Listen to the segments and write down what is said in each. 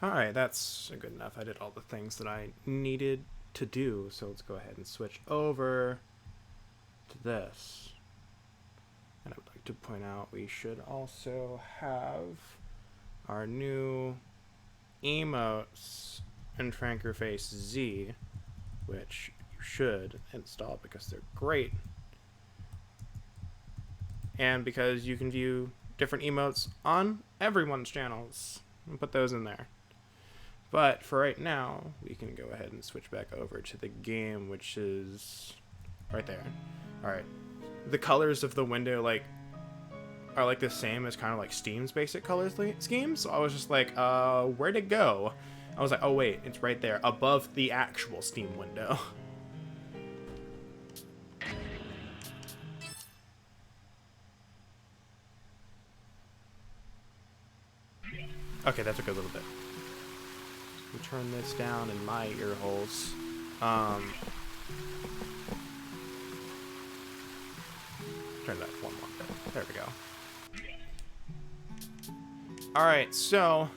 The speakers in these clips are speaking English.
Alright, that's good enough. I did all the things that I needed to do, so let's go ahead and switch over to this. And I would like to point out we should also have our new emotes in Trankerface Z, which you should install because they're great. And because you can view different emotes on everyone's channels and put those in there. But for right now, we can go ahead and switch back over to the game, which is right there. Alright. The colors of the window are like the same as kind of like Steam's basic color scheme. So I was just like, where'd it go? I was like, oh wait, it's right there above the actual Steam window. Okay, that took a little bit. We turn this down in my ear holes. Turn that one more bit. There we go. Alright, so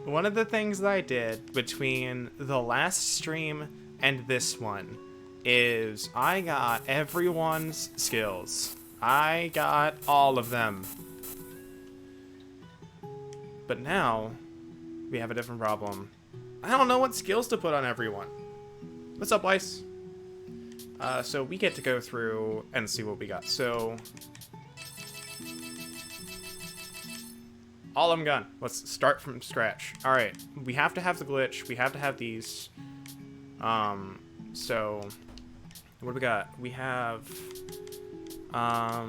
one of the things that I did between the last stream and this one is I got everyone's skills. I got all of them. But now we have a different problem. I don't know what skills to put on everyone. What's up, Weiss? So we get to go through and see what we got. So all of them gone. Let's start from scratch. All right, we have to have the glitch. We have to have these. So what do we got? We have. I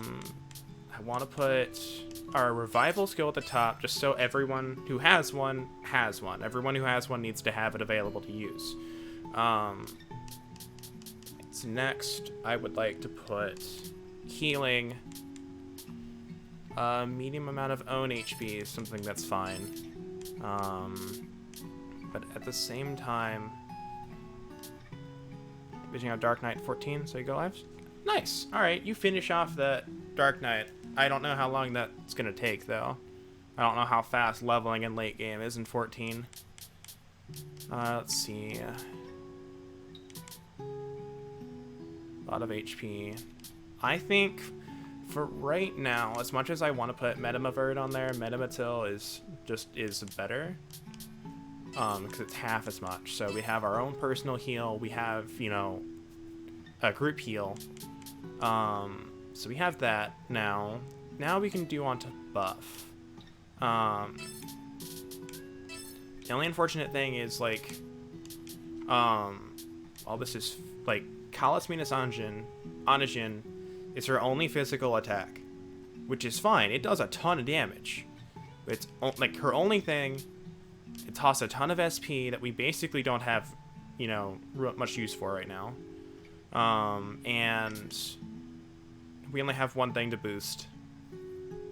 want to put our revival skill at the top, just so everyone who has one has one. Everyone who has one needs to have it available to use. Next, I would like to put healing. Medium amount of own HP is something that's fine. But at the same time, vision out Dark Knight 14, so you go live. Nice. All right, you finish off that Dark Knight. I don't know how long that's gonna take though. I don't know how fast leveling in late game is in 14. Let's see. A lot of HP. I think for right now, as much as I want to put Metamavert on there, Metamatil is better. Because it's half as much. So we have our own personal heal. We have, you know, a group heal. So we have that now. Now we can do onto buff. The only unfortunate thing is like, all this is like Kalas Minas Anijin is her only physical attack, which is fine. It does a ton of damage. It's like her only thing. It costs a ton of SP that we basically don't have, you know, much use for right now. And we only have one thing to boost,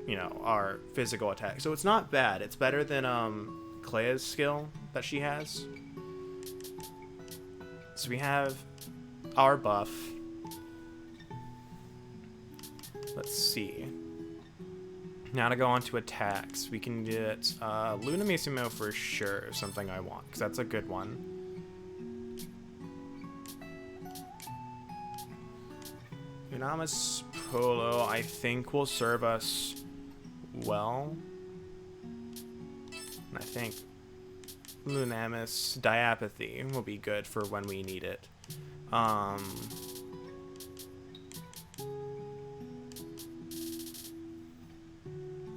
you know, our physical attack. So it's not bad. It's better than Clea's skill that she has. So we have our buff. Let's see. Now to go on to attacks, we can get Luna Misumo for sure, something I want, because that's a good one. Unamis Polo, I think, will serve us well. And I think Lunamis Diapathy will be good for when we need it.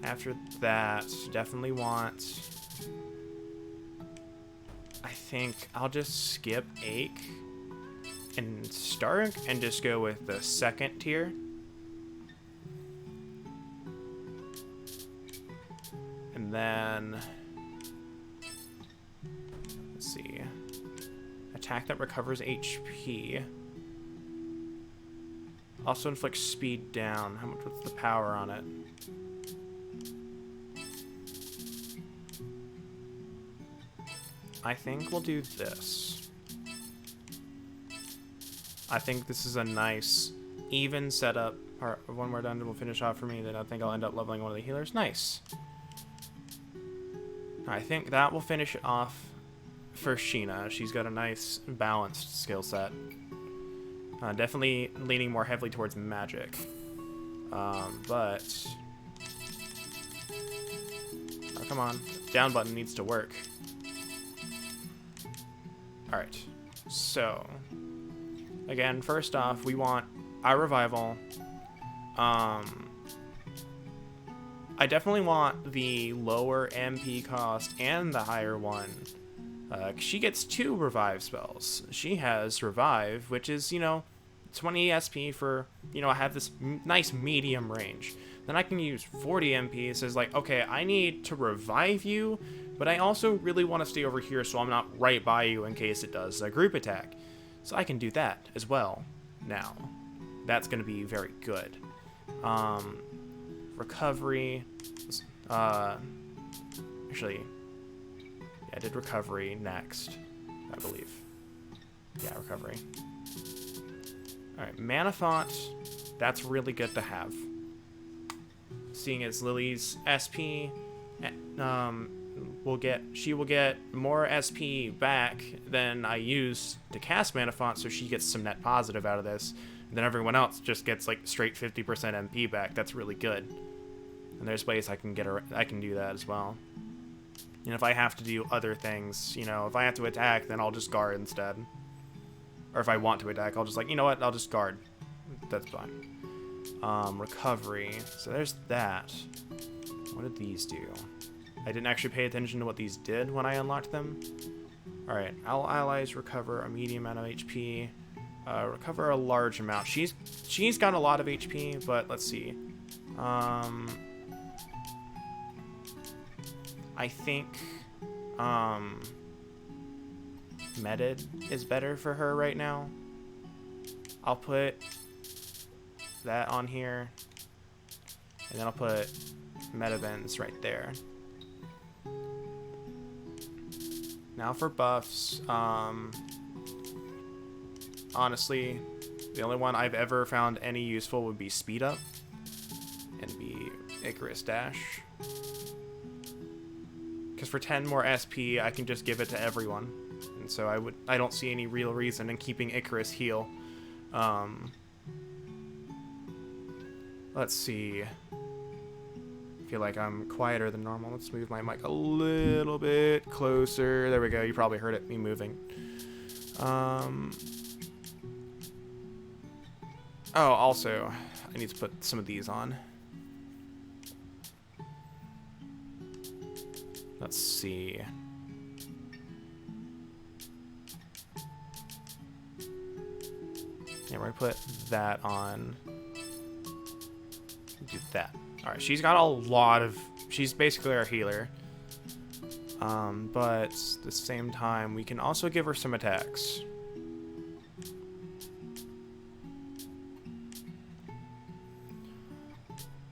After that, definitely want... I think I'll just skip Ache and Stark and just go with the second tier. And then... let's see. Attack that recovers HP. Also inflicts speed down. What's the power on it? I think we'll do this. I think this is a nice, even setup. When we're done, we'll finish off for me. Then I think I'll end up leveling one of the healers. Nice. I think that will finish it off for Sheena. She's got a nice balanced skill set. Definitely leaning more heavily towards magic. But... Oh, come on. Down button needs to work. Alright. So... Again, first off, we want our revival. I definitely want the lower MP cost and the higher one. She gets 2 revive spells. She has revive, which is, 20 SP for, I have this nice medium range. Then I can use 40 MP. So it's like, okay, I need to revive you, but I also really want to stay over here so I'm not right by you in case it does a group attack. So I can do that as well now. That's going to be very good. Recovery. Actually, yeah, I did recovery next, I believe. Yeah, recovery. Alright, Mana Font. That's really good to have. Seeing as Lily's SP, she will get more SP back than I use to cast Mana Font, so she gets some net positive out of this. And then everyone else just gets like straight 50% MP back. That's really good. And there's ways I can do that as well. And if I have to do other things, if I have to attack, then I'll just guard instead. Or if I want to attack, I'll just like, you know what, I'll just guard. That's fine. Recovery. So there's that. What did these do? I didn't actually pay attention to what these did when I unlocked them. Alright, all allies recover a medium amount of HP. Recover a large amount. She's got a lot of HP, but let's see. I think Medid is better for her right now. I'll put that on here, and then I'll put Medivens right there. Now for buffs, honestly, the only one I've ever found any useful would be Speed Up and be Icarus Dash. Because for 10 more SP, I can just give it to everyone. And so I don't see any real reason in keeping Icarus heal. Let's see. I feel like I'm quieter than normal. Let's move my mic a little bit closer. There we go. You probably heard it, me moving. Oh, also, I need to put some of these on. Let's see. Yeah, we're gonna put that on. Do that. Alright, she's got a lot of... She's basically our healer. But at the same time, we can also give her some attacks.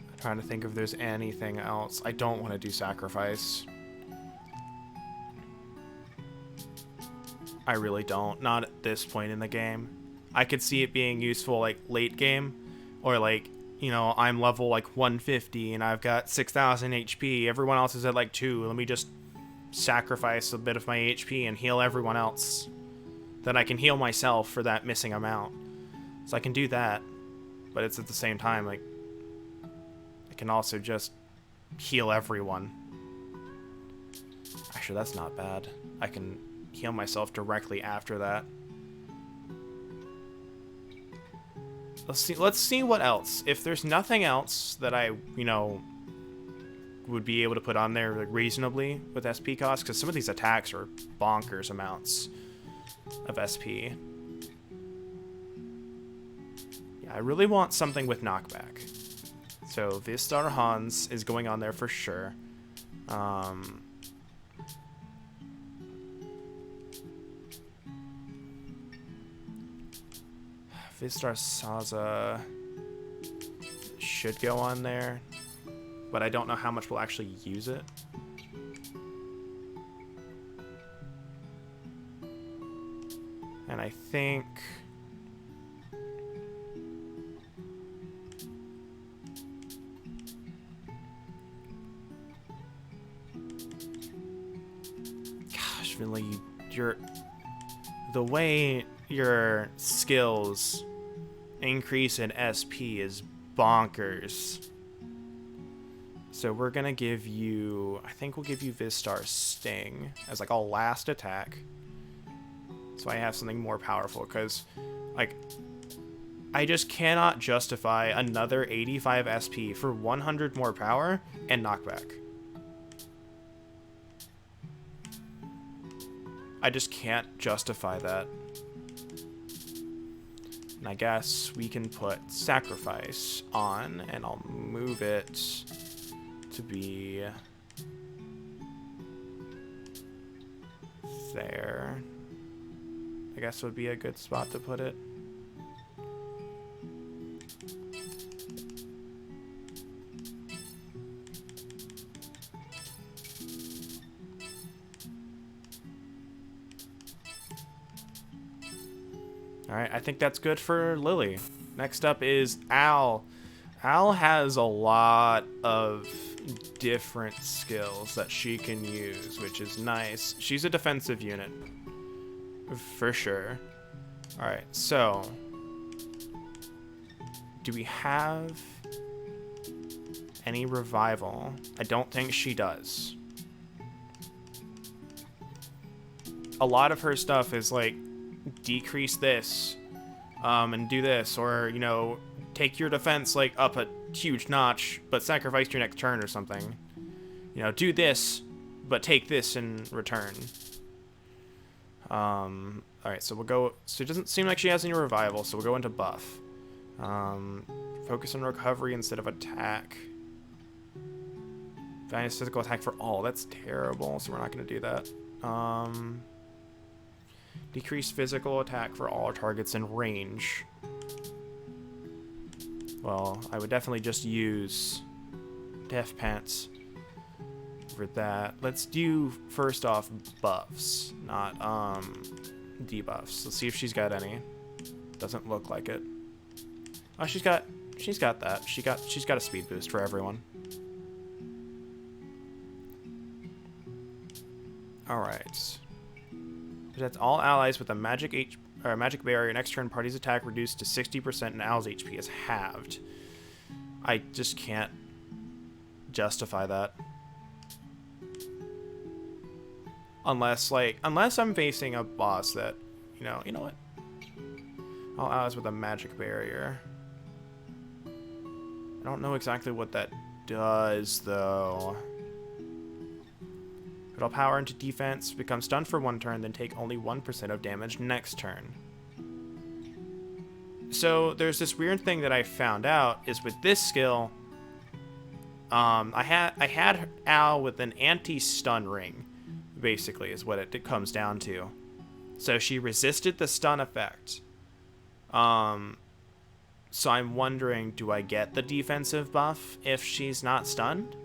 I'm trying to think if there's anything else. I don't want to do sacrifice. I really don't. Not at this point in the game. I could see it being useful like late game, or like, I'm level like 150 and I've got 6,000 HP. Everyone else is at like 2. Let me just sacrifice a bit of my HP and heal everyone else. Then I can heal myself for that missing amount. So I can do that, but it's at the same time like I can also just heal everyone. Actually, that's not bad. I can heal myself directly after that. Let's see what else. If there's nothing else that I, would be able to put on there like, reasonably with SP cost, because some of these attacks are bonkers amounts of SP. Yeah, I really want something with knockback. So Vistar Hans is going on there for sure. Vistar Saza should go on there, but I don't know how much we'll actually use it. And I think... unfortunately, the way your skills increase in SP is bonkers. So we're gonna give you, I think we'll give you Vistar Sting as like a last attack. So I have something more powerful, because like I just cannot justify another 85 SP for 100 more power and knockback. I just can't justify that. And I guess we can put Sacrifice on, and I'll move it to be there. I guess would be a good spot to put it. Alright, I think that's good for Lily. Next up is Al. Al has a lot of different skills that she can use, which is nice. She's a defensive unit, for sure. Alright, so do we have any revival? I don't think she does. A lot of her stuff is like, decrease this, and do this, or, you know, take your defense like up a huge notch, but sacrifice your next turn or something. You know, do this, but take this in return. Alright, so we'll go, so it doesn't seem like she has any revival, so we'll go into buff. Focus on recovery instead of attack. Values physical attack for all. That's terrible, so we're not going to do that. Decrease physical attack for all targets in range. Well, I would definitely just use Def Pants for that. Let's do, first off, buffs, not debuffs. Let's see if she's got any. Doesn't look like it. Oh, she's got that. She's got a speed boost for everyone. Alright. That's all allies with a magic barrier. Next turn, party's attack reduced to 60% and Al's HP is halved. I just can't justify that. Unless I'm facing a boss that, you know what? All allies with a magic barrier. I don't know exactly what that does, though. Put all power into defense, become stunned for 1 turn, then take only 1% of damage next turn. So there's this weird thing that I found out is with this skill, I had Al with an anti-stun ring, basically, is what it comes down to. So she resisted the stun effect. So I'm wondering, do I get the defensive buff if she's not stunned?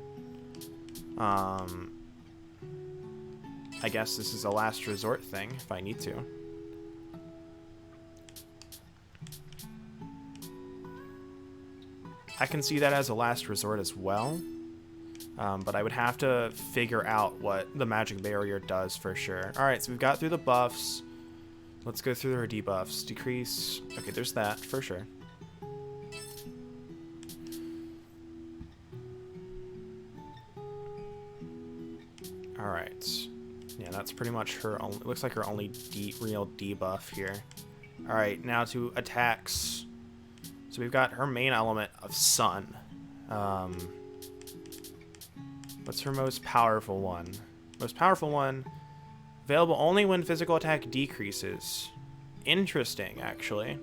I guess this is a last resort thing, if I need to. I can see that as a last resort as well. But I would have to figure out what the magic barrier does for sure. Alright, so we've got through the buffs. Let's go through our debuffs. Decrease. Okay, there's that for sure. Alright. Yeah, that's pretty much her only, it looks like her only real debuff here. Alright, now to attacks. So we've got her main element of sun. What's her most powerful one? Most powerful one, available only when physical attack decreases. Interesting, actually.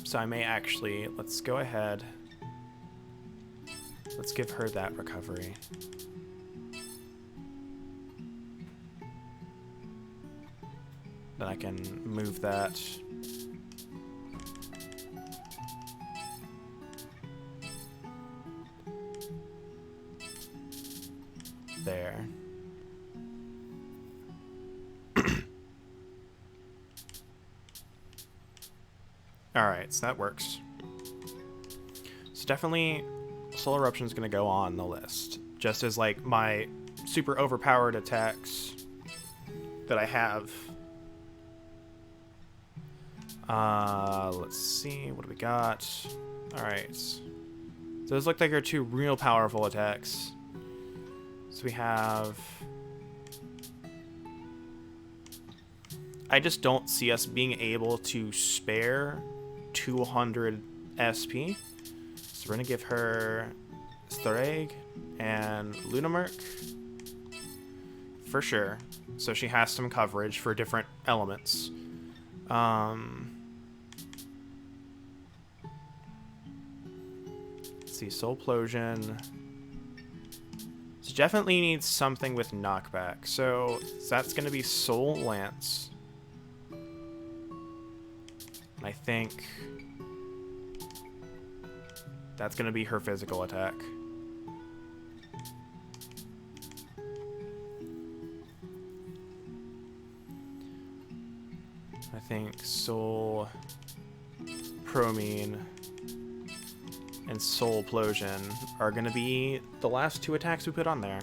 So I may actually, let's go ahead. Let's give her that recovery. Then I can move that. There. Alright, so that works. So definitely Soul Eruption is going to go on the list. Just as, like, my super overpowered attacks that I have. Let's see. What do we got? Alright. So those look like our two real powerful attacks. So we have... I just don't see us being able to spare 200 SP. So we're going to give her Stareg and Lunamerk. For sure. So she has some coverage for different elements. Let's see, Soul Plosion. So definitely needs something with knockback. So that's going to be Soul Lance. And I think that's going to be her physical attack. I think Soul Promine and Soul Plosion are going to be the last two attacks we put on there.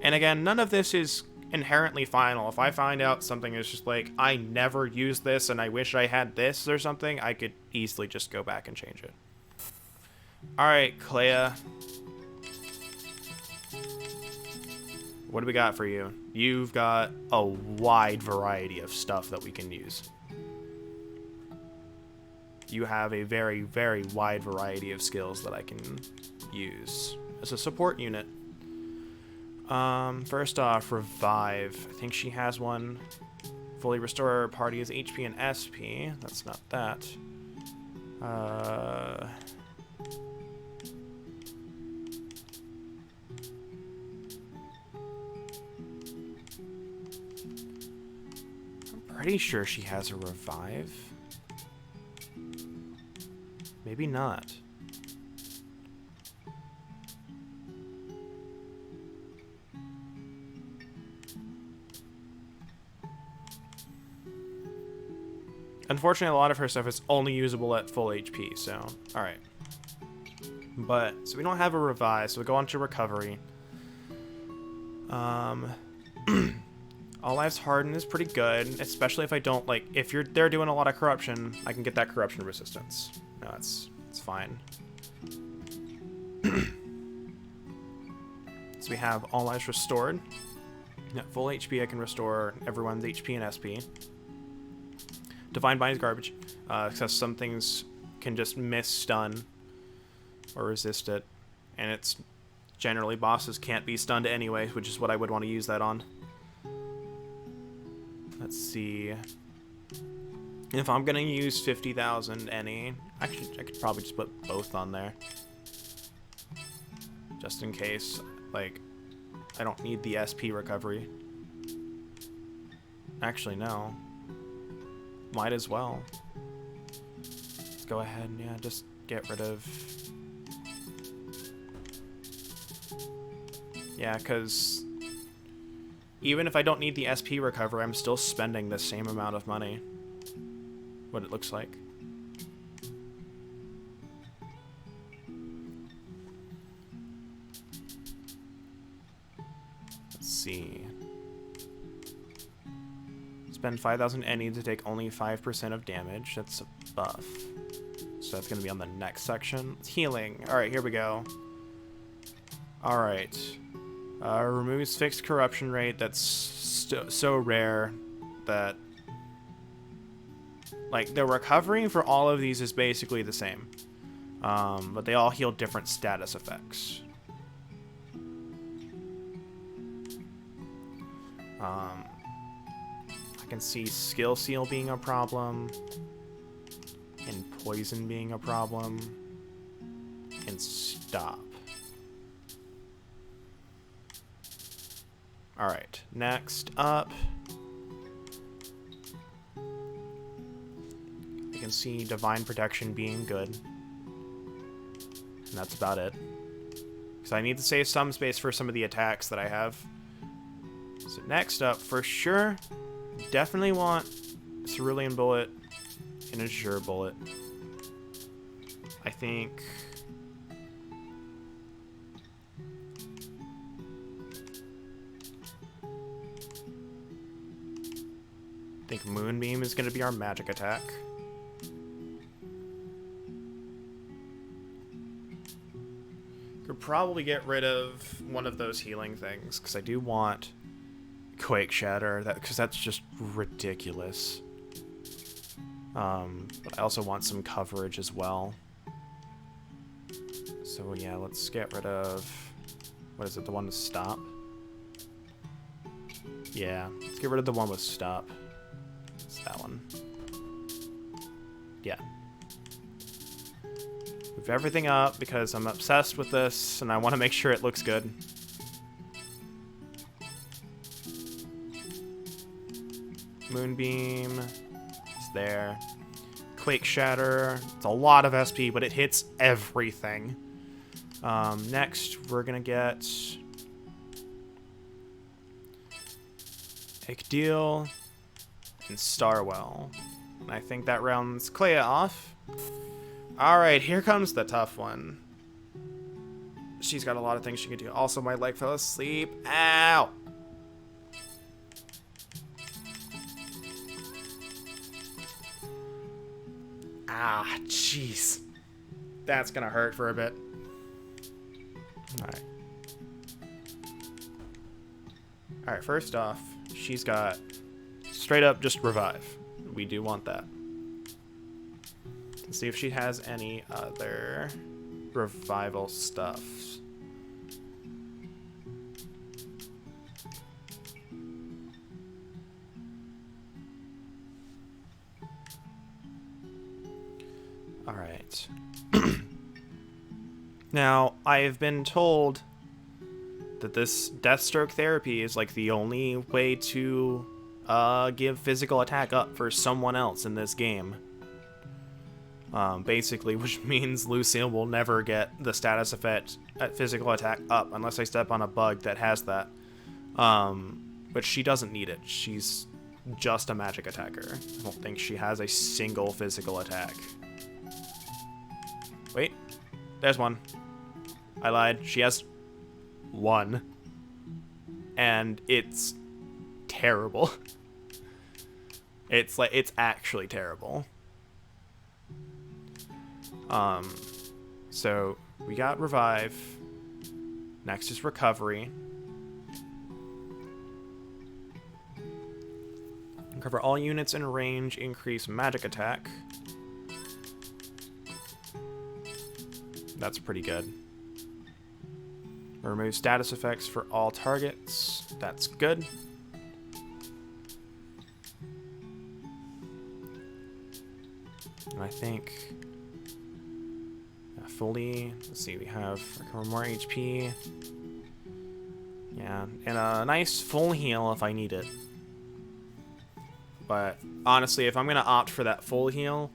And again, none of this is inherently final. If I find out something is just like, I never used this and I wish I had this or something, I could easily just go back and change it. Alright, Clea. What do we got for you? You've got a wide variety of stuff that we can use. You have a very, very wide variety of skills that I can use as a support unit. First off, Revive. I think she has one. Fully restore party's HP and SP. That's not that. I'm pretty sure she has a Revive. Maybe not. Unfortunately, a lot of her stuff is only usable at full HP, so, alright. But, so we don't have a Revive, so we go on to Recovery. All Lives Harden is pretty good, especially if I don't, like, if they're doing a lot of corruption, I can get that corruption resistance. No, it's fine. So we have All Lives Restored. At full HP, I can restore everyone's HP and SP. Divine Bind is garbage, because some things can just miss stun or resist it, and it's generally bosses can't be stunned anyway, which is what I would want to use that on. Let's see. If I'm gonna use 50,000 any, actually I could probably just put both on there, just in case. Like, I don't need the SP recovery. Actually, no. Might as well. Let's go ahead and, yeah, just get rid of... Yeah, because even if I don't need the SP recovery, I'm still spending the same amount of money. What it looks like. Let's see. Spend 5,000 any to take only 5% of damage. That's a buff. So that's going to be on the next section. It's healing. Alright, here we go. Alright. Removes fixed corruption rate. That's so rare that... Like, the recovery for all of these is basically the same. But they all heal different status effects. I can see Skill Seal being a problem, and Poison being a problem, and Stop. Alright, next up, I can see Divine Protection being good, and that's about it. Because I need to save some space for some of the attacks that I have. So next up, for sure, definitely want Cerulean Bullet and Azure Bullet. I think think Moonbeam is going to be our magic attack. Could probably get rid of one of those healing things, because I do want Quake Shatter, because that's just ridiculous. But I also want some coverage as well. So yeah, let's get rid of... What is it, the one with stop? Yeah, let's get rid of the one with stop. It's that one. Yeah. Move everything up because I'm obsessed with this and I want to make sure it looks good. Moonbeam is there. Quake Shatter. It's a lot of SP, but it hits everything. Next, we're gonna get Ekdeal and Starwell. And I think that rounds Clea off. Alright, here comes the tough one. She's got a lot of things she can do. Also, my leg fell asleep. Ow! Ah, jeez. That's gonna hurt for a bit. Alright. Alright, first off, she's got straight up just revive. We do want that. Let's see if she has any other revival stuff. Alright. Now, I've been told that this Deathstroke therapy is like the only way to give physical attack up for someone else in this game. Basically, which means Lucille will never get the status effect at physical attack up unless I step on a bug that has that. But she doesn't need it. She's just a magic attacker. I don't think she has a single physical attack. Wait, there's one. I lied. She has one. And it's terrible. It's actually terrible. So we got revive. Next is recovery. Recover all units in range, increase magic attack. That's pretty good. Remove status effects for all targets. That's good. And I think fully, let's see, we have recover more HP. Yeah, and a nice full heal if I need it. But honestly, if I'm gonna opt for that full heal,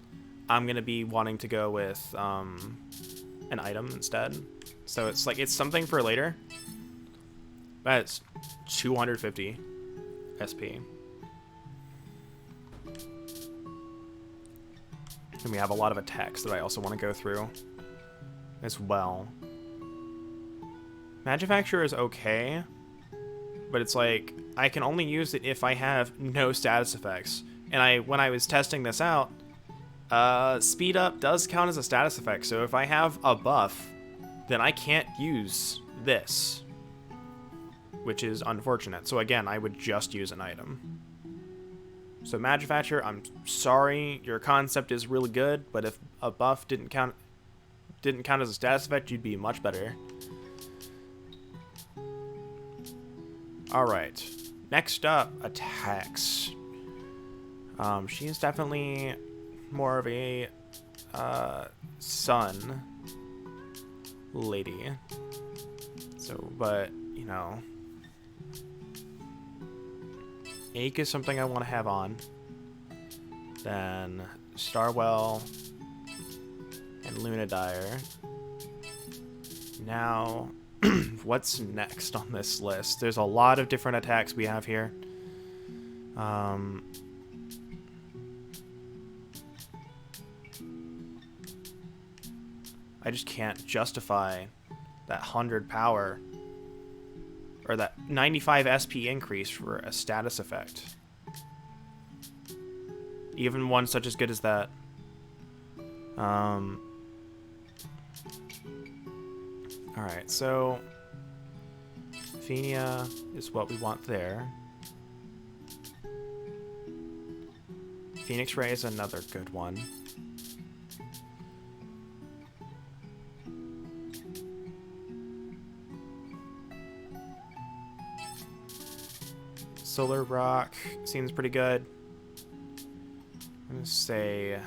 I'm gonna be wanting to go with an item instead. So it's like, it's something for later. That's 250 SP. And we have a lot of attacks that I also want to go through as well. Magifacture is okay, but it's like, I can only use it if I have no status effects. And when I was testing this out, speed up does count as a status effect, so if I have a buff, then I can't use this, which is unfortunate. So again, I would just use an item. So Magifacture, I'm sorry, your concept is really good, but if a buff didn't count as a status effect, you'd be much better. Alright, next up, attacks. She is definitely more of a sun lady. So, but, you know, Ache is something I want to have on. Then Starwell and Lunadire. Now, what's next on this list? There's a lot of different attacks we have here. I just can't justify that 100 power or that 95 SP increase for a status effect. Even one such as good as that. Alright, so Fenia is what we want there. Phoenix Ray is another good one. Solar Rock seems pretty good. I'm gonna say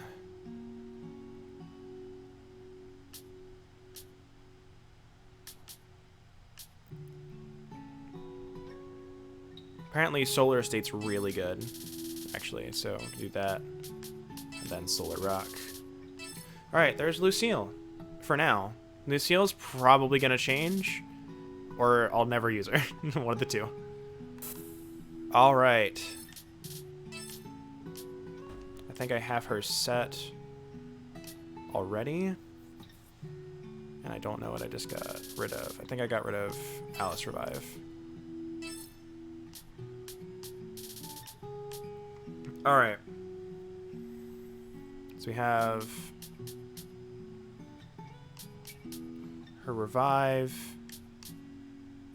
apparently Solar State's really good, actually, so we can do that. And then Solar Rock. Alright, there's Lucille. For now. Lucille's probably gonna change, or I'll never use her. One of the two. Alright. I think I have her set already. And I don't know what I just got rid of. I think I got rid of Alice Revive. Alright. So we have her Revive.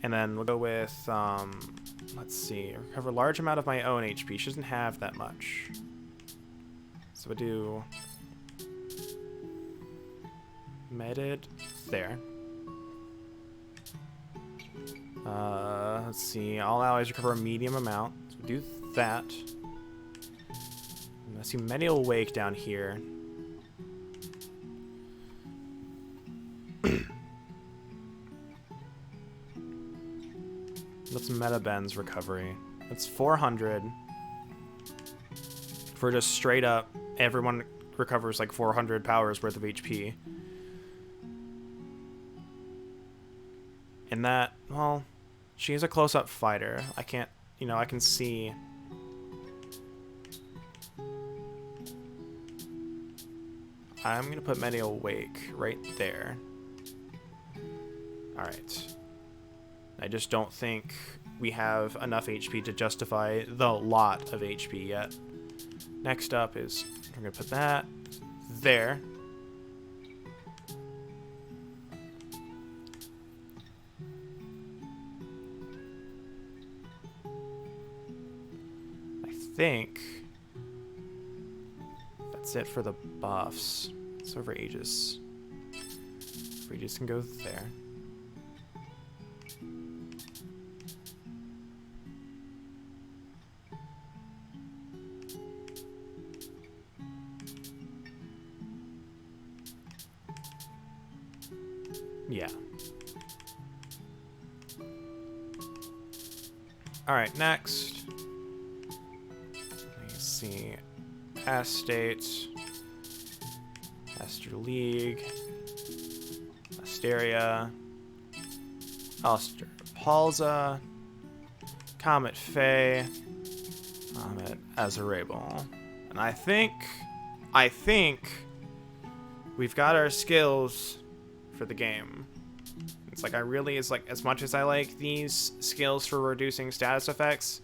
And then we'll go with, let's see, recover a large amount of my own HP. She doesn't have that much. So we'll do Medit there. Let's see, all allies recover a medium amount. So we'll do that. I see Medial Wake down here. Let's meta Ben's recovery. That's 400. For just straight up, everyone recovers like 400 powers worth of HP. And that, well, she is a close-up fighter. I can't, you know, I can see. I'm gonna put Medial Wake right there. Alright. I just don't think we have enough HP to justify the lot of HP yet. Next up is, we're gonna put that there. I think that's it for the buffs. So for Aegis. Aegis can go there. Yeah. Alright, next. Let's see. Estate. Aster League. Asteria. Alistair Palza. Comet Fae. Comet Azarable. And I think we've got our skills for the game. It's like it's like as much as I like these skills for reducing status effects,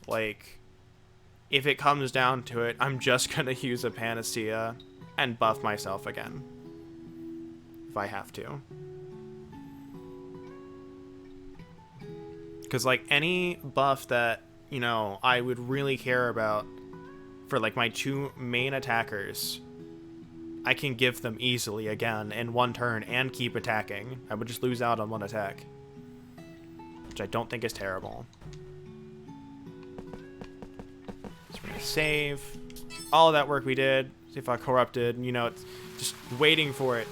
like if it comes down to it, I'm just gonna use a Panacea and buff myself again if I have to. Because like any buff that, you know, I would really care about for like my two main attackers, I can give them easily again in one turn and keep attacking. I would just lose out on one attack, which I don't think is terrible. So we're gonna save all of that work we did. See if I corrupted, you know, it's just waiting for it.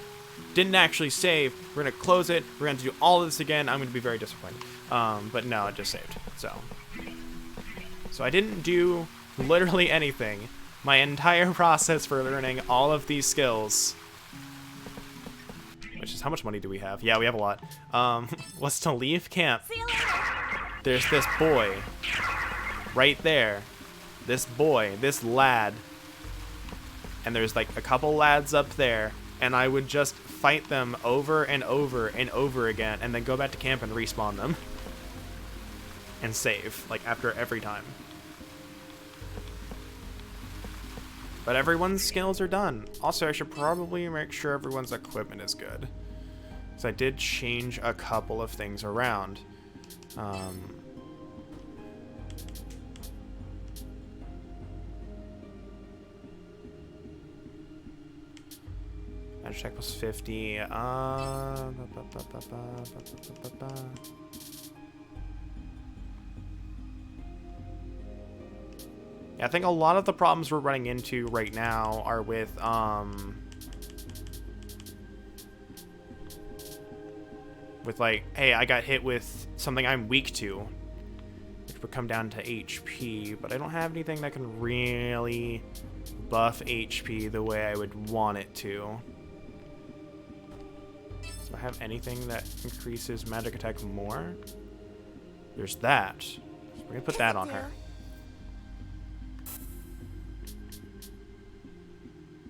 Didn't actually save. We're gonna close it. We're gonna do all of this again. I'm gonna be very disappointed. But no, it just saved. So I didn't do literally anything. My entire process for learning all of these skills, which is how much money do we have? Yeah, we have a lot. Was to leave camp. There's this boy right there. This boy, this lad. And there's like a couple lads up there, and I would just fight them over and over and over again, and then go back to camp and respawn them. And save, like after every time. But everyone's skills are done. Also, I should probably make sure everyone's equipment is good. Because I did change a couple of things around. Magic check was 50. Yeah, I think a lot of the problems we're running into right now are with, like, hey, I got hit with something I'm weak to, which would come down to HP, but I don't have anything that can really buff HP the way I would want it to. Do I have anything that increases magic attack more? There's that. So we're gonna put that on her.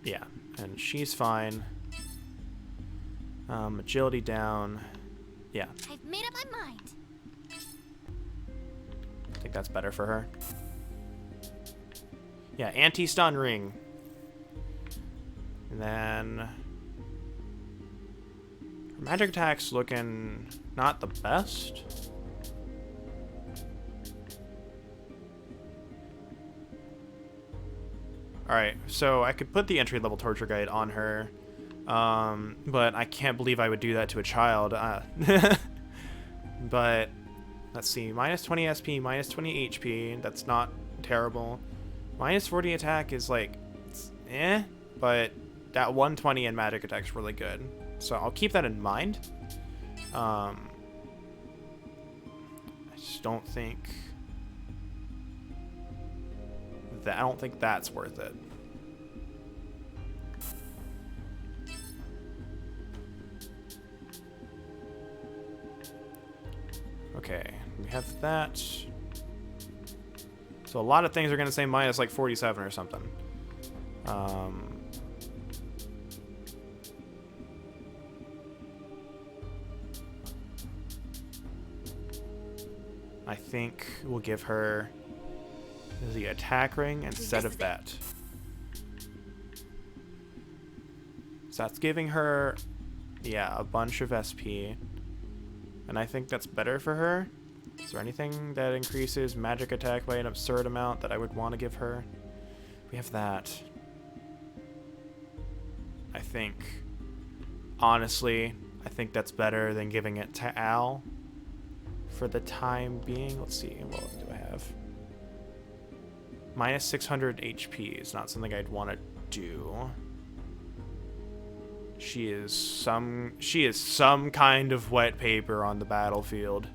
Yeah, and she's fine. Agility down. Yeah. I've made up my mind. I think that's better for her. Yeah, anti-stun ring. And then her magic attack's looking not the best. Alright, so I could put the entry-level torture guide on her, but I can't believe I would do that to a child. But, let's see, minus 20 SP, minus 20 HP, that's not terrible. Minus 40 attack is like, but that 120 in magic attack is really good. So I'll keep that in mind. I just don't think I don't think that's worth it. Okay, we have that. So a lot of things are going to say minus like 47 or something. I think we'll give her the attack ring instead of that. So that's giving her, yeah, a bunch of SP. And I think that's better for her. Is there anything that increases magic attack by an absurd amount that I would want to give her? We have that. I think, honestly, I think that's better than giving it to Al for the time being. Let's see, what do I have? Minus 600 HP is not something I'd want to do. She is some kind of wet paper on the battlefield.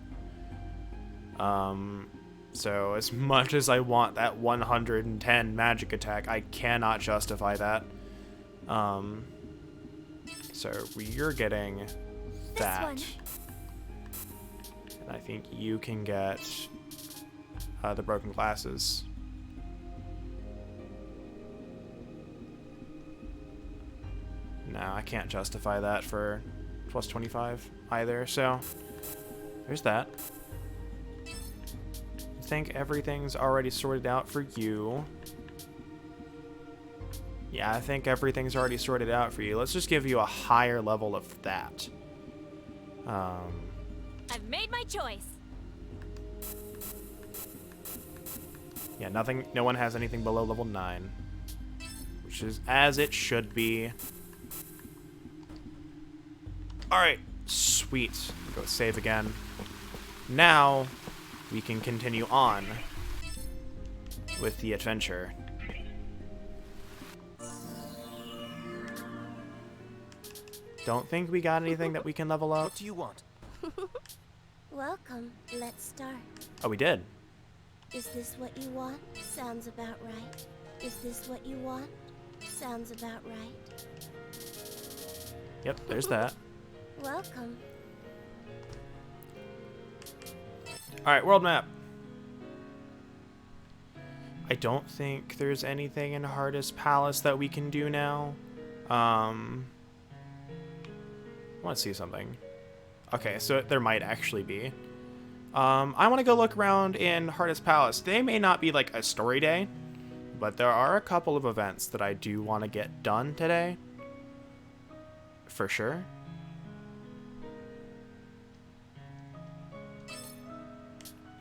So as much as I want that 110 magic attack, I cannot justify that. So you're getting that. And I think you can get the broken glasses. No, I can't justify that for plus 25 either, so there's that. I think everything's already sorted out for you. Yeah, I think everything's already sorted out for you. Let's just give you a higher level of that. I've made my choice. Yeah, no one has anything below level 9, which is as it should be. Alright, sweet. Go save again. Now, we can continue on with the adventure. Don't think we got anything that we can level up. What do you want? Welcome. Let's start. Oh, we did. Is this what you want? Sounds about right. Is this what you want? Sounds about right. Yep, there's that. Welcome. Alright, world map. I don't think there's anything in Hardest Palace that we can do now. I want to see something. Okay, so there might actually be. I want to go look around in Hardest Palace. They may not be like a story day, but there are a couple of events that I do want to get done today. For sure.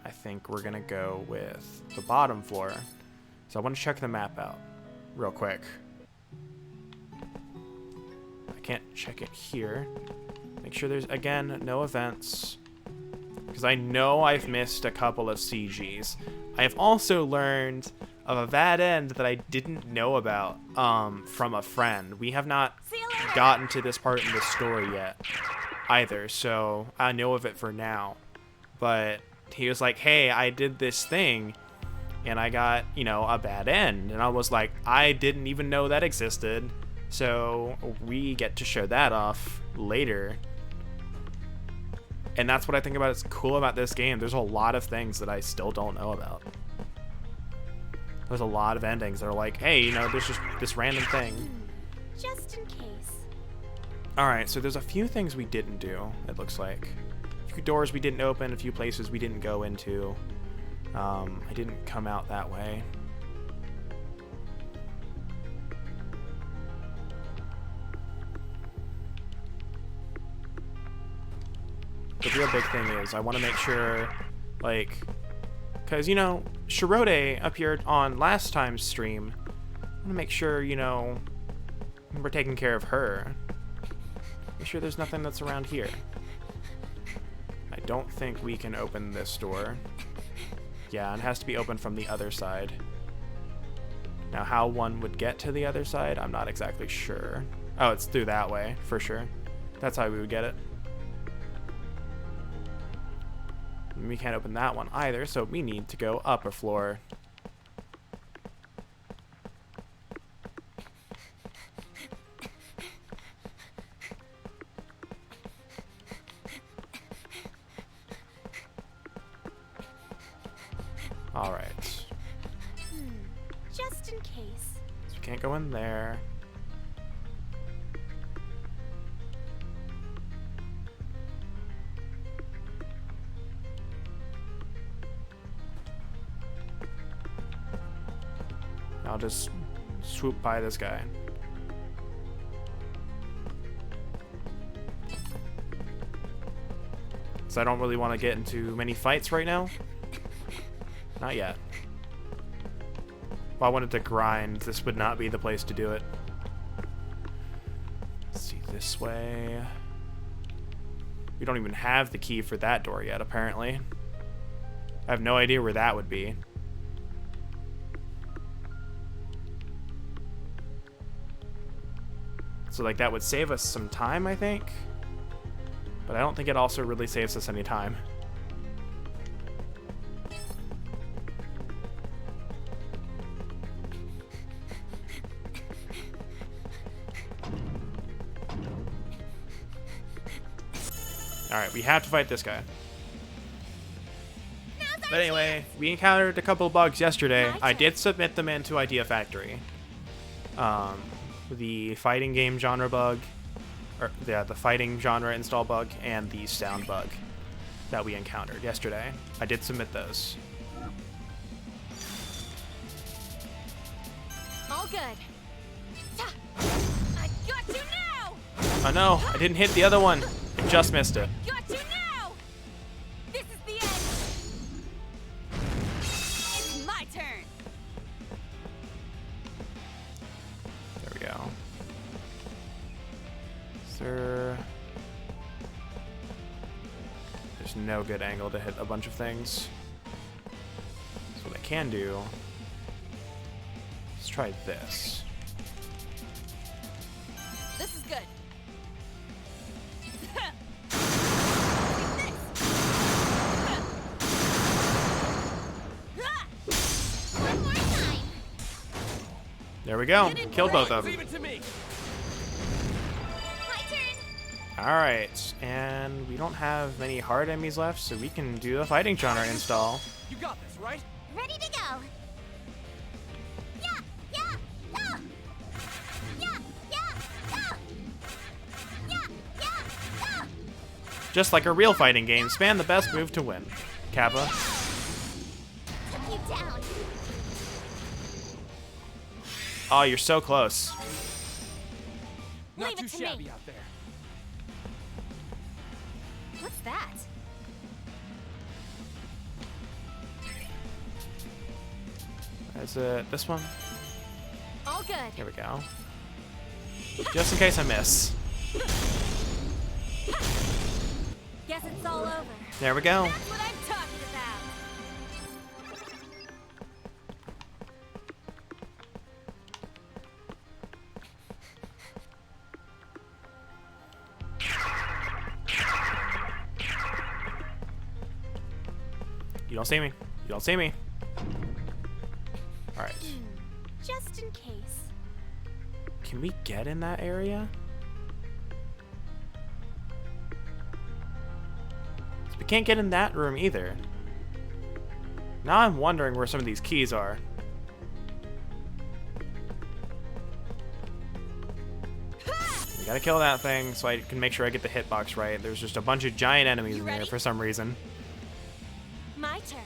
I think we're going to go with the bottom floor. So I want to check the map out real quick. I can't check it here. Make sure there's, again, no events. Because I know I've missed a couple of CGs. I have also learned of a bad end that I didn't know about from a friend. We have not gotten to this part in the story yet either, so I know of it for now. But he was like, hey, I did this thing and I got, you know, a bad end. And I was like, I didn't even know that existed. So we get to show that off later. And that's what I think about is cool about this game. There's a lot of things that I still don't know about. There's a lot of endings that are like, hey, you know, there's just this random thing. Just in case. Alright, so there's a few things we didn't do, it looks like. A few doors we didn't open, a few places we didn't go into. I didn't come out that way. The real big thing is I want to make sure, like, because, you know, Shirode appeared on last time's stream. I want to make sure, you know, we're taking care of her. Make sure there's nothing that's around here. I don't think we can open this door. Yeah, it has to be opened from the other side. Now, how one would get to the other side, I'm not exactly sure. Oh, it's through that way, for sure. That's how we would get it. We can't open that one either, so we need to go up a floor. Alright. Just in case. So we can't go in there. I'll just swoop by this guy. So I don't really want to get into many fights right now. Not yet. If I wanted to grind, this would not be the place to do it. Let's see, this way. We don't even have the key for that door yet, apparently. I have no idea where that would be. So, like, that would save us some time, I think. But I don't think it also really saves us any time. Alright, we have to fight this guy. But anyway, we encountered a couple of bugs yesterday. I did submit them into Idea Factory. The fighting game genre bug, or yeah, the fighting genre install bug, and the sound bug that we encountered yesterday. I did submit those. All good. I got you now. Oh no, I didn't hit the other one. I just missed it. Got you now. This is the end. It's my turn. There we go. Sir. There's no good angle to hit a bunch of things. So what I can do, let's try this. This is good. One more time. There we go. Killed both of them. Leave it to me. My turn. Alright, and we don't have many hard enemies left, so we can do the fighting genre install. You got this, right? Ready to go. Yeah, yeah, go. Yeah, yeah, go. Yeah, yeah, go. Just like a real fighting game, spam the best move to win. Kappa. Took you down. Oh, you're so close. Leave Not too it to shabby me. out there. What's that? Is it this one? All good. Here we go. Just in case I miss. Guess it's all over. There we go. That's what I'm talking about. You don't see me. You don't see me. Alright. Just in case. Can we get in that area? We can't get in that room either. Now I'm wondering where some of these keys are. We gotta kill that thing so I can make sure I get the hitbox right. There's just a bunch of giant enemies You in there ready? for some reason. My turn.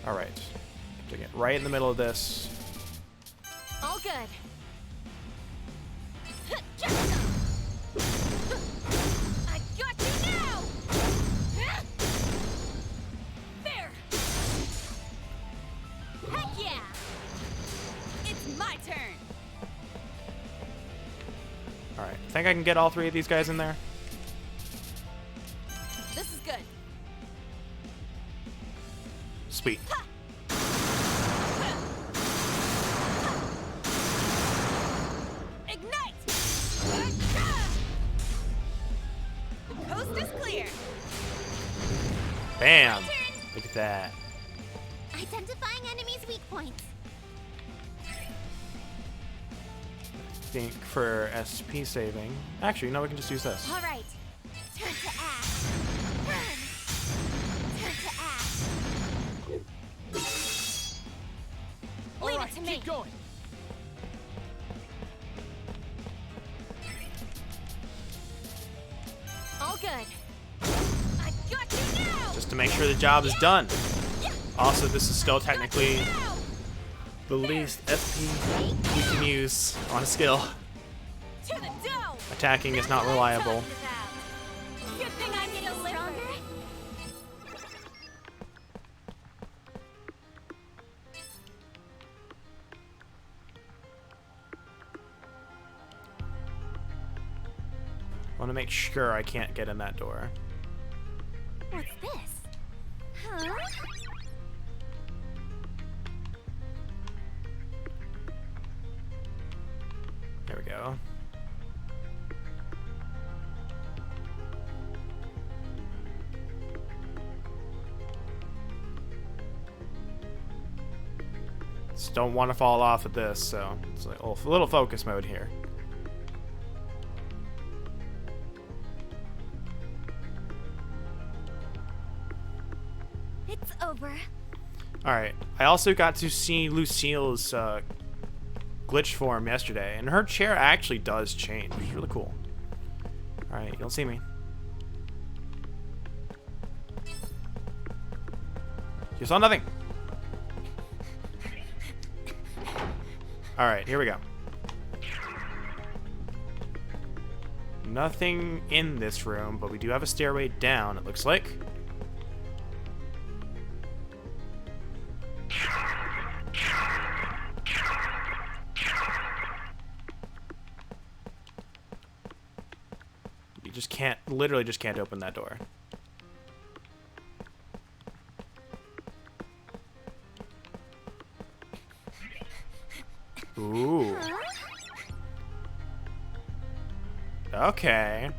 Alright. To get right in the middle of this. All good. I got you now. There. Heck yeah. It's my turn. Alright. Think I can get all three of these guys in there? This is good. Sweet. Ignite. The coast is clear. Bam! My turn. Look at that. Identifying enemies' weak points. Think for SP saving. Actually, no, we can just use this. All right. Turn to ash. Burn. Turn to ash. All Leave right, it to me. keep going. All good. I got you now. Just to make sure the job is done. Also, this is still technically Now. the least SP we can use on a skill. To the dough. Attacking is not That's what I'm reliable. talking about. Good thing I'm getting stronger. I want to make sure I can't get in that door. What's this? Huh? There we go. Just don't want to fall off of this, so it's like a little focus mode here. It's over. Alright, I also got to see Lucille's glitch form yesterday, and her chair actually does change, which is really cool. Alright, you don't see me. You saw nothing. Alright, here we go. Nothing in this room, but we do have a stairway down, it looks like. You just can't, literally just can't open that door. Ooh. Okay.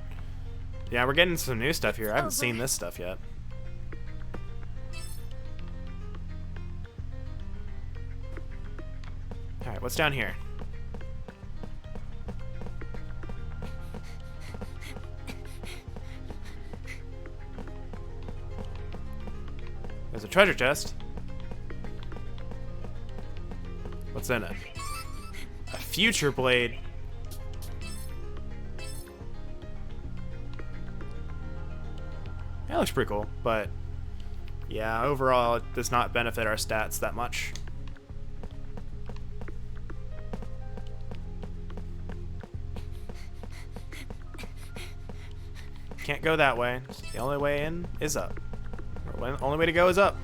Yeah, we're getting some new stuff here. I haven't seen this stuff yet. Alright, what's down here? There's a treasure chest. What's in it? A future blade. That looks pretty cool, but yeah, overall it does not benefit our stats that much. can't go that way. So the only way in is up. Or only way to go is up.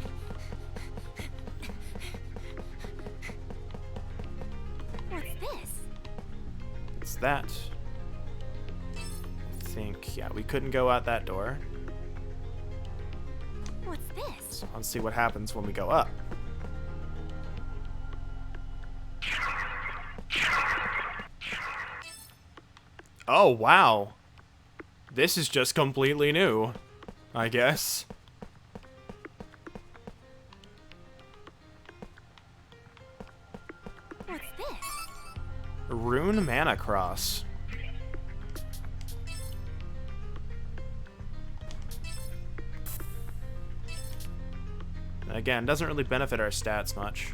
What's this? It's that. I think, yeah, we couldn't go out that door. What's this? So let's see what happens when we go up. Oh, wow. This is just completely new, I guess. What's this? Rune Mana Cross. Again, doesn't really benefit our stats much.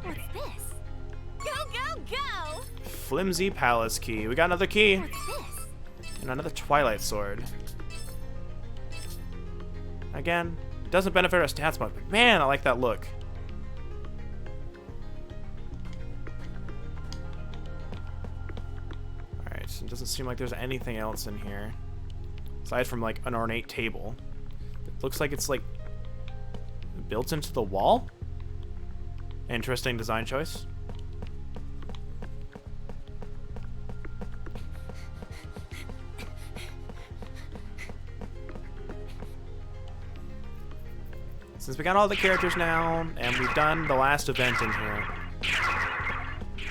What's this? Go, go, go! Flimsy Palace Key. We got another key. What's this? And another Twilight Sword. Again, it doesn't benefit our stats much, but man, I like that look. Alright, so it doesn't seem like there's anything else in here. Aside from, like, an ornate table. It looks like it's, like, built into the wall? Interesting design choice. Since we got all the characters now, and we've done the last event in here,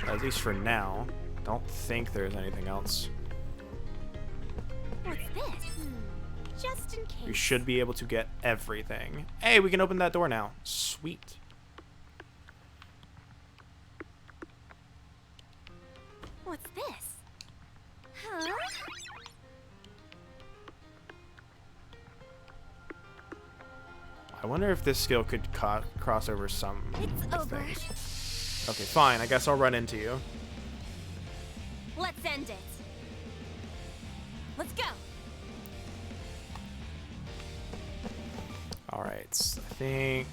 at least for now, don't think there's anything else. What's this? Just in case. We should be able to get everything. Hey, we can open that door now. Sweet. What's this? Huh? I wonder if this skill could cross over some It's over. things. Okay, fine. I guess I'll run into you. Let's end it. Let's go. Alright, I think...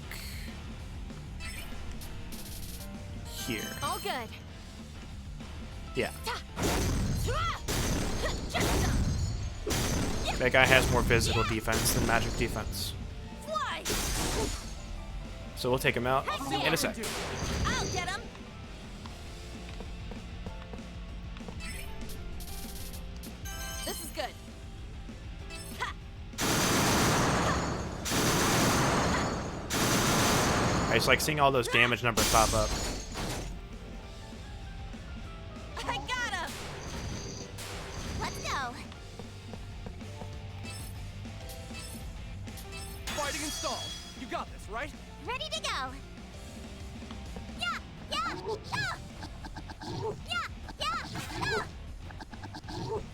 here. All good. Yeah. That guy has more physical defense than magic defense. Fly. So we'll take him out in a sec. I'll get him. This is good. I just like seeing all those damage numbers pop up. I got him. Let's go. Fighting installed. You got this, right? Ready to go. Yeah, yeah, yeah. Yeah, yeah, yeah.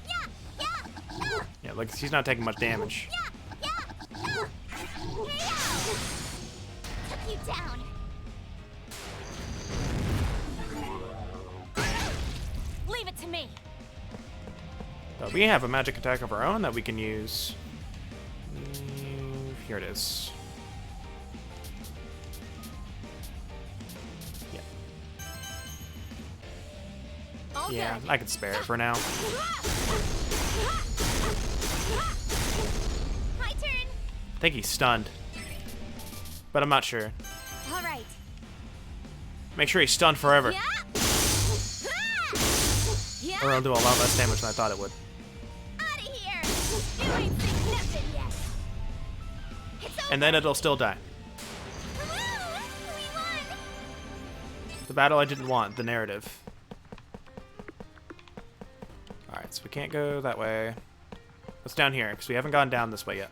Yeah, yeah, yeah. Yeah, like he's not taking much damage. Took you down. Leave it to me. But we have a magic attack of our own that we can use. Here it is. Yeah. All Yeah, good. I can spare it for now. My turn. I think he's stunned. But I'm not sure. All right. Make sure he's stunned forever. Yeah. Yeah. Or it'll do a lot less damage than I thought it would. Out of here. You ain't seen nothing yet. It's over. And then it'll still die. Woo! We won. The battle I didn't want, the narrative. Alright, so we can't go that way. What's down here? Because we haven't gone down this way yet.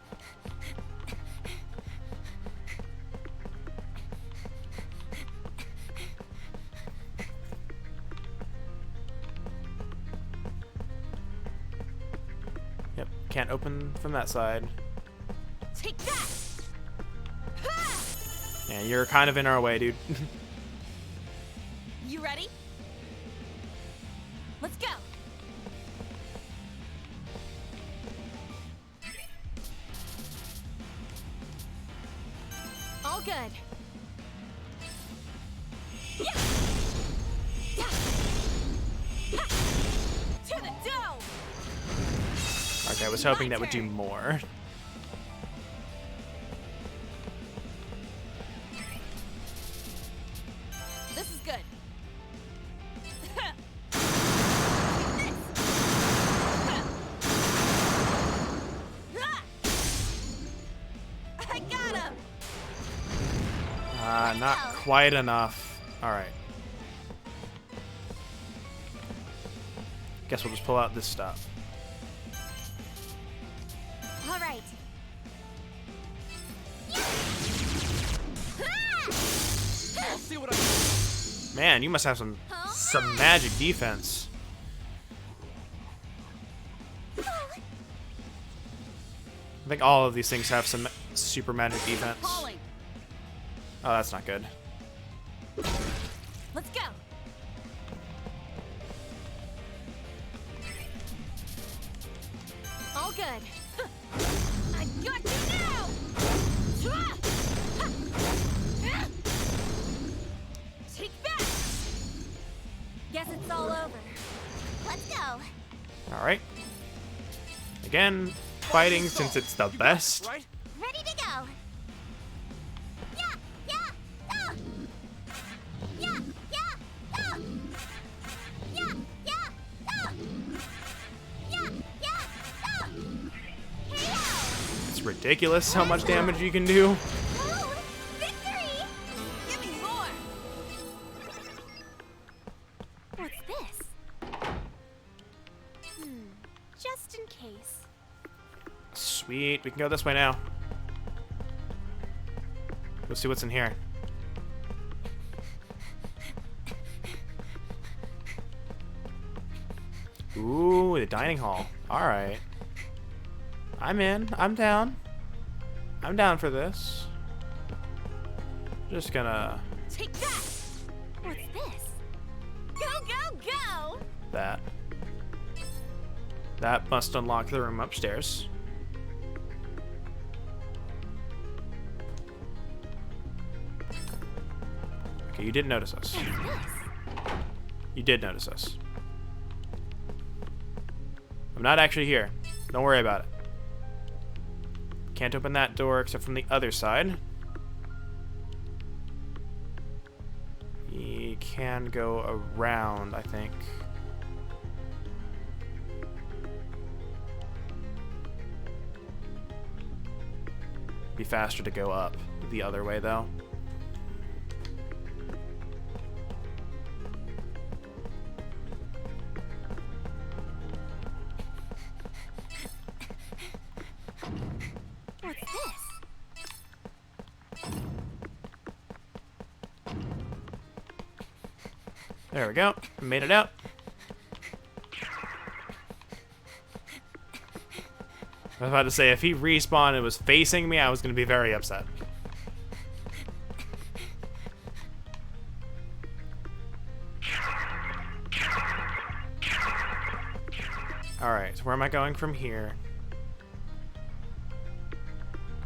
Yep, can't open from that side. Take that. Yeah, you're kind of in our way, dude. You ready? Let's go. All good. Yeah. Yeah. Okay, I was hoping that would do more. This is good. I got him. Not quite enough. All right. Guess we'll just pull out this stuff. All right. I'll see what I can. Man, you must have some magic defense. I think all of these things have some super magic defense. Calling. Oh, that's not good. Let's go. All good. I got you now. Take that. Guess it's all over. Let's go. All right. Again, fighting since it's the You got best. this, right? Ready to go. Yeah, yeah, go. Yeah, yeah, go. Yeah, yeah, go. Yeah, yeah, go. Hey-o. It's ridiculous how much damage you can do. Woo! Victory! Give me more. What's this? Just in case. Sweet, we can go this way now. Let's see what's in here. Ooh, the dining hall. All right. I'm in. I'm down. I'm down for this. Just gonna Take that. What's this? Go, go, go. that. That must unlock the room upstairs. Okay, you did notice us. You did notice us. I'm not actually here. Don't worry about it. Can't open that door except from the other side. You can go around, I think. Be faster to go up the other way, though. What's this? There we go. Made it out. I was about to say, if he respawned and was facing me, I was going to be very upset. Alright, so where am I going from here?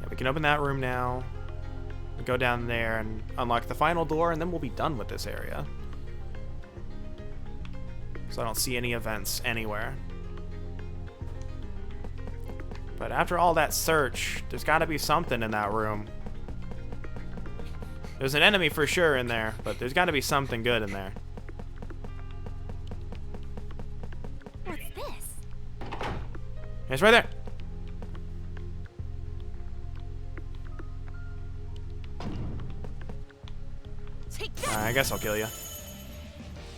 Yeah, we can open that room now. We go down there and unlock the final door, and then we'll be done with this area. So I don't see any events anywhere. But after all that search, there's got to be something in that room. There's an enemy for sure in there, but there's got to be something good in there. What's this? It's right there. Take that. I guess I'll kill you.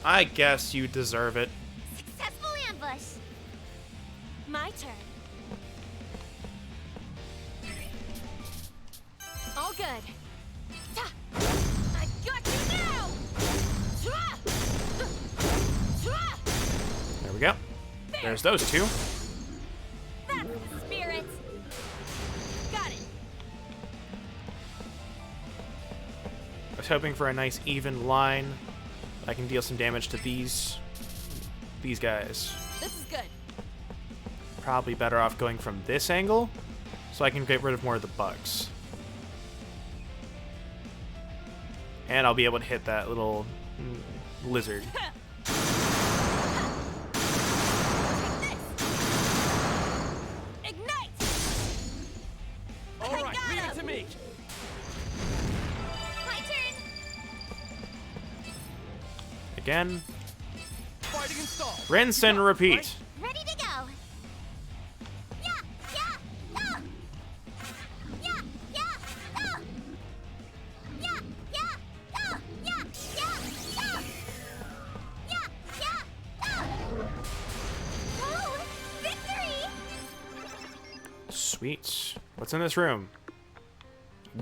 I guess you deserve it. Successful ambush. My turn. All good. Ta. I got you now. Ta. Ta. There we go. There's those two. That's the spirit. Got it. I was hoping for a nice even line. I can deal some damage to these guys. This is good. Probably better off going from this angle, so I can get rid of more of the bugs. And I'll be able to hit that little lizard. again. Fighting installed. Rinse and repeat. Ready to go. Yeah, yeah, go. Yeah, yeah, go. Yeah, yeah, go. Yeah, yeah, go. Yeah, yeah, go. Woo! Victory! Sweet. What's in this room?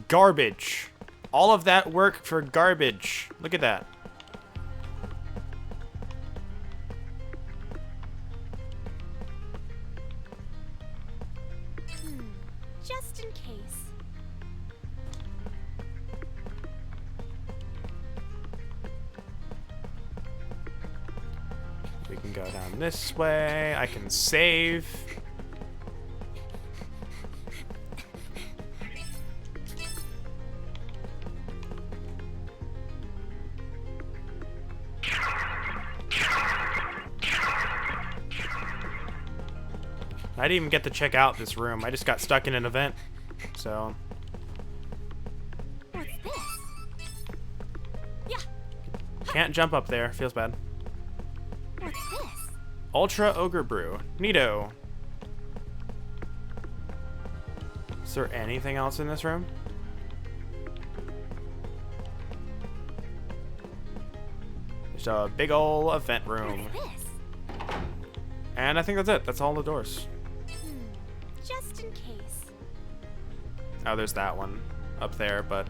Garbage. All of that work for garbage. Look at that. Just in case. We can go down this way. I can save. I didn't even get to check out this room. I just got stuck in an event. So, What's this? Yeah, can't jump up there. Feels bad. what's this? Ultra Ogre Brew. Neato. Is there anything else in this room? There's a big ol' event room. What's this? And I think that's it. That's all the doors. Just in case. Oh, there's that one up there, but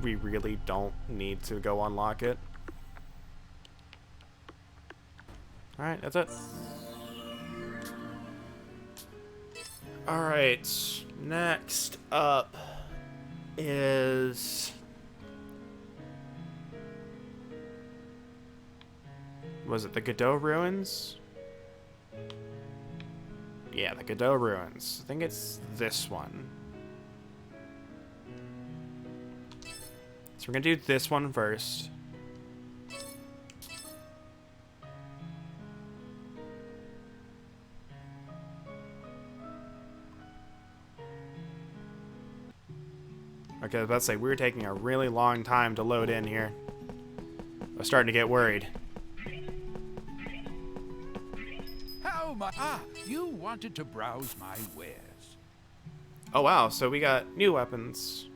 we really don't need to go unlock it. Alright, that's it. Alright, next up is... Was it the Godot Ruins? Yeah, the Godot Ruins. I think it's this one. So we're gonna do this one first. Okay, I was about to say, we were taking a really long time to load in here. I was starting to get worried. How my... Ah, you wanted to browse my wares. Oh wow, so we got new weapons.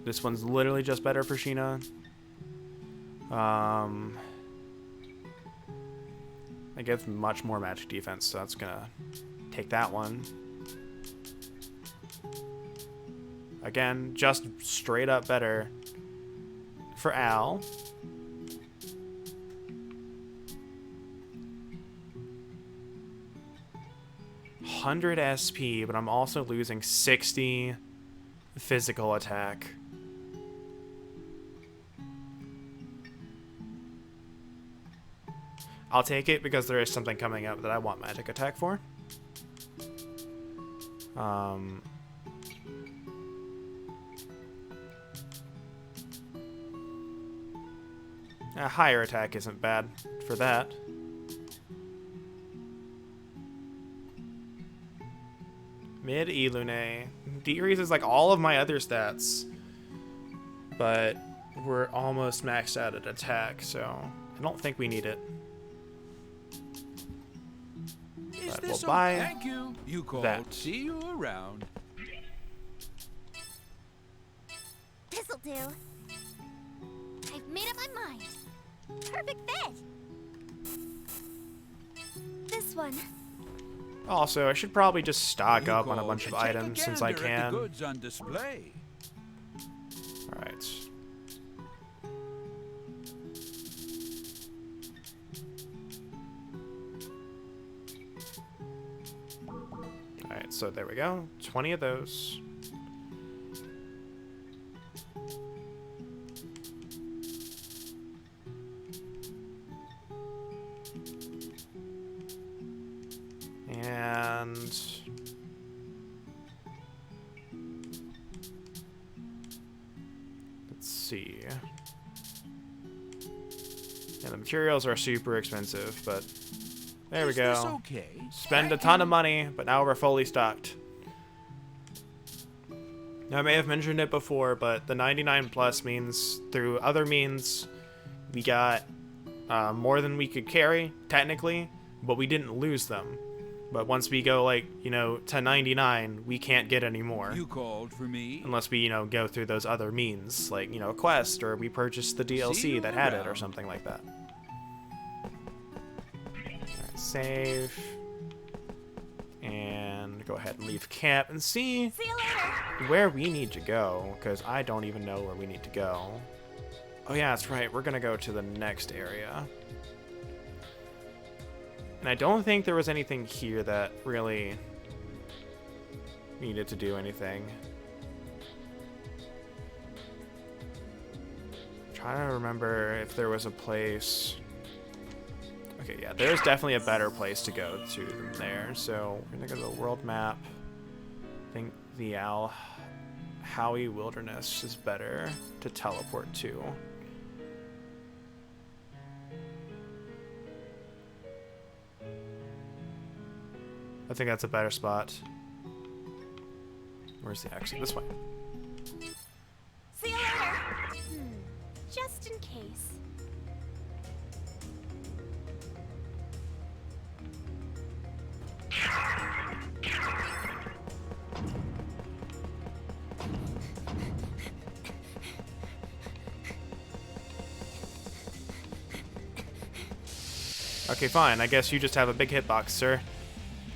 This one's literally just better for Sheena. It gives much more magic defense, so that's gonna take that one. Again, just straight up better for Al. $100 SP, but I'm also losing 60 physical attack. I'll take it because there is something coming up that I want magic attack for. A higher attack isn't bad for that. Mid Elune. Decreases like all of my other stats. But we're almost maxed out at attack, so I don't think we need it. Is But this we'll buy Thank you. You called. that. See you around. This'll do. I've made up my mind. Perfect fit. This one. Also, I should probably just stock You up on a called bunch to of take a items since I gander at can. the goods on display. Alright. Alright, so there we go. 20 of those. And let's see. Yeah, the materials are super expensive, but there we Is this go. okay? Spend a Thank ton you. of money, but now we're fully stocked. Now, I may have mentioned it before, but the 99 plus means through other means we got more than we could carry, technically, but we didn't lose them. But once we go, like, you know, to 99, we can't get any more. You called for me? Unless we, you know, go through those other means, like, you know, a quest, or we purchased the DLC that had it, or something like that. Alright, save. And go ahead and leave camp and see See you later. where we need to go, because I don't even know where we need to go. Oh yeah, that's right, we're gonna go to the next area. And I don't think there was anything here that really needed to do anything. I'm trying to remember if there was a place... Okay, yeah, there's definitely a better place to go to than there. So we're gonna go to the world map. I think the Howie Wilderness is better to teleport to. I think that's a better spot. Where's the exit? This way. See you later. Just in case. Okay, fine. I guess you just have a big hitbox, sir.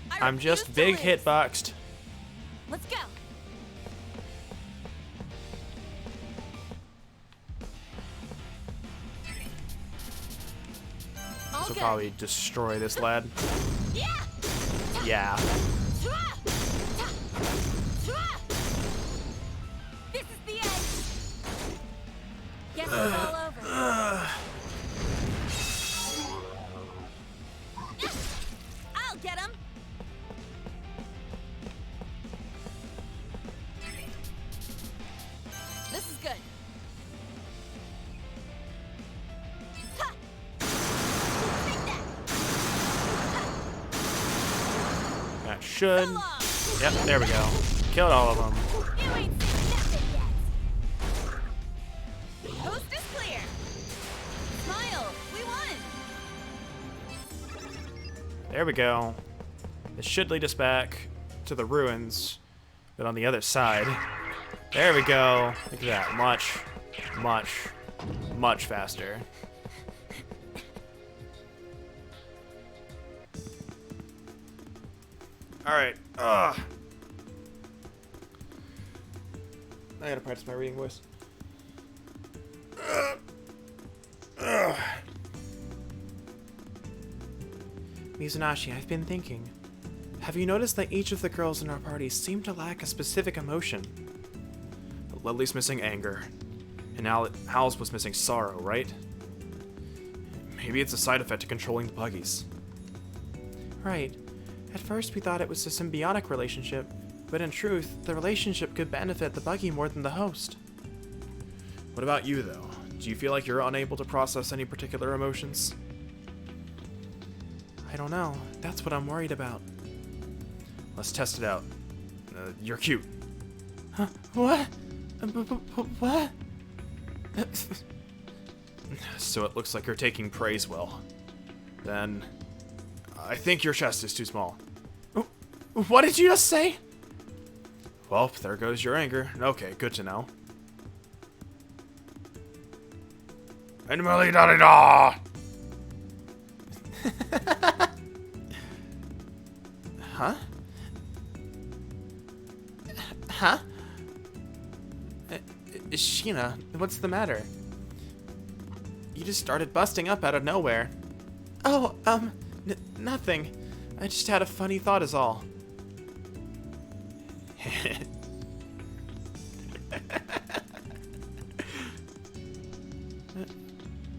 I I'm just refuse to big lose. hitboxed. Let's go. All This will good. probably destroy this lad. Yeah. Yeah. This is the end. Guess it's all over. I'll get him. This is good. Ha! Take that. That should. So long. Yep, there we go. Killed all of them. You ain't seen nothing yet. Coast is clear. Smile. We won. There we go. This should lead us back to the ruins, but on the other side. There we go. Look at that. Much, much, much faster. Alright. Ugh. I gotta practice my reading voice. Mizunaishi, I've been thinking. Have you noticed that each of the girls in our party seem to lack a specific emotion? Lily's missing anger, and Hal's was missing sorrow, right? Maybe it's a side effect of controlling the buggies. Right. At first we thought it was a symbiotic relationship, but in truth, the relationship could benefit the buggy more than the host. What about you, though? Do you feel like you're unable to process any particular emotions? I don't know. That's what I'm worried about. Let's test it out. You're cute. Huh? What? What? So it looks like you're taking praise well. Then, I think your chest is too small. What did you just say? Well, there goes your anger. Okay, good to know. Animali da da. Huh? Huh? Sheena, what's the matter? You just started busting up out of nowhere. Oh, nothing. I just had a funny thought is all.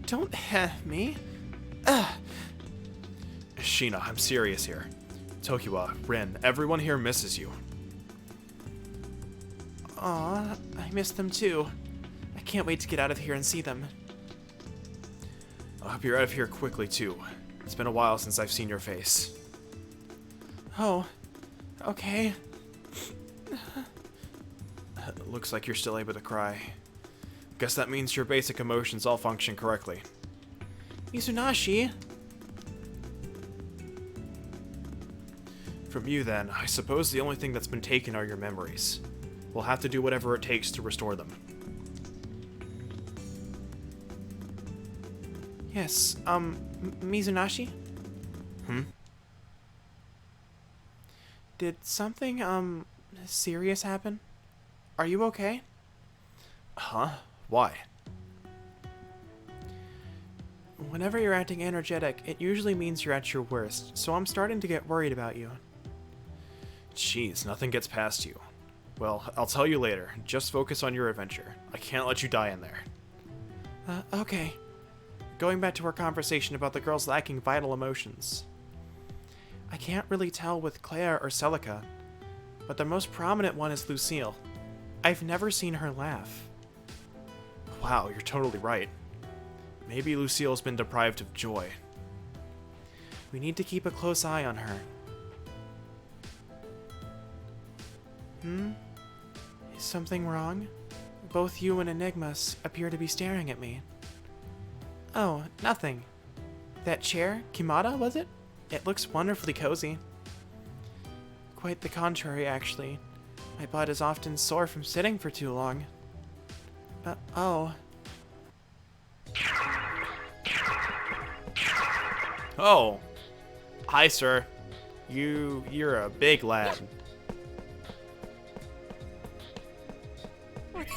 Don't me. Sheena, I'm serious here. Tokiwa, Rin, everyone here misses you. Aw, I miss them too. I can't wait to get out of here and see them. I hope you're out of here quickly too. It's been a while since I've seen your face. Oh, okay. Looks like you're still able to cry. Guess that means your basic emotions all function correctly. Mizunashi? From you, then, I suppose the only thing that's been taken are your memories. We'll have to do whatever it takes to restore them. Yes, Mizunashi? Did something, serious happen? Are you okay? Huh? Why? Whenever you're acting energetic, it usually means you're at your worst, so I'm starting to get worried about you. Jeez, nothing gets past you. Well, I'll tell you later. Just focus on your adventure. I can't let you die in there. Okay. Going back to our conversation about the girls lacking vital emotions. I can't really tell with Claire or Celica, but the most prominent one is Lucille. I've never seen her laugh. Wow, you're totally right. Maybe Lucille's been deprived of joy. We need to keep a close eye on her. Is something wrong? Both you and Enigmas appear to be staring at me. Oh, nothing. That chair? Kimata, was it? It looks wonderfully cozy. Quite the contrary, actually. My butt is often sore from sitting for too long. Oh. Oh. Hi, sir. You're a big lad. What's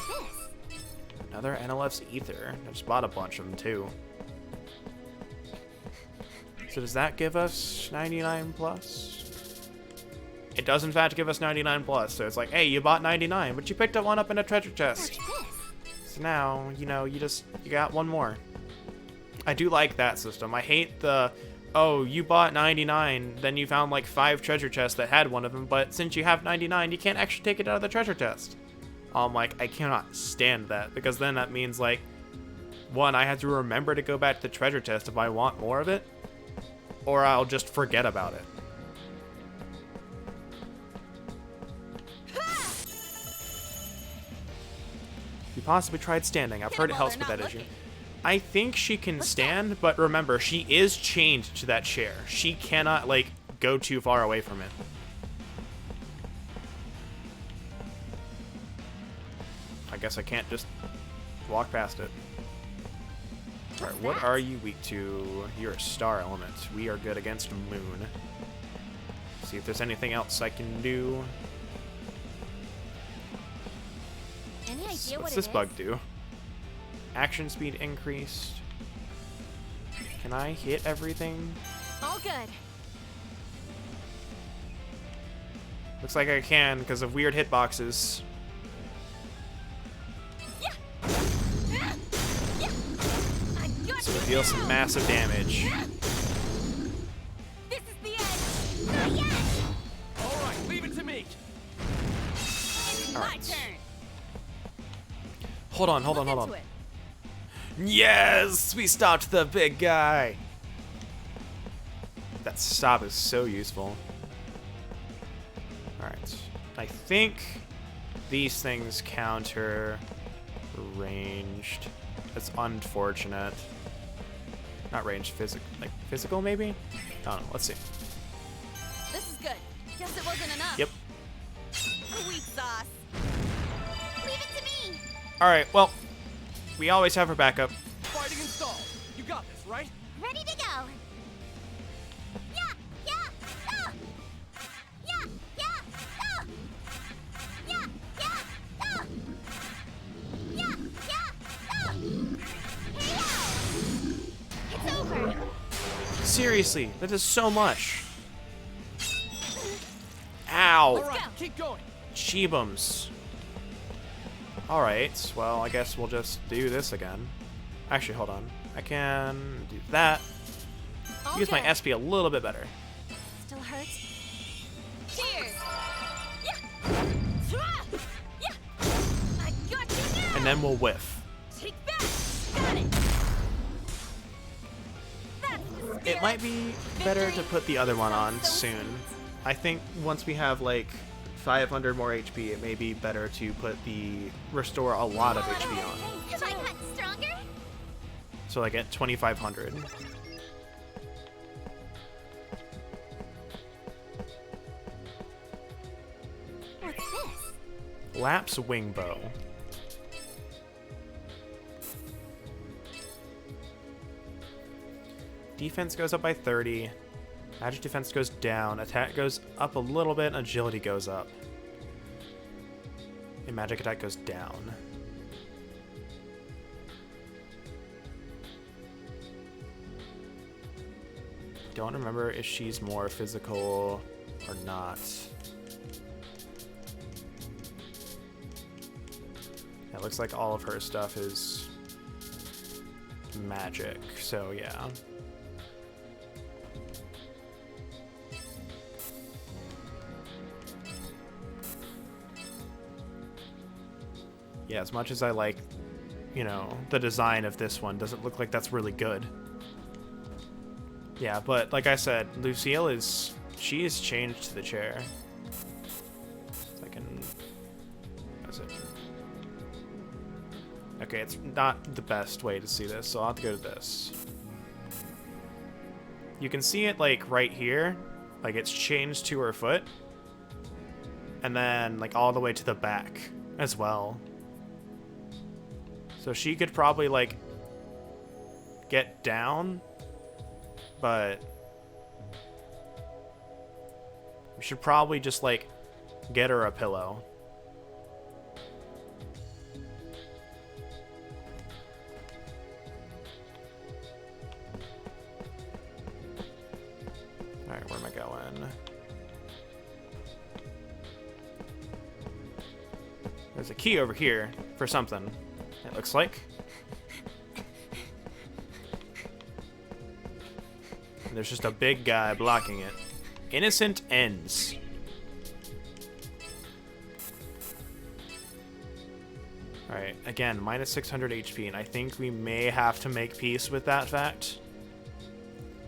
this? Another NLF's ether. I just bought a bunch of them, too. So does that give us 99 plus? It does in fact give us 99 plus. So it's like, hey, you bought 99, but you picked up one up in a treasure chest. So now, you know, you got one more. I do like that system. I hate the, oh, you bought 99, then you found like 5 treasure chests that had one of them, but since you have 99, you can't actually take it out of the treasure chest. I'm like, I cannot stand that, because then that means like, one, I have to remember to go back to the treasure chest if I want more of it, or I'll just forget about it. You possibly tried standing. I've heard it helps with that issue. I think she can stand, but remember, she is chained to that chair. She cannot, like, go too far away from it. I guess I can't just walk past it. Alright, what are you weak to? You're a star element. We are good against moon. See if there's anything else I can do. Any idea What's what this it bug is? do? Action speed increased. Can I hit everything? All good. Looks like I can because of weird hitboxes. So it deals some massive damage. This is the end. Not yet. All right, leave it to me. It's my Alright. turn. Hold on. Look into it. Yes! We stopped the big guy! That stop is so useful. Alright. I think these things counter ranged. That's unfortunate. Not ranged, physical maybe? I don't know, let's see. This is good. Guess it wasn't enough. Yep. Sweet sauce. Leave it to me. Alright, well, we always have our backup. Fighting installed. You got this, right? Ready to go. Yeah, yeah, yeah. Yeah, yeah, yeah. Yeah, yeah, yeah. Yeah, yeah, yeah. It's over. Seriously, that is so much. All Ow! right, go. keep going. Cheebums. Alright, well, I guess we'll just do this again. Actually, hold on. I can do that. All Use my good. SP a little bit better. Still hurts? Cheers! Yeah! Swah! Yeah! I got you now! And then we'll whiff. Take that! Got it! That's the spirit. It might be better to put the other one on soon. I think once we have like 500 more HP, it may be better to put the restore a lot of HP on. Have I gotten stronger? So like at 2,500. What's this? Lapse Wing Bow. Defense goes up by 30. Magic defense goes down. Attack goes up a little bit. Agility goes up. And magic attack goes down. Don't remember if she's more physical or not. It looks like all of her stuff is magic, so yeah. Yeah, as much as I like, you know, the design of this one, doesn't look like that's really good. Yeah, but like I said, Lucille she is changed to the chair. So I can, what is it? Okay, it's not the best way to see this, so I'll have to go to this. You can see it like right here, like it's changed to her foot. And then like all the way to the back as well. So she could probably like get down, but we should probably just like get her a pillow. Alright, where am I going? There's a key over here for something, it looks like. And there's just a big guy blocking it. Innocent ends. Alright, again, minus 600 HP, and I think we may have to make peace with that fact.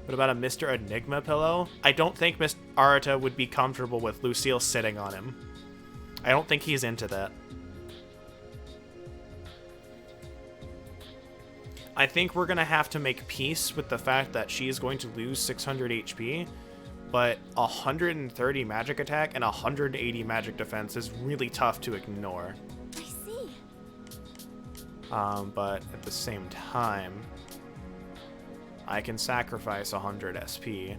What about a Mr. Enigma pillow? I don't think Miss Arata would be comfortable with Lucille sitting on him. I don't think he's into that. I think we're going to have to make peace with the fact that she is going to lose 600 HP, but 130 magic attack and 180 magic defense is really tough to ignore. I see. But at the same time, I can sacrifice 100 SP.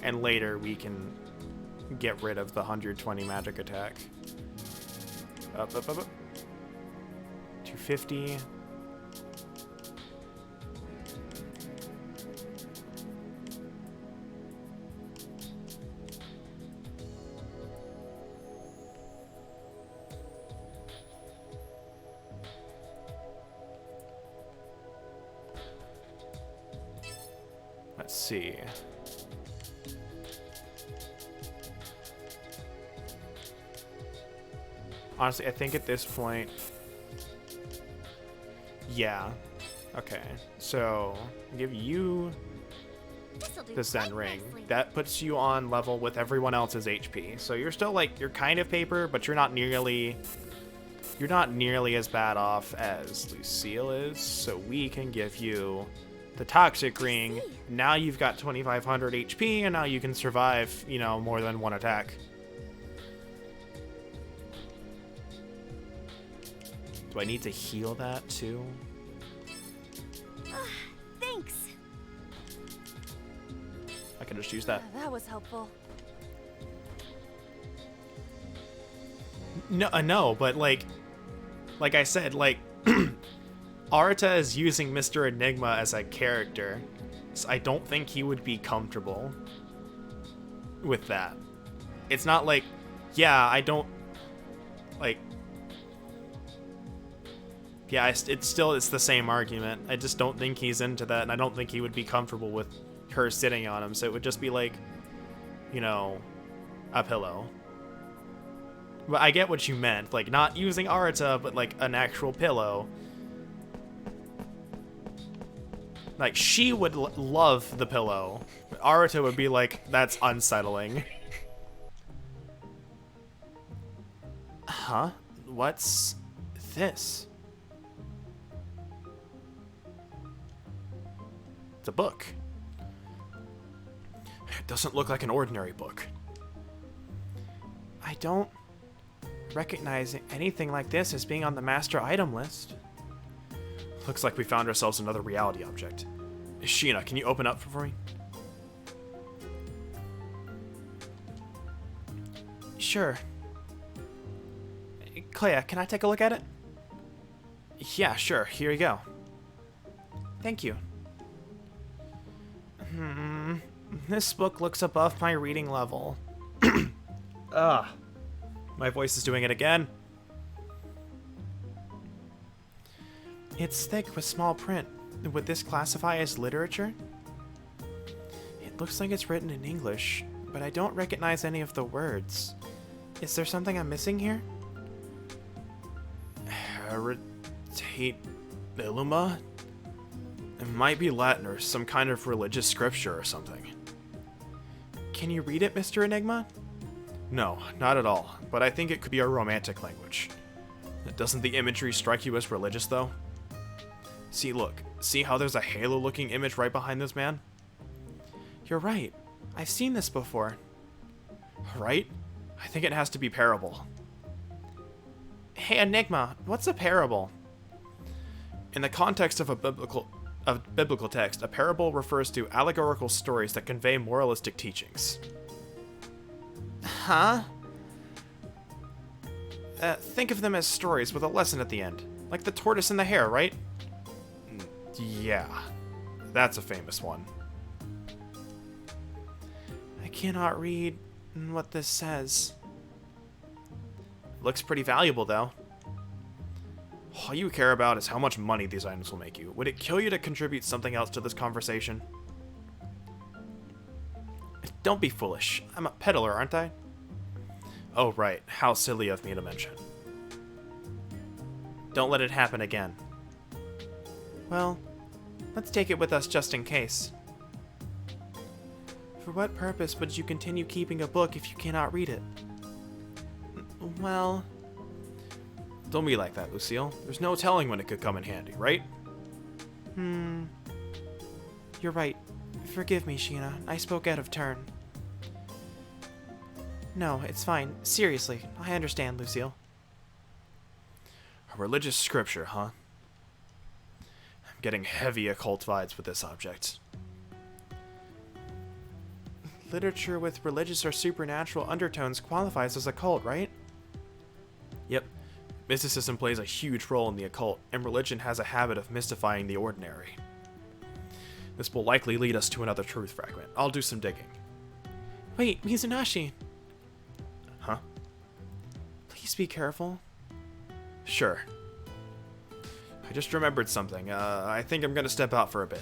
And later we can get rid of the 120 magic attack. Up, up, up, up. 250. Let's see. Honestly, I think at this point, yeah. Okay, so give you This'll do the Zen quite ring. nicely. That puts you on level with everyone else's HP. So you're still like, you're kind of paper, but you're not nearly as bad off as Lucille is. So we can give you the Toxic Ring. Now you've got 2,500 HP, and now you can survive, you know, more than one attack. Do I need to heal that too? Thanks. I can just use that. That was helpful. No, but like I said, like Arata is using Mr. Enigma as a character, so I don't think he would be comfortable with that. It's not like, yeah, I don't like. Yeah, it's the same argument. I just don't think he's into that, and I don't think he would be comfortable with her sitting on him. So it would just be like, you know, a pillow. But I get what you meant, like not using Arata, but like an actual pillow. Like she would love the pillow, but Arata would be like, that's unsettling. Huh? What's this? It's a book. It doesn't look like an ordinary book. I don't recognize anything like this as being on the master item list. Looks like we found ourselves another reality object. Sheena, can you open up for me? Sure. Clea, can I take a look at it? Yeah, sure. Here you go. Thank you. This book looks above my reading level. Ugh. My voice is doing it again. It's thick with small print. Would this classify as literature? It looks like it's written in English, but I don't recognize any of the words. Is there something I'm missing here? Heritate Illuma? It might be Latin or some kind of religious scripture or something. Can you read it, Mr. Enigma? No, not at all, but I think it could be a romantic language. Doesn't the imagery strike you as religious, though? See, look. See how there's a halo-looking image right behind this man? You're right. I've seen this before. Right? I think it has to be parable. Hey, Enigma, what's a parable? In the context of a biblical text, a parable refers to allegorical stories that convey moralistic teachings. Huh? Think of them as stories with a lesson at the end. Like the tortoise and the hare, right? Yeah. That's a famous one. I cannot read what this says. Looks pretty valuable, though. All you care about is how much money these items will make you. Would it kill you to contribute something else to this conversation? Don't be foolish. I'm a peddler, aren't I? Oh, right. How silly of me to mention. Don't let it happen again. Well, let's take it with us just in case. For what purpose would you continue keeping a book if you cannot read it? Well... Don't be like that, Lucille. There's no telling when it could come in handy, right? You're right. Forgive me, Sheena. I spoke out of turn. No, it's fine. Seriously, I understand, Lucille. A religious scripture, huh? I'm getting heavy occult vibes with this object. Literature with religious or supernatural undertones qualifies as occult, right? Yep. Mysticism plays a huge role in the occult, and religion has a habit of mystifying the ordinary. This will likely lead us to another truth fragment. I'll do some digging. Wait, Mizunashi! Huh? Please be careful. Sure. I just remembered something. I think I'm gonna step out for a bit.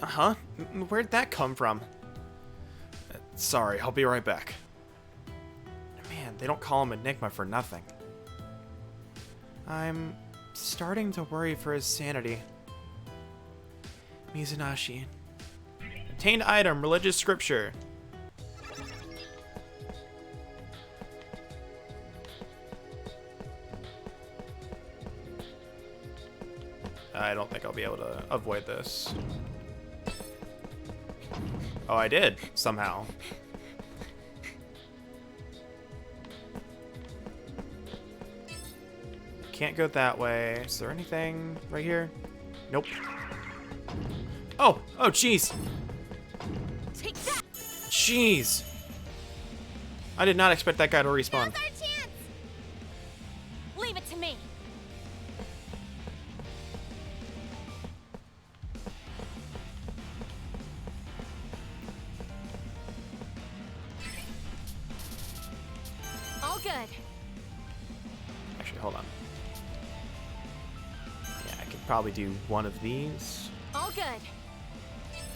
Uh-huh? Where'd that come from? Sorry, I'll be right back. Man, they don't call him Enigma for nothing. I'm starting to worry for his sanity. Mizunashi. Obtained item, religious scripture. I don't think I'll be able to avoid this. Oh, I did, somehow. Can't go that way. Is there anything right here? Nope. Oh! Oh, jeez! Take that! Jeez! I did not expect that guy to respawn. Now's our chance! Leave it to me. All good. Actually, hold on. Yeah, I could probably do one of these. All good.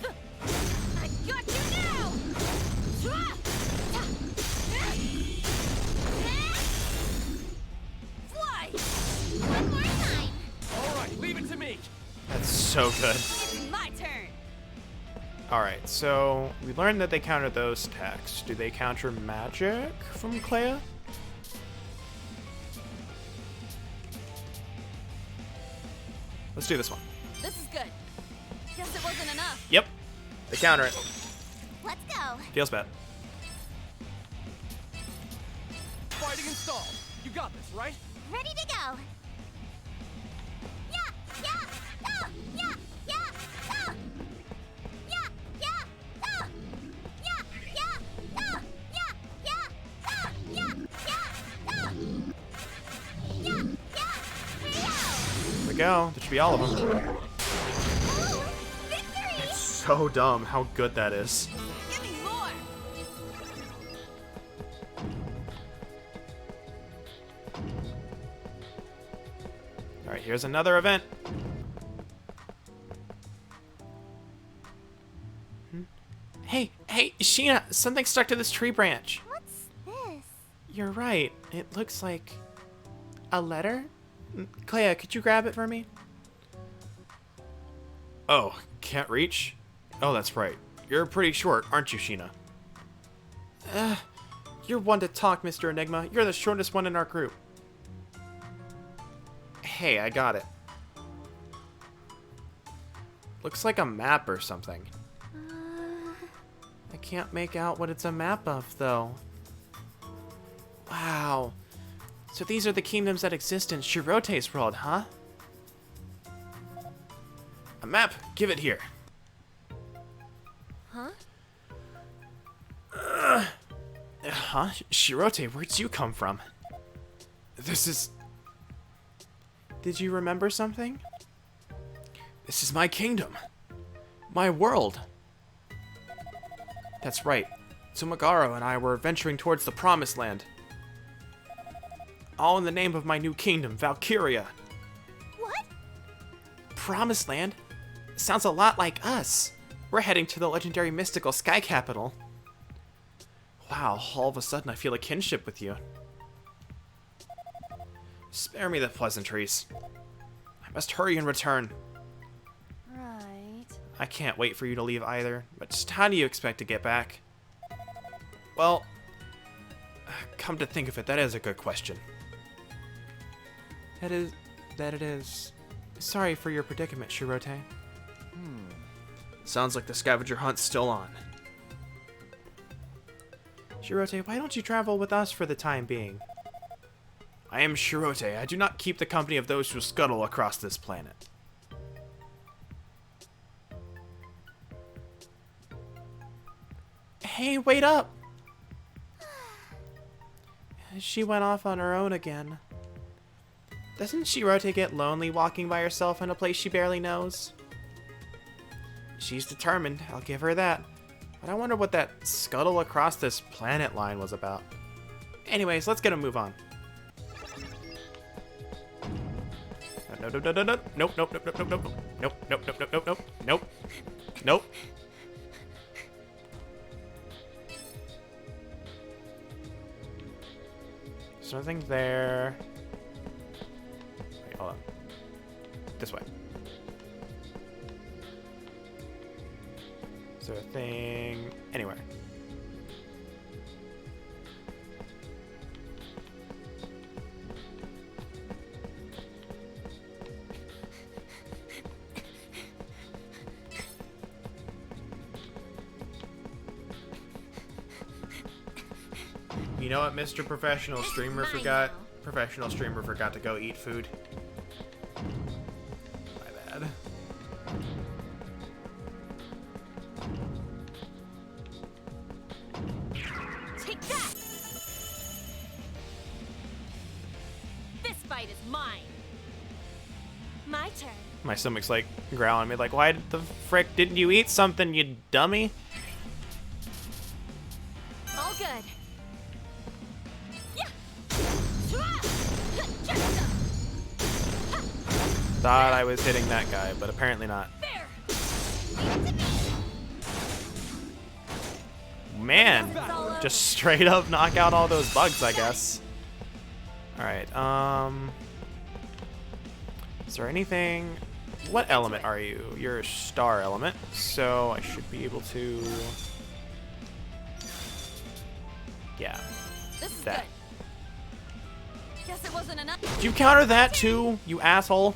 I got you now! Fly! One more time! All right, leave it to me. That's so good. It's my turn! Alright, so we learned that they counter those attacks. Do they counter magic from Clea? Let's do this one. This is good. Guess it wasn't enough. Yep. They counter it. Let's go. Feels bad. Fighting installed. You got this, right? Ready to go. Yeah, yeah, go. Yeah, yeah, go. Yeah, yeah, go. Yeah, yeah, go. Yeah, yeah, go. Yeah, yeah, go. Yeah, yeah, here we go. There we go. There should be all of them. Oh, victory! So dumb how good that is. Give me more. Alright, here's another event. Hey, Sheena, something stuck to this tree branch. What's this? You're right. It looks like a letter. Clea, could you grab it for me? Oh, can't reach? Oh, that's right. You're pretty short, aren't you, Sheena? You're one to talk, Mr. Enigma. You're the shortest one in our group. Hey, I got it. Looks like a map or something. I can't make out what it's a map of, though. Wow. So these are the kingdoms that exist in Shirote's world, huh? A map? Give it here. Huh? Huh? Shirote, where'd you come from? This is... Did you remember something? This is my kingdom. My world. That's right. Tsumagaro and I were venturing towards the Promised Land. All in the name of my new kingdom, Valkyria. What? Promised Land? Sounds a lot like us. We're heading to the legendary mystical Sky Capital. Wow, all of a sudden I feel a kinship with you. Spare me the pleasantries. I must hurry and return. Right. I can't wait for you to leave either, but just how do you expect to get back? Well, come to think of it, that is a good question. That it is. Sorry for your predicament, Shirote. Sounds like the scavenger hunt's still on. Shirote, why don't you travel with us for the time being? I am Shirote. I do not keep the company of those who scuttle across this planet. Hey, wait up! She went off on her own again. Doesn't Shirote get lonely walking by herself in a place she barely knows? She's determined, I'll give her that. But I wonder what that scuttle across this planet line was about. Anyways, let's get a move on. Nope, nope, nope, nope, nope, nope, nope, nope, nope, nope, nope, nope, nope, nope, nope, nope. There's nothing there. Wait, hold on. This way. Is there a thing anywhere? You know what, Mr. Professional Streamer forgot? Professional Streamer forgot to go eat food. My bad. Take that! This fight is mine. My turn. My stomach's like growling at me like, why the frick didn't you eat something, you dummy? All good. Thought I was hitting that guy, but apparently not. There. Man, just straight up knock out all those bugs, I guess. Alright, is there anything... What element are you? You're a star element, so I should be able to... Yeah, This is that. good. Guess it wasn't enough. Did you counter that too, you asshole?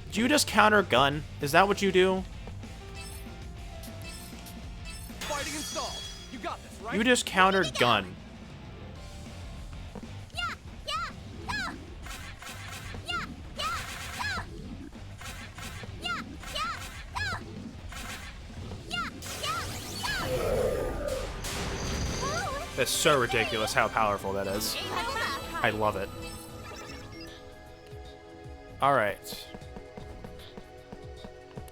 Did you just counter gun? Is that what you do? right? You just countered gun. Yeah, yeah, yeah. Yeah, yeah, yeah. Yeah, yeah, yeah. Yeah, yeah, yeah. That's so ridiculous how powerful that is. I love it. Alright.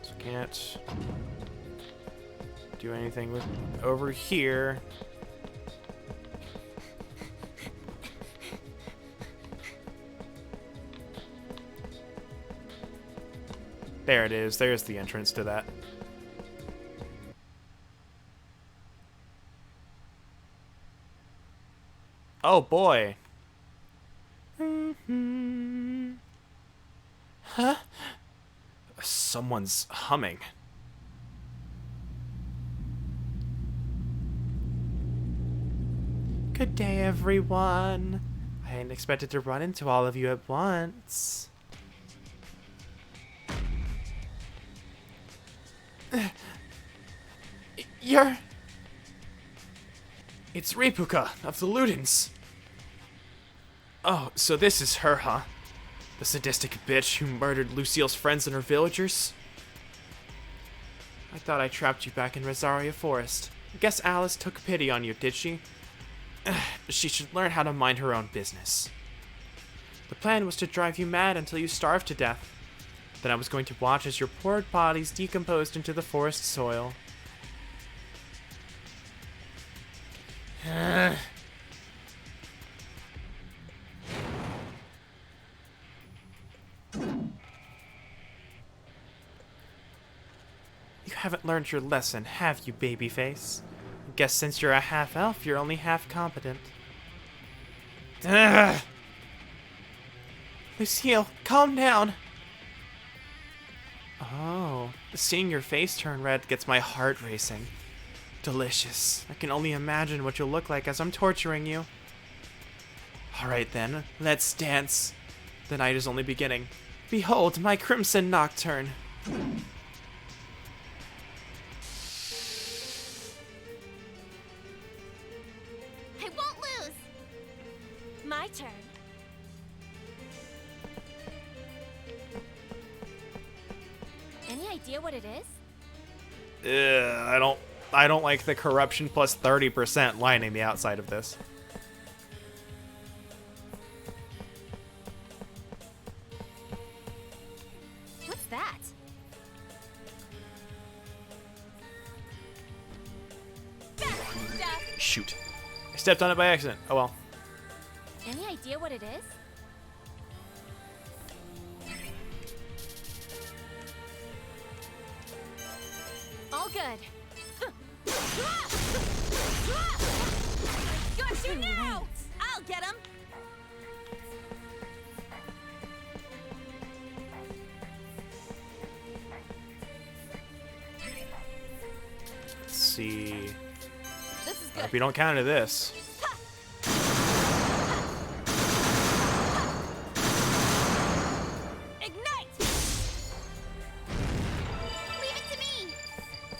So can't do anything with over here. There it is. There's the entrance to that. Oh boy. Huh? Someone's humming. Good day, everyone. I hadn't expected to run into all of you at once. You're... It's Ripuka of the Ludens. Oh, so this is her, huh? The sadistic bitch who murdered Lucille's friends and her villagers? I thought I trapped you back in Rosaria Forest. Guess Alice took pity on you, did she? She should learn how to mind her own business. The plan was to drive you mad until you starved to death. Then I was going to watch as your poor bodies decomposed into the forest soil. You haven't learned your lesson, have you, babyface? Guess since you're a half-elf, you're only half competent. Ugh. Lucille, calm down! Oh, seeing your face turn red gets my heart racing. Delicious. I can only imagine what you'll look like as I'm torturing you. Alright then, let's dance. The night is only beginning. Behold, my Crimson Nocturne! I won't lose. My turn. Any idea what it is? I don't like the corruption plus 30% lining the outside of this. What's that? Shoot. I stepped on it by accident. Oh well. Any idea what it is? All good. Got you now! I'll get him! Let's see. This is Hope good. you don't counter this. Ignite! Leave it to me.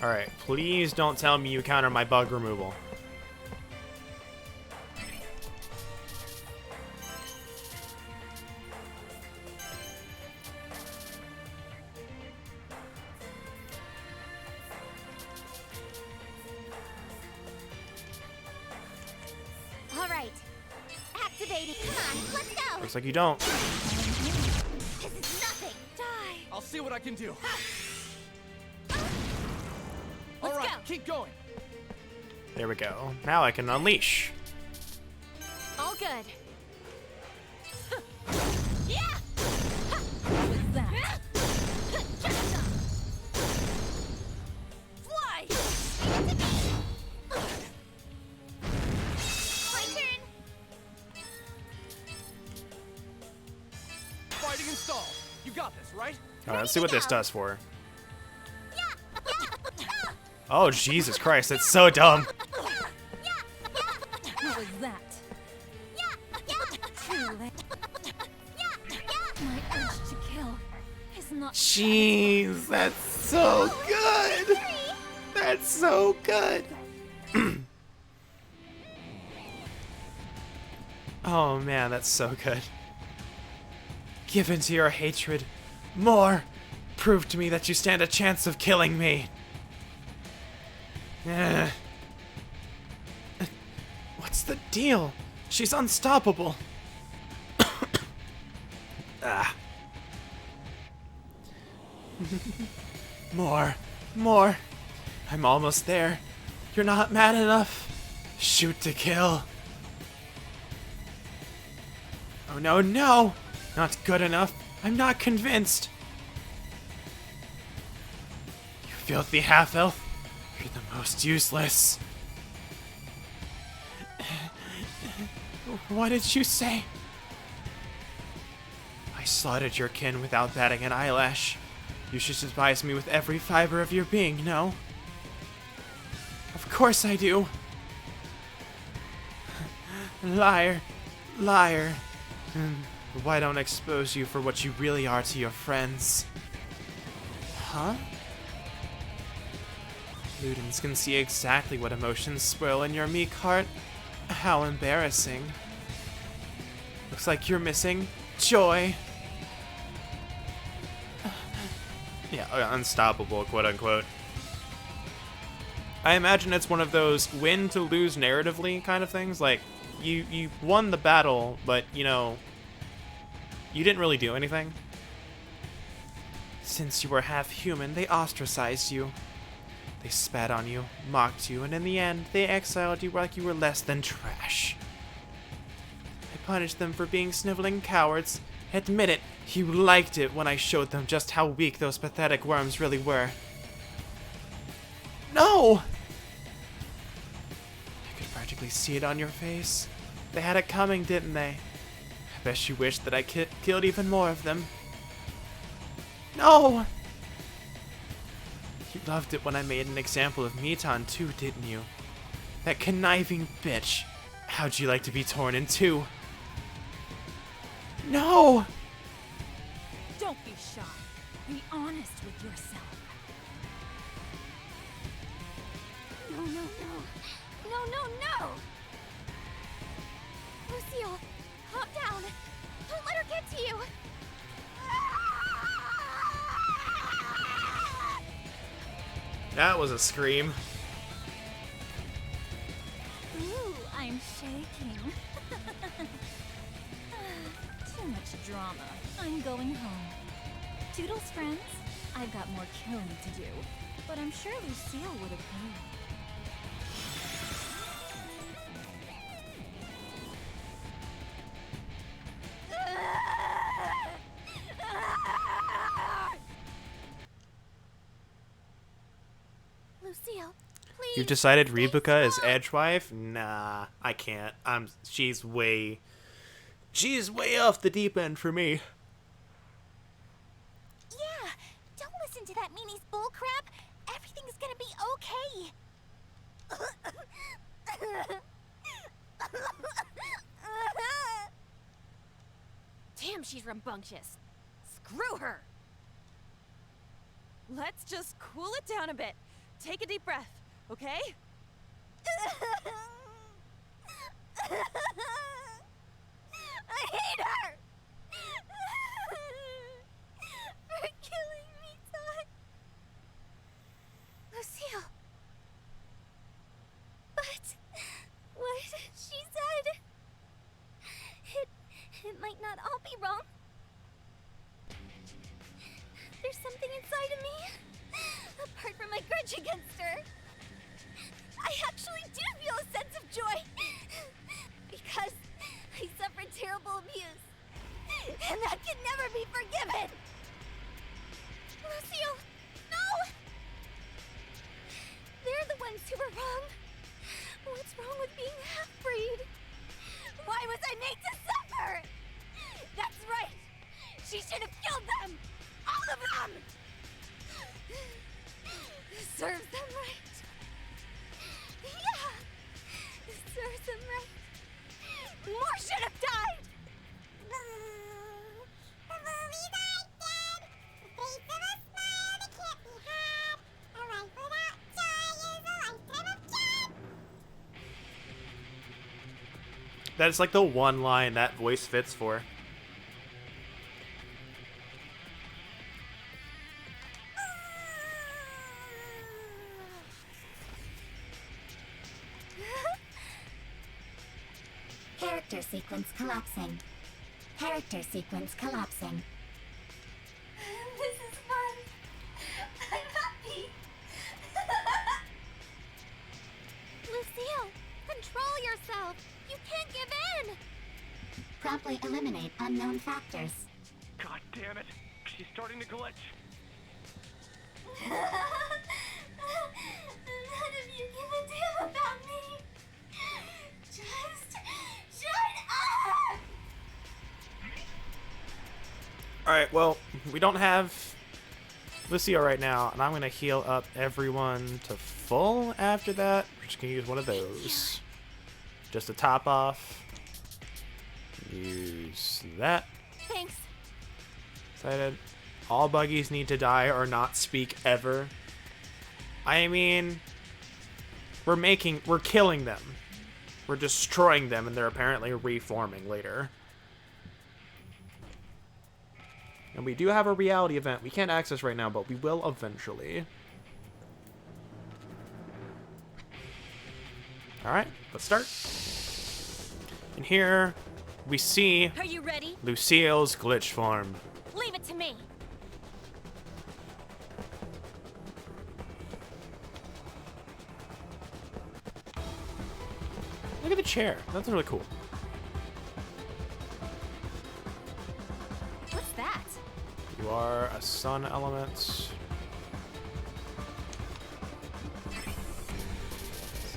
Alright, please don't tell me you counter my bug removal. All right. Activating. Come on, let's go. Looks like you don't. This is nothing. Die! I'll see what I can do. Let's All right, go. keep going. There we go. Now I can unleash. All good. Yeah! What was that? Fly! My turn. Fighting installed. You got this, right? Alright, let's see what this does for her. Oh, Jesus Christ, that's so dumb. What was that? Too late. My urge to kill is not. Jeez, that's so good. That's so good. Oh man, that's so good. Give in to your hatred. More! Prove to me that you stand a chance of killing me. Eh. What's the deal? She's unstoppable. Ah. More. I'm almost there. You're not mad enough. Shoot to kill. Oh no, no! Not good enough. I'm not convinced. You filthy half-elf. You're the most useless. What did you say? I slaughtered your kin without batting an eyelash. You should despise me with every fiber of your being, no? Of course I do. Liar. Liar. Why don't I expose you for what you really are to your friends? Huh? Ludens can see exactly what emotions swirl in your meek heart. How embarrassing. Looks like you're missing joy. Yeah, unstoppable, quote-unquote. I imagine it's one of those win to lose narratively kind of things. Like, you won the battle, but, you know, you didn't really do anything. Since you were half human, they ostracized you. They spat on you, mocked you, and in the end, they exiled you like you were less than trash. I punished them for being sniveling cowards. Admit it, you liked it when I showed them just how weak those pathetic worms really were. No! I could practically see it on your face. They had it coming, didn't they? I bet you wished that I killed even more of them. No! You loved it when I made an example of Mitan too, didn't you? That conniving bitch. How'd you like to be torn in two? No! Don't be shy. Be honest with yourself. No, no, no. No, no, no! Lucille, calm down. Don't let her get to you. That was a scream. Ooh, I'm shaking. Too much drama. I'm going home. Toodles, friends. I've got more killing to do, but I'm sure Lucille would approve. Lucille, please. You've decided Rebuka is Edgewife? Nah, I can't. She's way off the deep end for me. Yeah, don't listen to that meanie's bullcrap. Everything's gonna be okay. Damn, she's rambunctious. Screw her. Let's just cool it down a bit. Take a deep breath, okay? I hate her! For killing me, Todd. Lucille. But what she said, it might not all be wrong. There's something inside of me, apart from my grudge against her. I actually do feel a sense of joy, because I suffered terrible abuse, and that can never be forgiven. Lucille, no! They're the ones who were wrong. What's wrong with being half-breed? Why was I made to suffer? That's right! She should have killed them! All of them! Serves them right. Yeah! Serves them right. More should have died! That's like the one line that voice fits for. Character sequence collapsing. Character sequence collapsing. This is fun. I'm happy. Lucille, control yourself. You can't give in. Promptly eliminate unknown factors. God damn it. She's starting to glitch. None of you give a damn about me. Just shut up! Alright, well, we don't have Lucio right now, and I'm going to heal up everyone to full after that. We're just going to use one of those. Just to top off. Use that. Thanks. Excited. All buggies need to die or not speak ever. I mean, we're killing them. We're destroying them, and they're apparently reforming later. And we do have a reality event we can't access right now, but we will eventually. Alright, let's start. And here we see Are you ready? Lucille's glitch form. Leave it to me. Look at the chair. That's really cool. What's that? You are a sun element.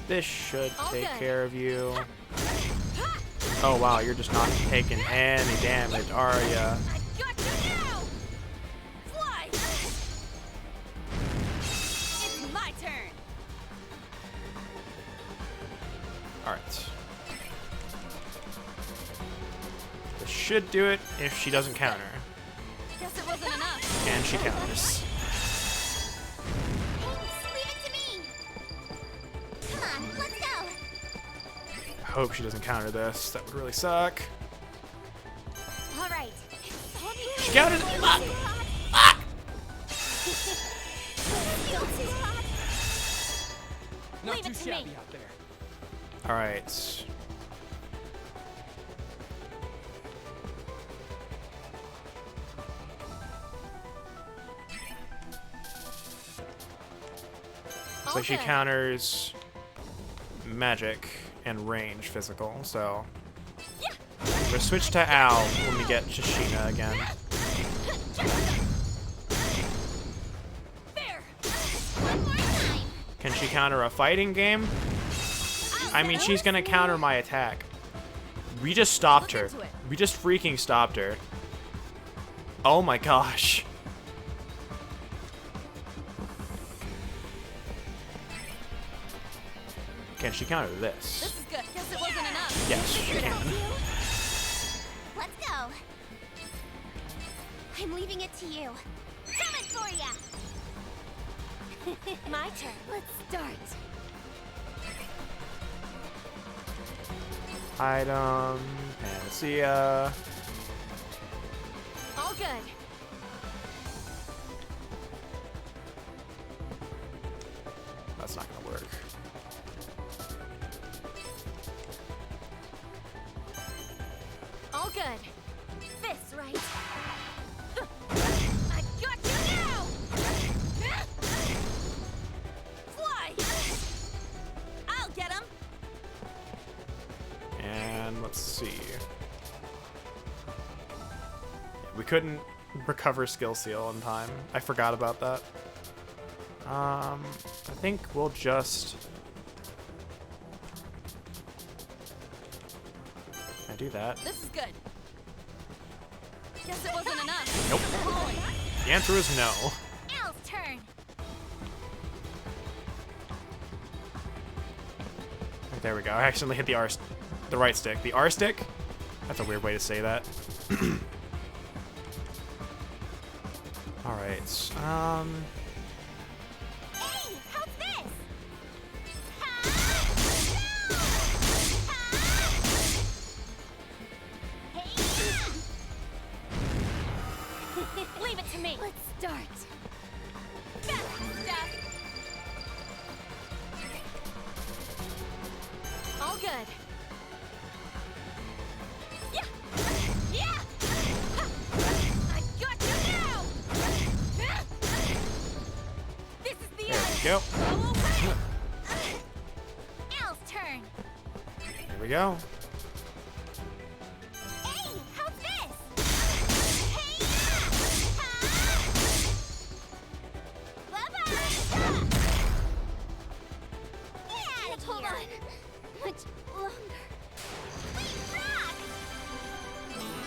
This should All take good. care of you. Oh wow, you're just not taking any damage, are ya? I got you now! Fly! It's my turn! Alright. This should do it if she doesn't counter. Guess it wasn't enough. And she counters. Thanks, leave it to me. Come on, let's go. I hope she doesn't counter this. That would really suck. All right. She countered it. Not Leave too it to me. shabby out there. Alright. Looks like she Okay. counters magic and range physical, so we're gonna switch to Al when we get Shishina again. There! One more time. Can she counter a fighting game? I mean, she's gonna counter my attack. We just stopped her. Look into it. We just freaking stopped her. Oh my gosh. Can she counter this? This is good. Guess it wasn't enough. Yes, she can. Let's go. I'm leaving it to you. Coming for ya. My turn. Let's start. Item, Panacea. All good. That's not gonna work. All good. This, right? I got you now! Fly! I'll get him! And let's see. We couldn't recover skill seal in time. I forgot about that. I think we'll just... Can I do that? This is good. Guess it wasn't enough. Nope. Holy. The answer is no. Al's turn. There we go. I accidentally hit the right stick. The R stick? That's a weird way to say that. Alright. Hey, how's this? Leave it to me. Let's start. Fast stuff. All good. Yeah. Yeah. I got you now. This is the There end. we go. Go away. Al's turn. There we go. Hey, how's this? Hey, bye-bye. Get hold on. Much longer. Wait, rock!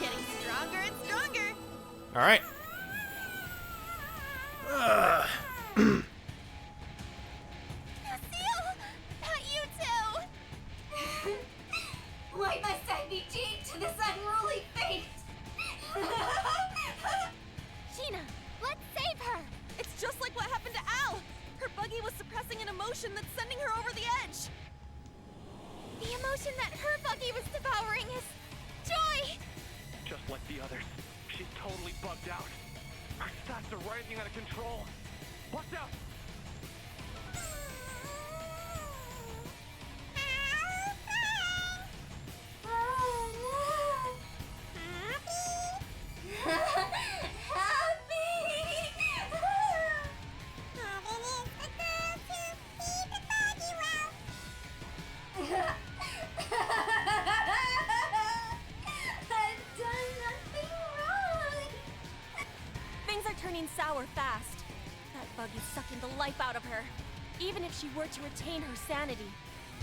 Getting stronger and stronger. All right. Lucille, not you two. Why must I be chained to this unruly fate? Sheena, let's save her. It's just like what happened to Al. Her buggy was suppressing an emotion that's sending her over the edge. The emotion that her buggy was devouring is joy. Just like the others, she's totally bugged out. Her stats are rising out of control. Watch out! I've done nothing wrong. Things are turning sour fast. That buggy's sucking the life out of her. Even if she were to retain her sanity.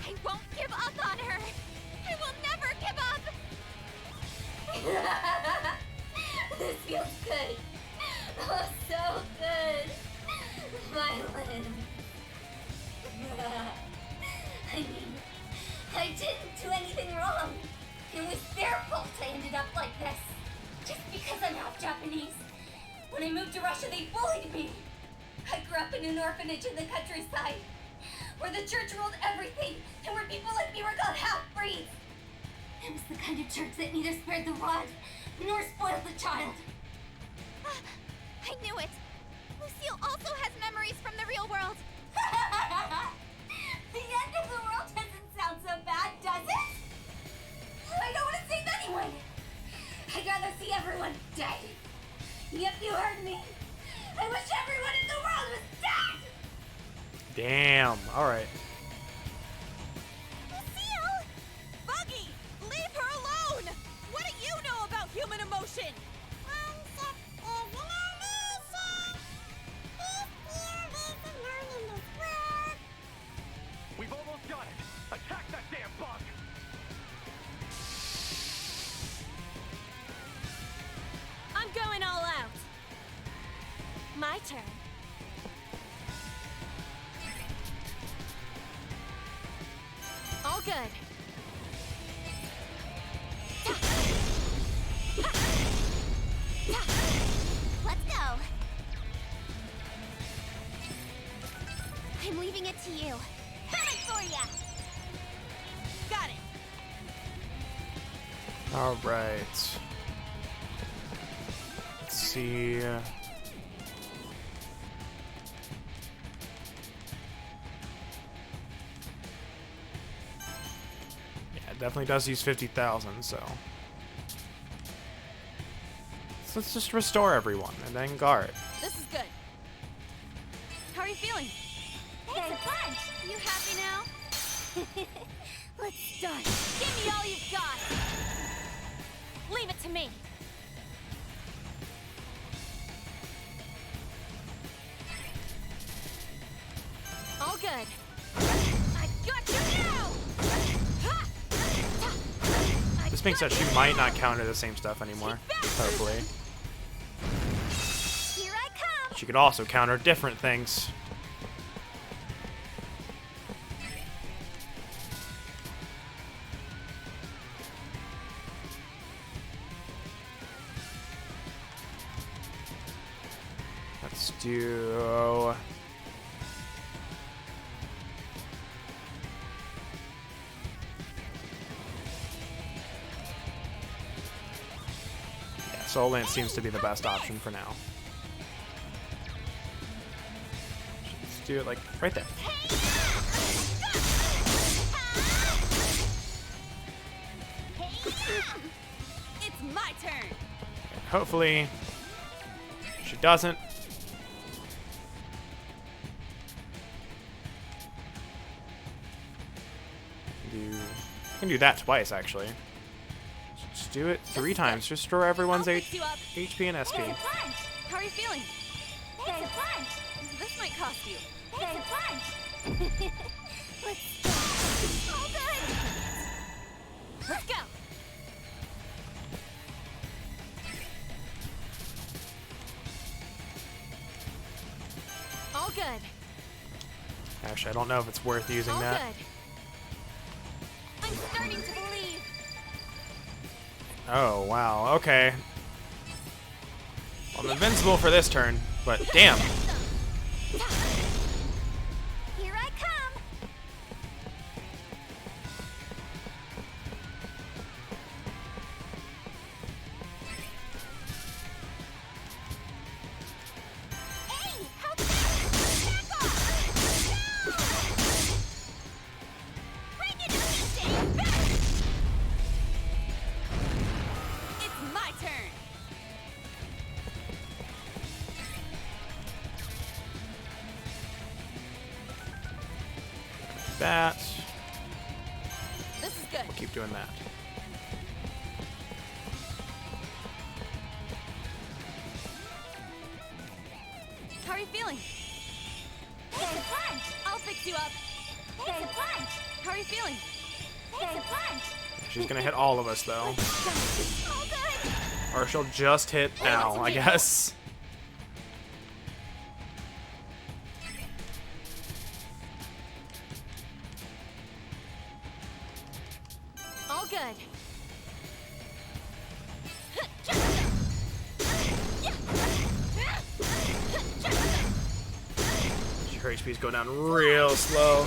I won't give up on her. I will never give up. This feels good. Oh, so good. My limbs. I mean, I didn't do anything wrong. It was their fault I ended up like this. Just because I'm half Japanese. When I moved to Russia, they bullied me. I grew up in an orphanage in the countryside, where the church ruled everything, and where people like me were called half-breeds. It was the kind of church that neither spared the rod, nor spoiled the child. I knew it. Lucille also has memories from the real world. The end of the world doesn't sound so bad, does it? I don't want to save anyone. I'd rather see everyone dead. Yep, you heard me. I wish everyone in the world was dead. Damn. All right. Lucille! Buggy! Leave her alone! What do you know about human emotion? We've almost got it. Attack that damn bug! I'm going all out. My turn. All good. Let's go. I'm leaving it to you. Coming for ya! Got it. All right. Let's see. Yeah, it definitely does use 50,000, so. So let's just restore everyone and then guard. This is good. How are you feeling? Thanks a bunch! You happy now? Let's start. Give me all you've got. Leave it to me. All good. I got you now! This means that she might not counter the same stuff anymore. Hopefully. Here I come! She could also counter different things. Let's do... Soul Lance seems to be the best option for now. Let's do it like right there. It's my turn. Hopefully, she doesn't. Can do that twice, actually. Just do it 3 times. Just restore everyone's I'll fix you up. HP and SP. There's a punch. How are you feeling? There's a punch. This might cost you. There's a punch. Let's go. All good. Let's go. All good. Actually, I don't know if it's worth using All that. good. I'm starting to believe. Oh, wow. Okay. Well, I'm invincible for this turn, but damn. Here I come. Hey, how back off! No! Bring it on, Dave! It's my turn. That. This is good. We'll keep doing that. How are you feeling? There's a punch. I'll fix you up. There's a punch. How are you feeling? There's a punch. She's gonna hit all of us, though. All good. Or she'll just hit now, I guess. All good. Her HP's go down real slow.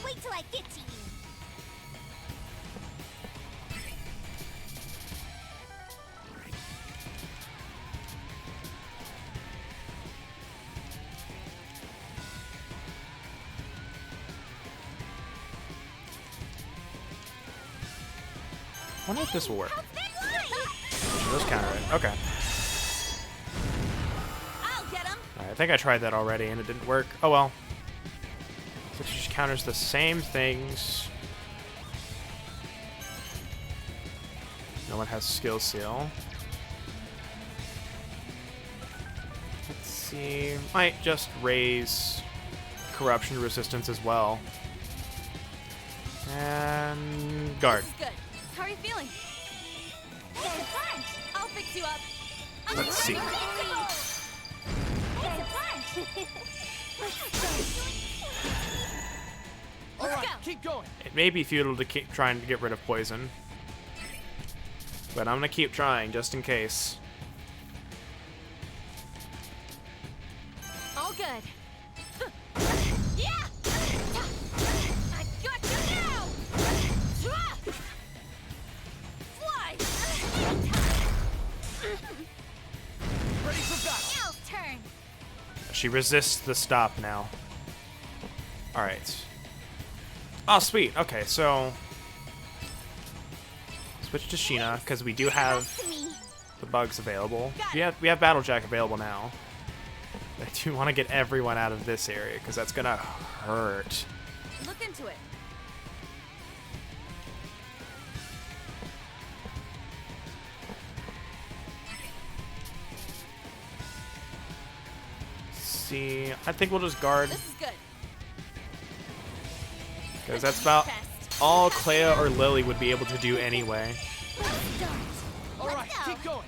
Wait till I get to you. I wonder if this will work. She'll just counter it. Okay. I'll get him. Alright, I think I tried that already and it didn't work. Oh well. So she just counters the same things. No one has skill seal. Let's see. Might just raise corruption resistance as well. And guard. This is good. How are you feeling? There's a punch. I'll fix you up. Let's see. There's a punch. All right, go. keep going. It may be futile to keep trying to get rid of poison. But I'm gonna keep trying just in case. All good. Yeah! I got you now! Fly! Ready for battle. Elle's turn. She resists the stop now. Alright. Oh, sweet. Okay, so... switch to Sheena, because we do have To me. the bugs available. We have Battlejack available now. I do want to get everyone out of this area, because that's gonna hurt. Look into it. See, I think we'll just guard, This is good. because that's about Test. all Clea or Lily would be able to do anyway. Let's start. All right, Let's go. keep going.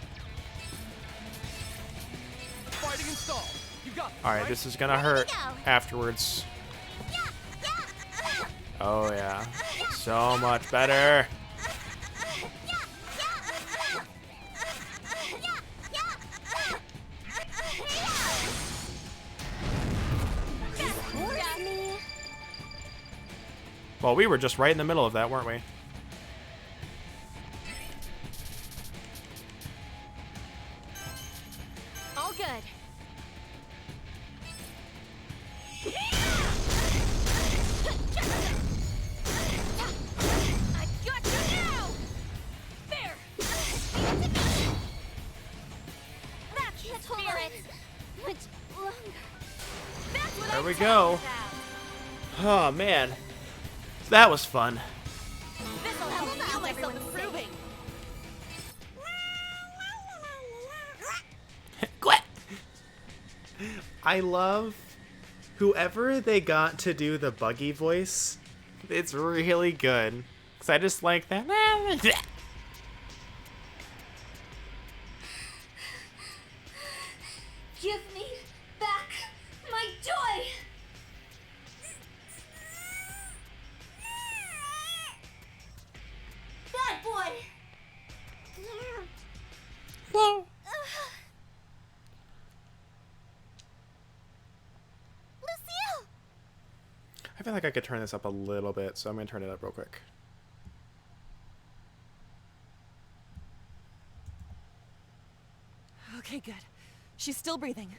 Fighting installed. You got this, Alright, right? this is gonna hurt afterwards. Yeah, yeah. Oh yeah. So much better. Well, we were just right in the middle of that, weren't we? all good. I got you now! There! That's the spirit! Much longer. That's what There I'm we talking go. about. Oh man, that was fun. This'll help me feel myself improving. Quit. I love whoever they got to do the Buggy voice. It's really good. Cause I just like that. Give me back my joy! Bad boy! Lucille! I feel like I could turn this up a little bit, so I'm gonna turn it up real quick. Okay, good. She's still breathing.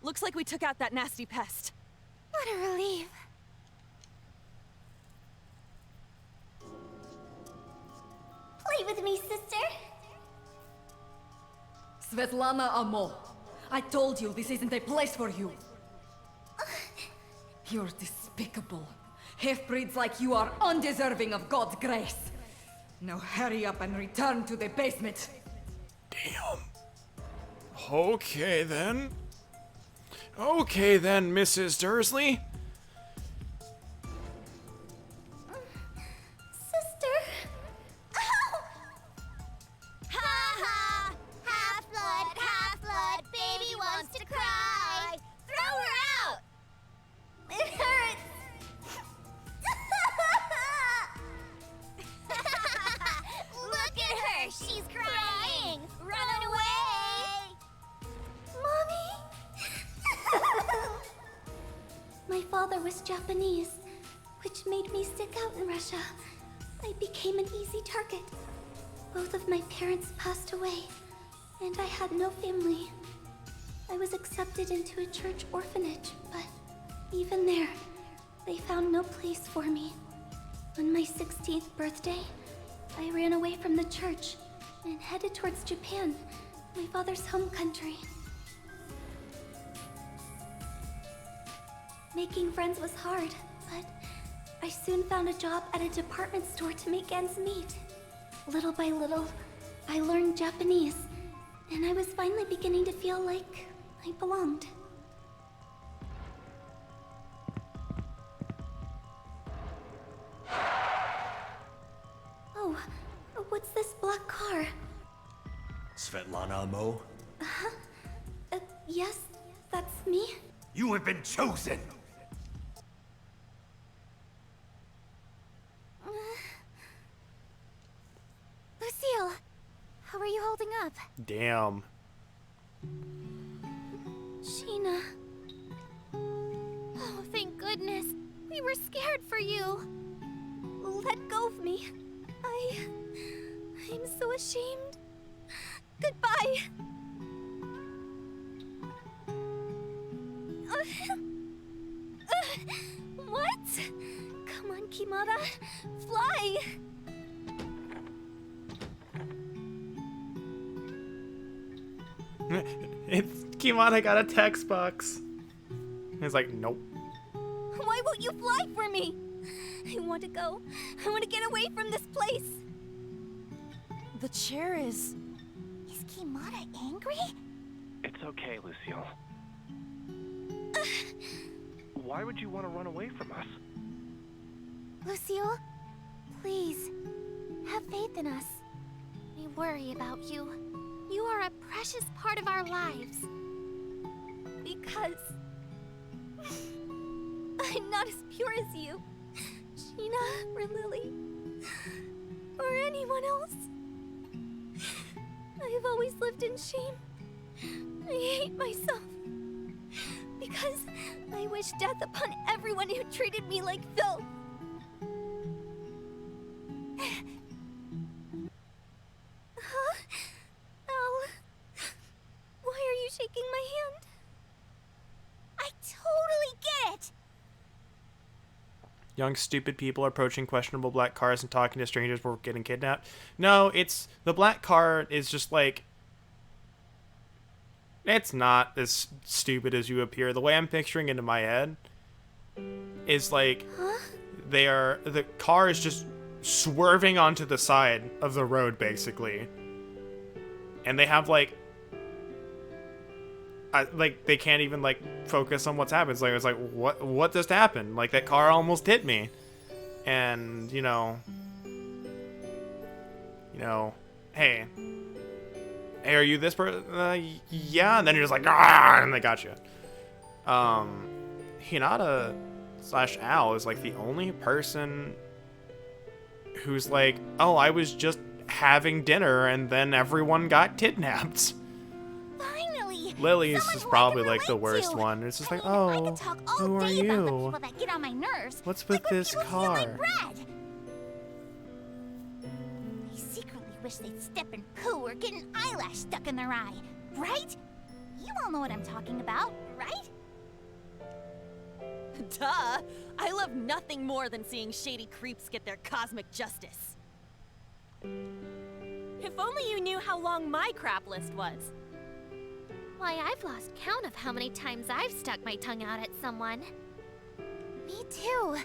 Looks like we took out that nasty pest. What a relief. Play with me, sister. Svetlana Amo, I told you this isn't a place for you. You're despicable. Half-breeds like you are undeserving of God's grace. Now hurry up and return to the basement. Damn. Okay then. Okay then, Mrs. Dursley. Sister. Ow! Ha ha! Half blood, baby wants to cry. Throw her out! It hurts. Look at her, she's crying. Run away! Mommy? My father was Japanese, which made me stick out in Russia. I became an easy target. Both of my parents passed away, and I had no family. I was accepted into a church orphanage, but even there, they found no place for me. On my 16th birthday, I ran away from the church and headed towards Japan, my father's home country. Making friends was hard, but I soon found a job at a department store to make ends meet. Little by little, I learned Japanese, and I was finally beginning to feel like I belonged. Oh, what's this black car? Svetlana Amo, Yes, that's me. you have been chosen! Lucille, how are you holding up? Damn. Sheena. Oh, thank goodness. We were scared for you. Let go of me. I'm so ashamed. Goodbye. What? Come on, Kimata. Fly. It's Kimata got a text box. He's like, nope. Why won't you fly for me? I want to go. I want to get away from this place. The chair is... Is Kimata angry? It's okay, Lucille. Why would you want to run away from us? Lucille, please, have faith in us. We worry about you. You are a precious part of our lives. Because I'm not as pure as you, Sheena, or Lily, or anyone else. I have always lived in shame. I hate myself. Because I wish death upon everyone who treated me like filth. Huh? Ow. Why are you shaking my young stupid people approaching questionable black cars and talking to strangers before getting kidnapped. No, it's the black car is just like, it's not as stupid as you appear. The way I'm picturing it in my head is like the car is just swerving onto the side of the road basically, and they have like they can't even like focus on what's happened. It's like what just happened? Like that car almost hit me, and you know, hey, are you this person? Yeah, and then you're just like, ah, and they got you. Hinata / Al is like the only person who's like, oh, I was just having dinner and then everyone got kidnapped. Finally! Lily's Someone is who I probably can like the relate worst to. one. It's just like, I oh, could talk all who are day about the you? people that get on my nerves. What's like with when this people steal my car? bread. They secretly wish they'd step and poo or get an eyelash stuck in their eye, right? You all know what I'm talking about, right? Duh! I love nothing more than seeing shady creeps get their cosmic justice. If only you knew how long my crap list was. Why, I've lost count of how many times I've stuck my tongue out at someone. Me too.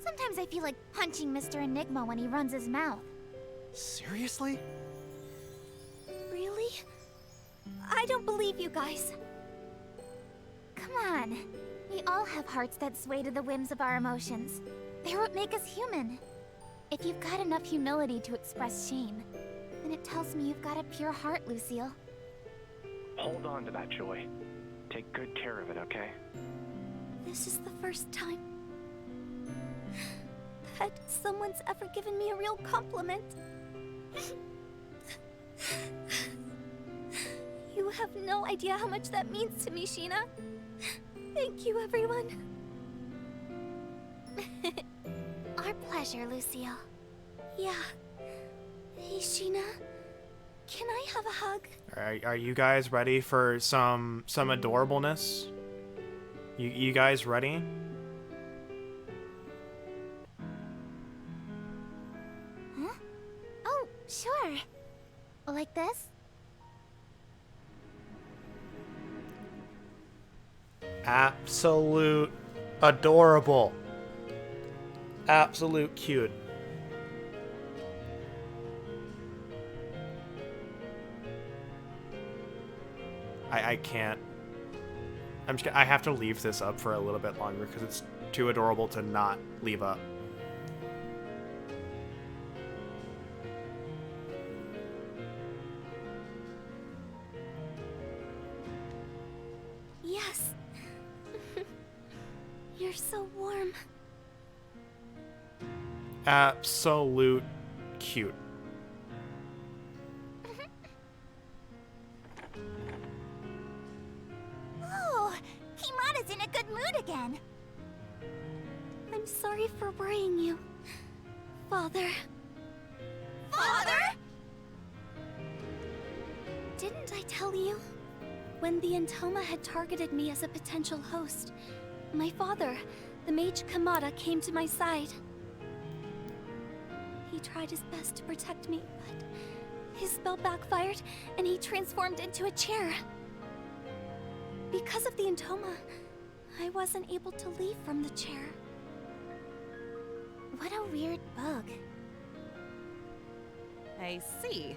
Sometimes I feel like punching Mr. Enigma when he runs his mouth. Seriously? Really? I don't believe you guys. Come on. We all have hearts that sway to the whims of our emotions. They're what make us human. If you've got enough humility to express shame, then it tells me you've got a pure heart, Lucille. Hold on to that joy. Take good care of it, okay? This is the first time that someone's ever given me a real compliment. You have no idea how much that means to me, Sheena. Thank you, everyone. Our pleasure, Lucille. Yeah. Hey, Sheena. Can I have a hug? Are you guys ready for some adorableness? You guys ready? Huh? Oh, sure. Like this? Absolute adorable. Absolute cute. I can't. I have to leave this up for a little bit longer because it's too adorable to not leave up. Yes. You're so warm. Absolute cute. Oh, Kimura's in a good mood again. I'm sorry for worrying you, Father. Father? Didn't I tell you? When the Entoma had targeted me as a potential host, my father, the Mage Kamada, came to my side. He tried his best to protect me, but his spell backfired and he transformed into a chair. Because of the Entoma, I wasn't able to leave from the chair. What a weird bug. I see.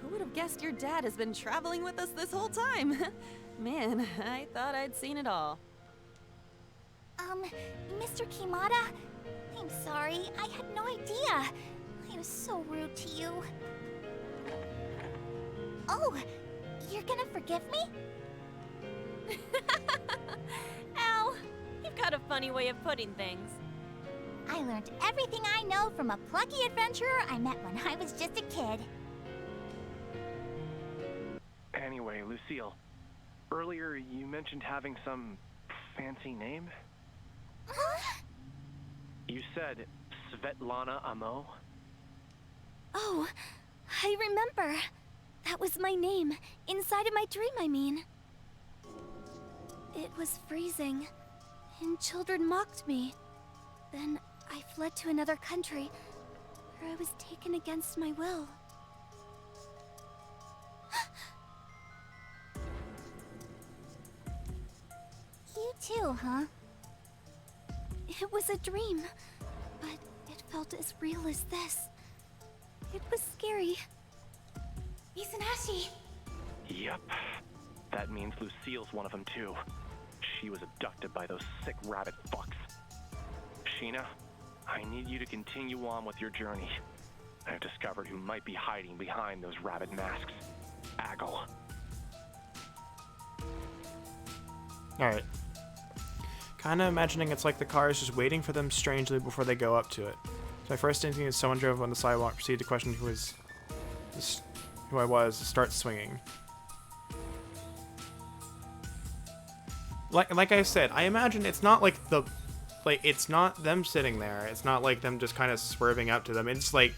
Who would have guessed your dad has been traveling with us this whole time? Man, I thought I'd seen it all. Mr. Kimada? I'm sorry, I had no idea. I was so rude to you. Oh, you're gonna forgive me? Ow! You've got a funny way of putting things. I learned everything I know from a plucky adventurer I met when I was just a kid. Anyway, Lucille, earlier you mentioned having some fancy name? Huh? You said Svetlana Amo? Oh, I remember. That was my name. Inside of my dream, I mean. It was freezing, and children mocked me. Then I fled to another country where I was taken against my will. You too, huh? It was a dream, but it felt as real as this. It was scary. Mizunashii! Yep. That means Lucille's one of them too. She was abducted by those sick rabbit fucks. Sheena, I need you to continue on with your journey. I've discovered who might be hiding behind those rabbit masks. Aggle. Alright. Kinda imagining it's like the car is just waiting for them strangely before they go up to it. So my first instinct is someone drove on the sidewalk, proceeded to question who I was, start swinging. Like I said, I imagine it's not like it's not them sitting there. It's not like them just kind of swerving up to them. It's like,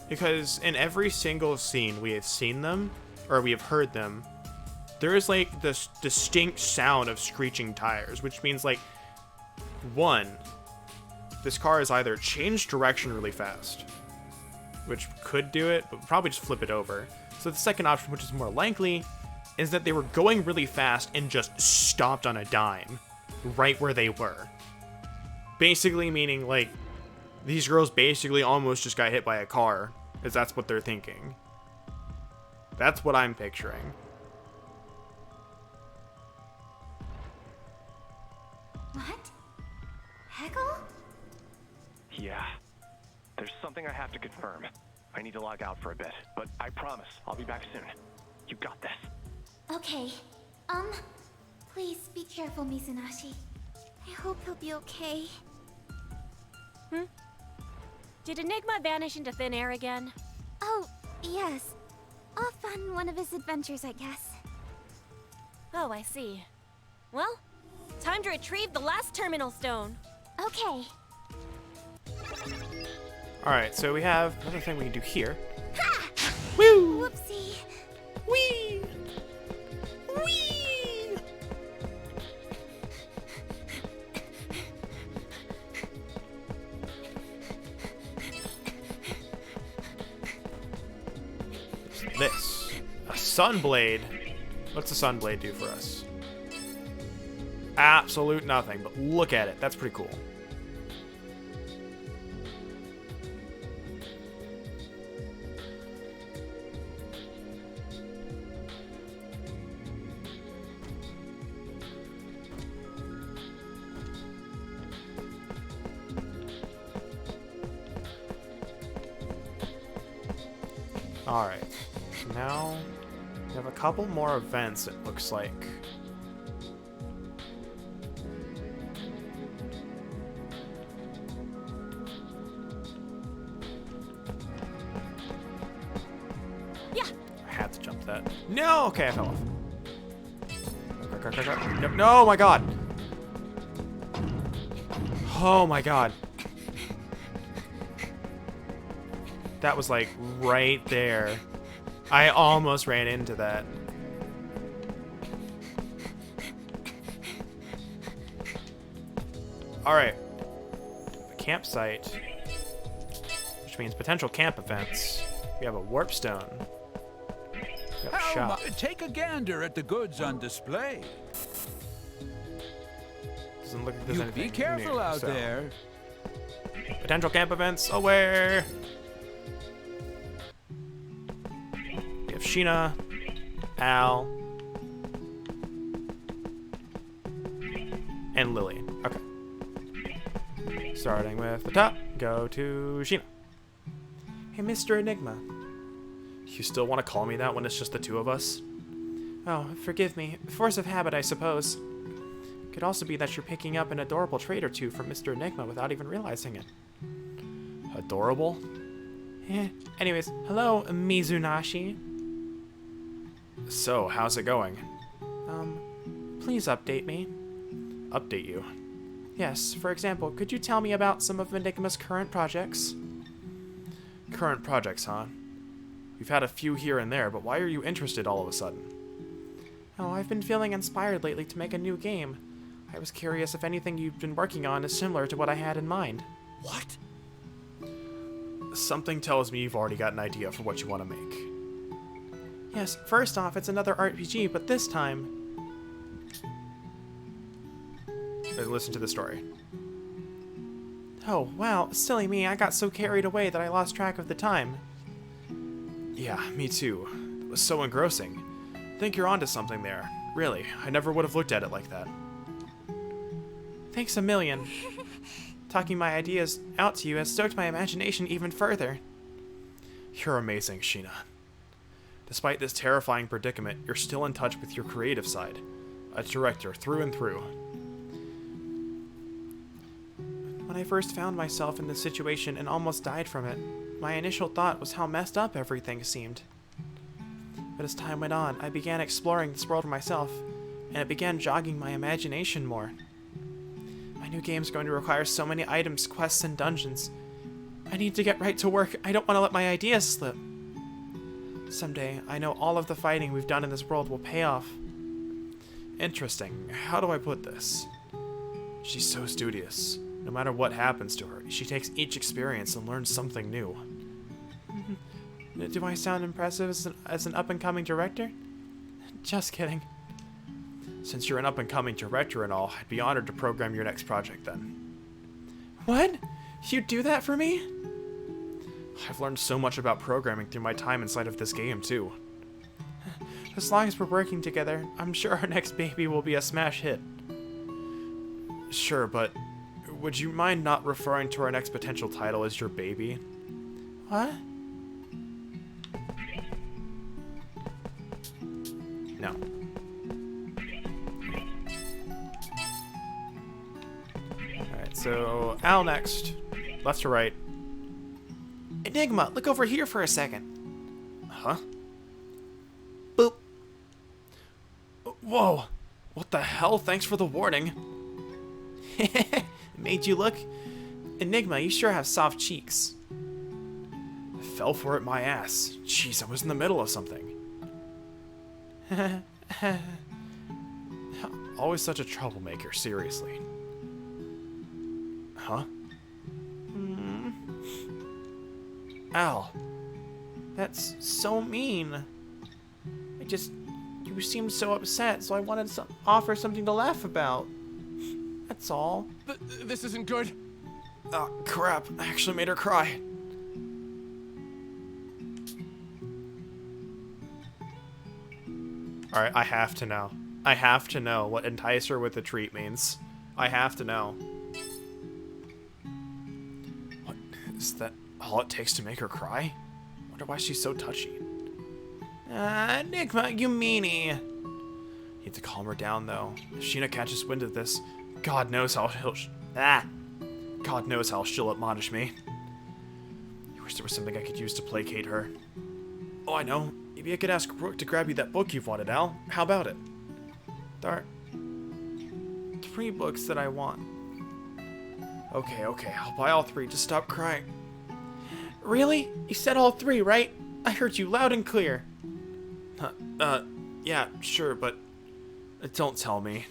because in every single scene we have seen them, or we have heard them, there is like this distinct sound of screeching tires, which means like, one, this car has either changed direction really fast, which could do it, but probably just flip it over. So the second option, which is more likely, is that they were going really fast and just stopped on a dime right where they were. Basically meaning like these girls basically almost just got hit by a car, as that's what they're thinking. That's what I'm picturing. What? Hegel? Yeah. There's something I have to confirm. I need to log out for a bit, but I promise I'll be back soon. You got this. Okay. Please be careful, Mizunashii. I hope he'll be okay. Did Enigma vanish into thin air again? Oh, yes. Off on one of his adventures, I guess. Oh, I see. Well, time to retrieve the last terminal stone. Okay. Alright, so we have another thing we can do here. Ha! Woo! Whoopsie. Whee! Whee! This. A Sunblade. What's a Sunblade do for us? Absolute nothing, but look at it. That's pretty cool. Alright, now we have a couple more events, it looks like. Yeah. I had to jump that. No! Okay, I fell off. No, no, my god! Oh my god. That was like right there. I almost ran into that. Alright. The campsite, which means potential camp events. We have a warp stone. We have a shop. Take a gander at the goods on display. Doesn't look like there's You anything be careful new, out so. there. Potential camp events aware. We have Sheena, Al, and Lily. Okay. Starting with the top, go to Sheena. Hey, Mr. Enigma. You still want to call me that when it's just the two of us? Oh, forgive me. Force of habit, I suppose. Could also be that you're picking up an adorable trait or two from Mr. Enigma without even realizing it. Adorable? Anyways, hello, Mizunashii. So, how's it going? Please update me. Update you? Yes, for example, could you tell me about some of Enigma's current projects? Current projects, huh? We've had a few here and there, but why are you interested all of a sudden? Oh, I've been feeling inspired lately to make a new game. I was curious if anything you've been working on is similar to what I had in mind. What? Something tells me you've already got an idea for what you want to make. Yes, first off, it's another RPG, but this time... Listen to the story. Oh, wow, silly me, I got so carried away that I lost track of the time. Yeah, me too. It was so engrossing. Think you're onto something there. Really, I never would have looked at it like that. Thanks a million. Talking my ideas out to you has stoked my imagination even further. You're amazing, Sheena. Despite this terrifying predicament, you're still in touch with your creative side. A director through and through. When I first found myself in this situation and almost died from it, my initial thought was how messed up everything seemed. But as time went on, I began exploring this world myself, and it began jogging my imagination more. My new game's going to require so many items, quests, and dungeons. I need to get right to work. I don't want to let my ideas slip. Someday, I know all of the fighting we've done in this world will pay off. Interesting. How do I put this? She's so studious. No matter what happens to her, she takes each experience and learns something new. Do I sound impressive as an up-and-coming director? Just kidding. Since you're an up-and-coming director and all, I'd be honored to program your next project then. What? You'd do that for me? I've learned so much about programming through my time inside of this game, too. As long as we're working together, I'm sure our next baby will be a smash hit. Sure, but would you mind not referring to our next potential title as your baby? What? No. Alright, so Al next. Left to right. Enigma, look over here for a second. Huh? Boop. Whoa. What the hell? Thanks for the warning. Made you look? Enigma, you sure have soft cheeks. I fell for it my ass. Jeez, I was in the middle of something. Always such a troublemaker, seriously. Huh? Al. That's so mean. You seemed so upset, so I wanted to offer something to laugh about. That's all. This isn't good. Oh, crap. I actually made her cry. Alright, I have to know. I have to know what entice her with a treat means. I have to know. What? Is that all it takes to make her cry? Wonder why she's so touchy. Enigma, you meanie. Need to calm her down, though. If Sheena catches wind of this, God knows how God knows how she'll admonish me. I wish there was something I could use to placate her. Oh, I know. Maybe I could ask Rook to grab you that book you've wanted, Al. How about it? There are 3 books that I want. Okay, I'll buy all 3. Just stop crying. Really? You said all 3, right? I heard you loud and clear. Yeah, sure, but don't tell me.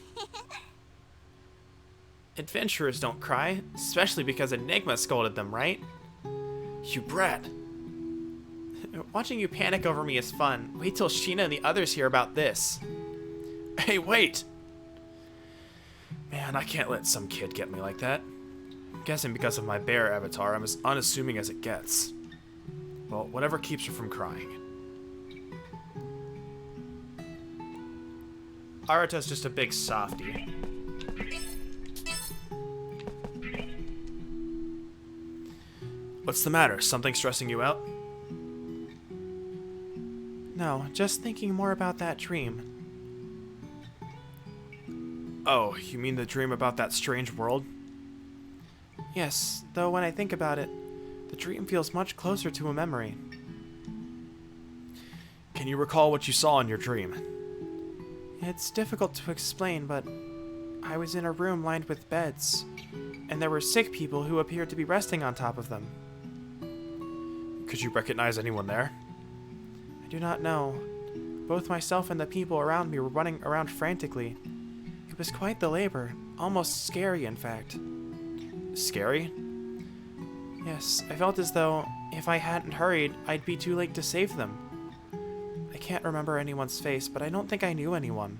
Adventurers don't cry, especially because Enigma scolded them, right? You brat. Watching you panic over me is fun. Wait till Sheena and the others hear about this. Hey, wait! Man, I can't let some kid get me like that. I'm guessing because of my bear avatar, I'm as unassuming as it gets. Well, whatever keeps her from crying. Arata's just a big softie. What's the matter? Something stressing you out? No, just thinking more about that dream. Oh, you mean the dream about that strange world? Yes, though when I think about it, the dream feels much closer to a memory. Can you recall what you saw in your dream? It's difficult to explain, but I was in a room lined with beds, and there were sick people who appeared to be resting on top of them. Could you recognize anyone there? I do not know. Both myself and the people around me were running around frantically. It was quite the labor, Almost scary, in fact. Scary? Yes, I felt as though if I hadn't hurried, I'd be too late to save them. I can't remember anyone's face, but I don't think I knew anyone.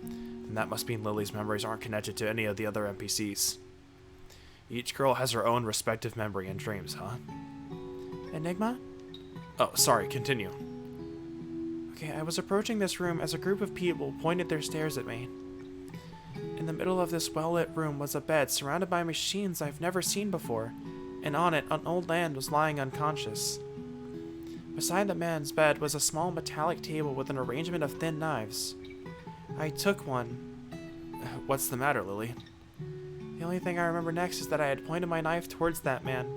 And that must mean Lily's memories aren't connected to any of the other NPCs. Each girl has her own respective memory and dreams, huh? Enigma? Oh, sorry, continue. Okay, I was approaching this room as a group of people pointed their stares at me. In the middle of this well-lit room was a bed surrounded by machines I've never seen before, and on it, an old man was lying unconscious. Beside the man's bed was a small metallic table with an arrangement of thin knives. I took one. What's the matter, Lily? The only thing I remember next is that I had pointed my knife towards that man,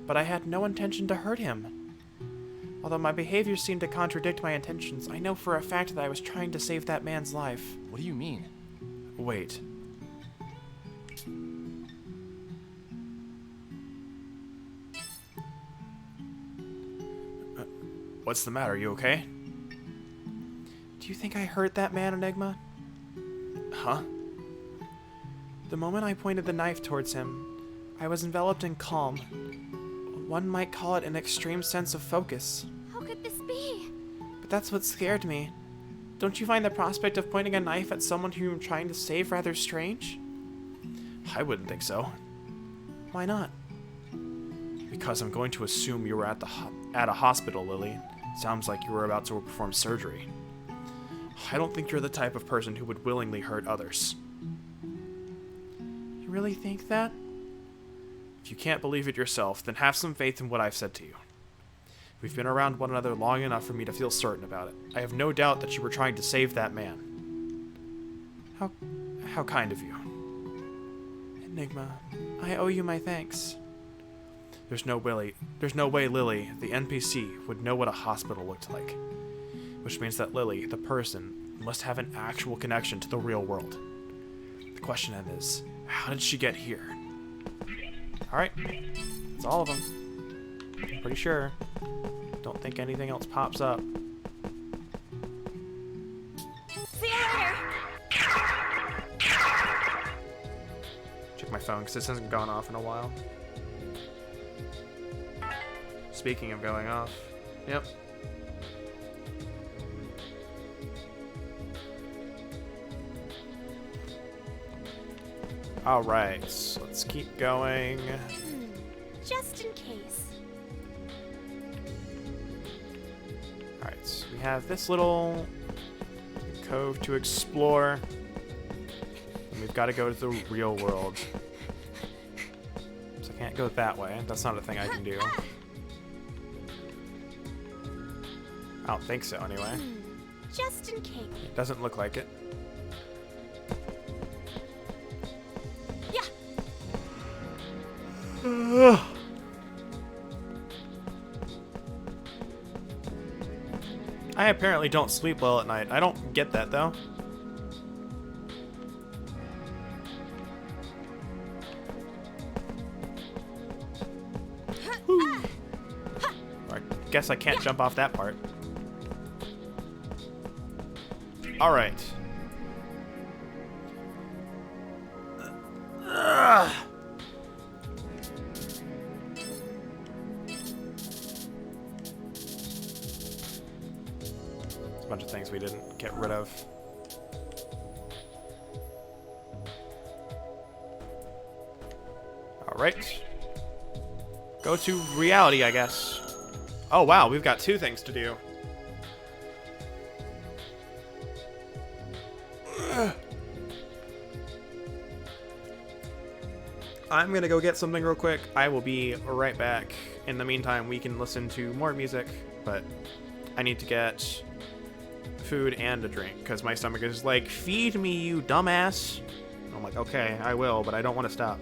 but I had no intention to hurt him. Although my behavior seemed to contradict my intentions, I know for a fact that I was trying to save that man's life. What do you mean? Wait. What's the matter? You okay? Do you think I hurt that man, Enigma? Huh? The moment I pointed the knife towards him, I was enveloped in calm. One might call it an extreme sense of focus. How could this be? But that's what scared me. Don't you find the prospect of pointing a knife at someone whom you're trying to save rather strange? I wouldn't think so. Why not? Because I'm going to assume you were at a hospital, Lily. Sounds like you were about to perform surgery. I don't think you're the type of person who would willingly hurt others. You really think that? If you can't believe it yourself, then have some faith in what I've said to you. We've been around one another long enough for me to feel certain about it. I have no doubt that you were trying to save that man. How kind of you. Enigma, I owe you my thanks. There's no way Lily, the NPC, would know what a hospital looked like. Which means that Lily, the person, must have an actual connection to the real world. The question then is, how did she get here? Alright, that's all of them. I'm pretty sure. Don't think anything else pops up. See you later! Check my phone, because this hasn't gone off in a while. Speaking of going off. Yep. Alright, so let's keep going. Just in case. Alright, so we have this little cove to explore. And we've got to go to the real world. So I can't go that way. That's not a thing I can do. I don't think so, anyway. Just in case. It doesn't look like it. Yeah. I apparently don't sleep well at night. I don't get that, though. I guess I can't jump off that part. Alright. There's a bunch of things we didn't get rid of. Alright. Go to reality, I guess. Oh wow, we've got 2 things to do. I'm gonna go get something real quick. I will be right back. In the meantime, we can listen to more music, but I need to get food and a drink because my stomach is like, feed me, you dumbass. And I'm like, okay, I will, but I don't want to stop.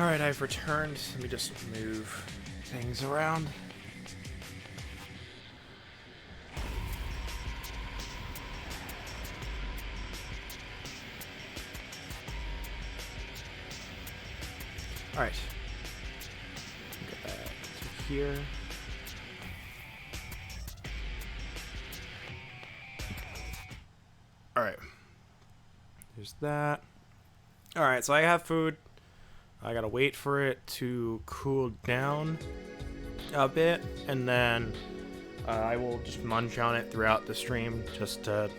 Alright, I've returned. Let me just move things around. Alright. Get that to here. Alright. There's that. Alright, so I have food. I gotta wait for it to cool down a bit, and then I will just munch on it throughout the stream just to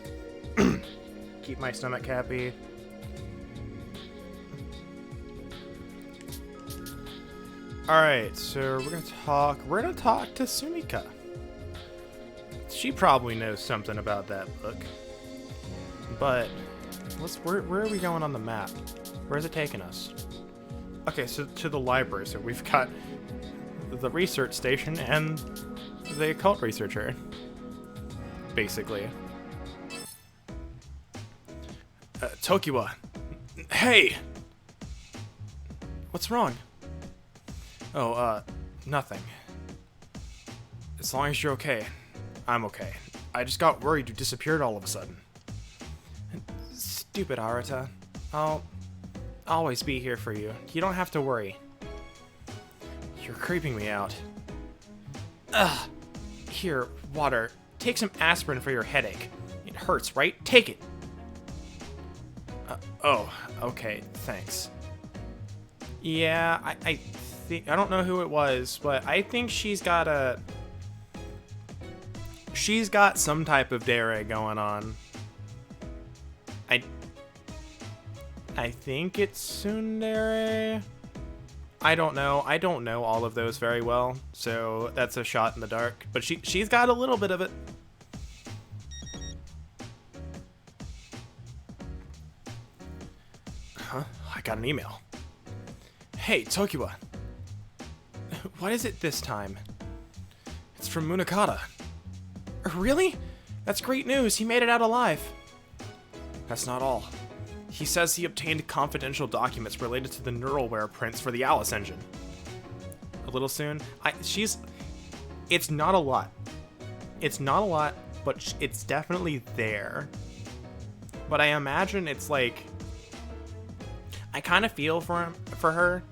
keep my stomach happy. Alright, so we're gonna talk to Sumika. She probably knows something about that book. But where are we going on the map? Where is it taking us? Okay, so to the library. So we've got the research station and the occult researcher, basically. Tokiwa. Hey! What's wrong? Oh, nothing. As long as you're okay, I'm okay. I just got worried you disappeared all of a sudden. Stupid Arata. I'll always be here for you. You don't have to worry. You're creeping me out. Ugh. Here, water. Take some aspirin for your headache. It hurts, right? Take it. Oh, okay. Thanks. Yeah, I don't know who it was, but I think she's got some type of dare going on. I think it's tsundere. I don't know. I don't know all of those very well, so that's a shot in the dark. But she's got a little bit of it. Huh? I got an email. Hey, Tokiwa. What is it this time? It's from Munakata. Really? That's great news. He made it out alive. That's not all. He says he obtained confidential documents related to the Neuralware prints for the Alice engine. A little soon. It's not a lot. It's not a lot, but it's definitely there. But I imagine it's like, I kind of feel for her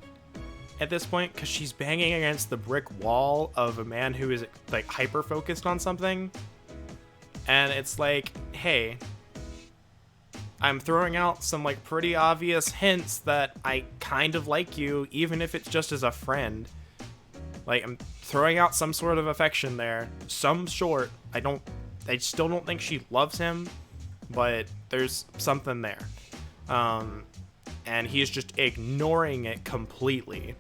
at this point, because she's banging against the brick wall of a man who is like hyper focused on something, and it's like, hey, I'm throwing out some like pretty obvious hints that I kind of like you, even if it's just as a friend. Like, I'm throwing out some sort of affection there, some sort. I still don't think she loves him, but there's something there. And he's just ignoring it completely.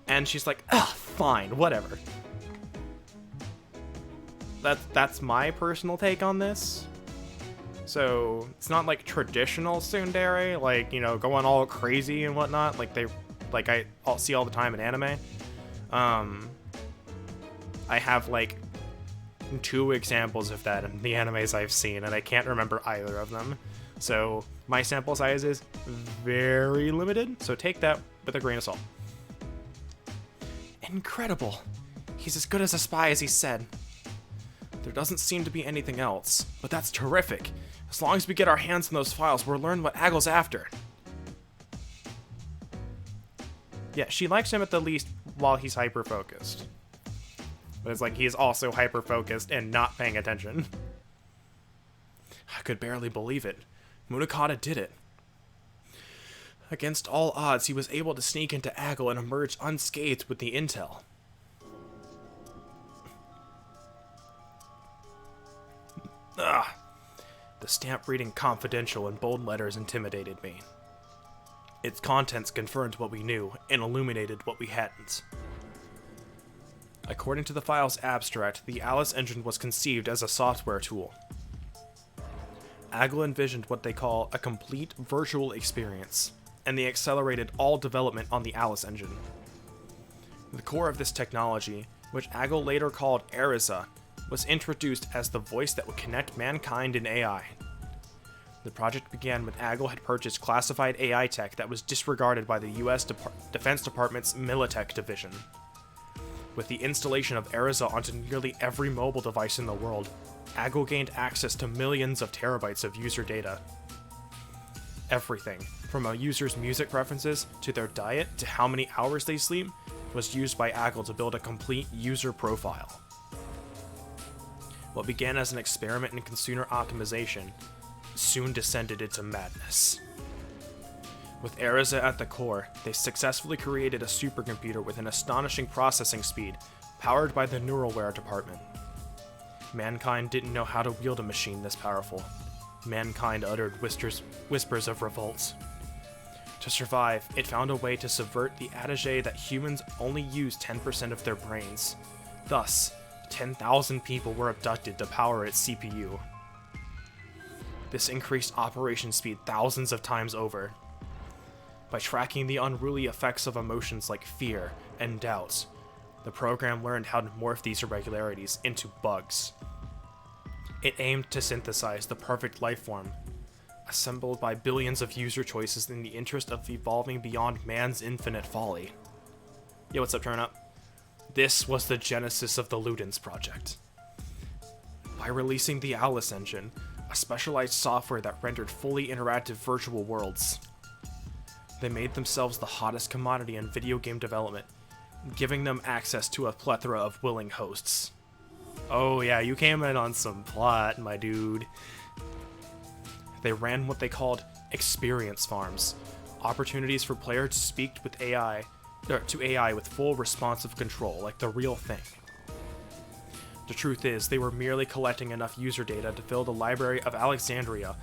And she's like, ugh, fine, whatever. That's my personal take on this. So it's not like traditional tsundere, like, you know, going all crazy and whatnot, like I see all the time in anime. I have like 2 examples of that in the animes I've seen, and I can't remember either of them. So my sample size is very limited, so take that with a grain of salt. Incredible. He's as good as a spy as he said. There doesn't seem to be anything else, but that's terrific. As long as we get our hands on those files, we'll learn what Aggle's after. Yeah, she likes him at the least while he's hyper-focused. But it's like he's also hyper-focused and not paying attention. I could barely believe it. Munakata did it. Against all odds, he was able to sneak into Aggle and emerge unscathed with the intel. Ugh. The stamp reading confidential in bold letters intimidated me. Its contents confirmed what we knew and illuminated what we hadn't. According to the file's abstract, the Alice engine was conceived as a software tool. Aggle envisioned what they call a complete virtual experience, and they accelerated all development on the Alice engine. The core of this technology, which Aggle later called Ariza, was introduced as the voice that would connect mankind and AI. The project began when AGL had purchased classified AI tech that was disregarded by the US Defense Department's Militech division. With the installation of Erza onto nearly every mobile device in the world, AGL gained access to millions of terabytes of user data. Everything, from a user's music preferences, to their diet, to how many hours they sleep, was used by AGL to build a complete user profile. What began as an experiment in consumer optimization soon descended into madness. With Erza at the core, they successfully created a supercomputer with an astonishing processing speed, powered by the Neuralware department. Mankind didn't know how to wield a machine this powerful. Mankind uttered whispers of revolt. To survive, it found a way to subvert the adage that humans only use 10% of their brains. Thus, 10,000 people were abducted to power its CPU. This increased operation speed thousands of times over. By tracking the unruly effects of emotions like fear and doubt, the program learned how to morph these irregularities into bugs. It aimed to synthesize the perfect lifeform, assembled by billions of user choices in the interest of evolving beyond man's infinite folly. Yo, what's up, Turn Up? This was the genesis of the Ludens project. By releasing the Alice engine, a specialized software that rendered fully interactive virtual worlds, they made themselves the hottest commodity in video game development, giving them access to a plethora of willing hosts. Oh yeah, you came in on some plot, my dude. They ran what they called experience farms, opportunities for players to speak with AI with full responsive control, like the real thing. The truth is, they were merely collecting enough user data to fill the Library of Alexandria,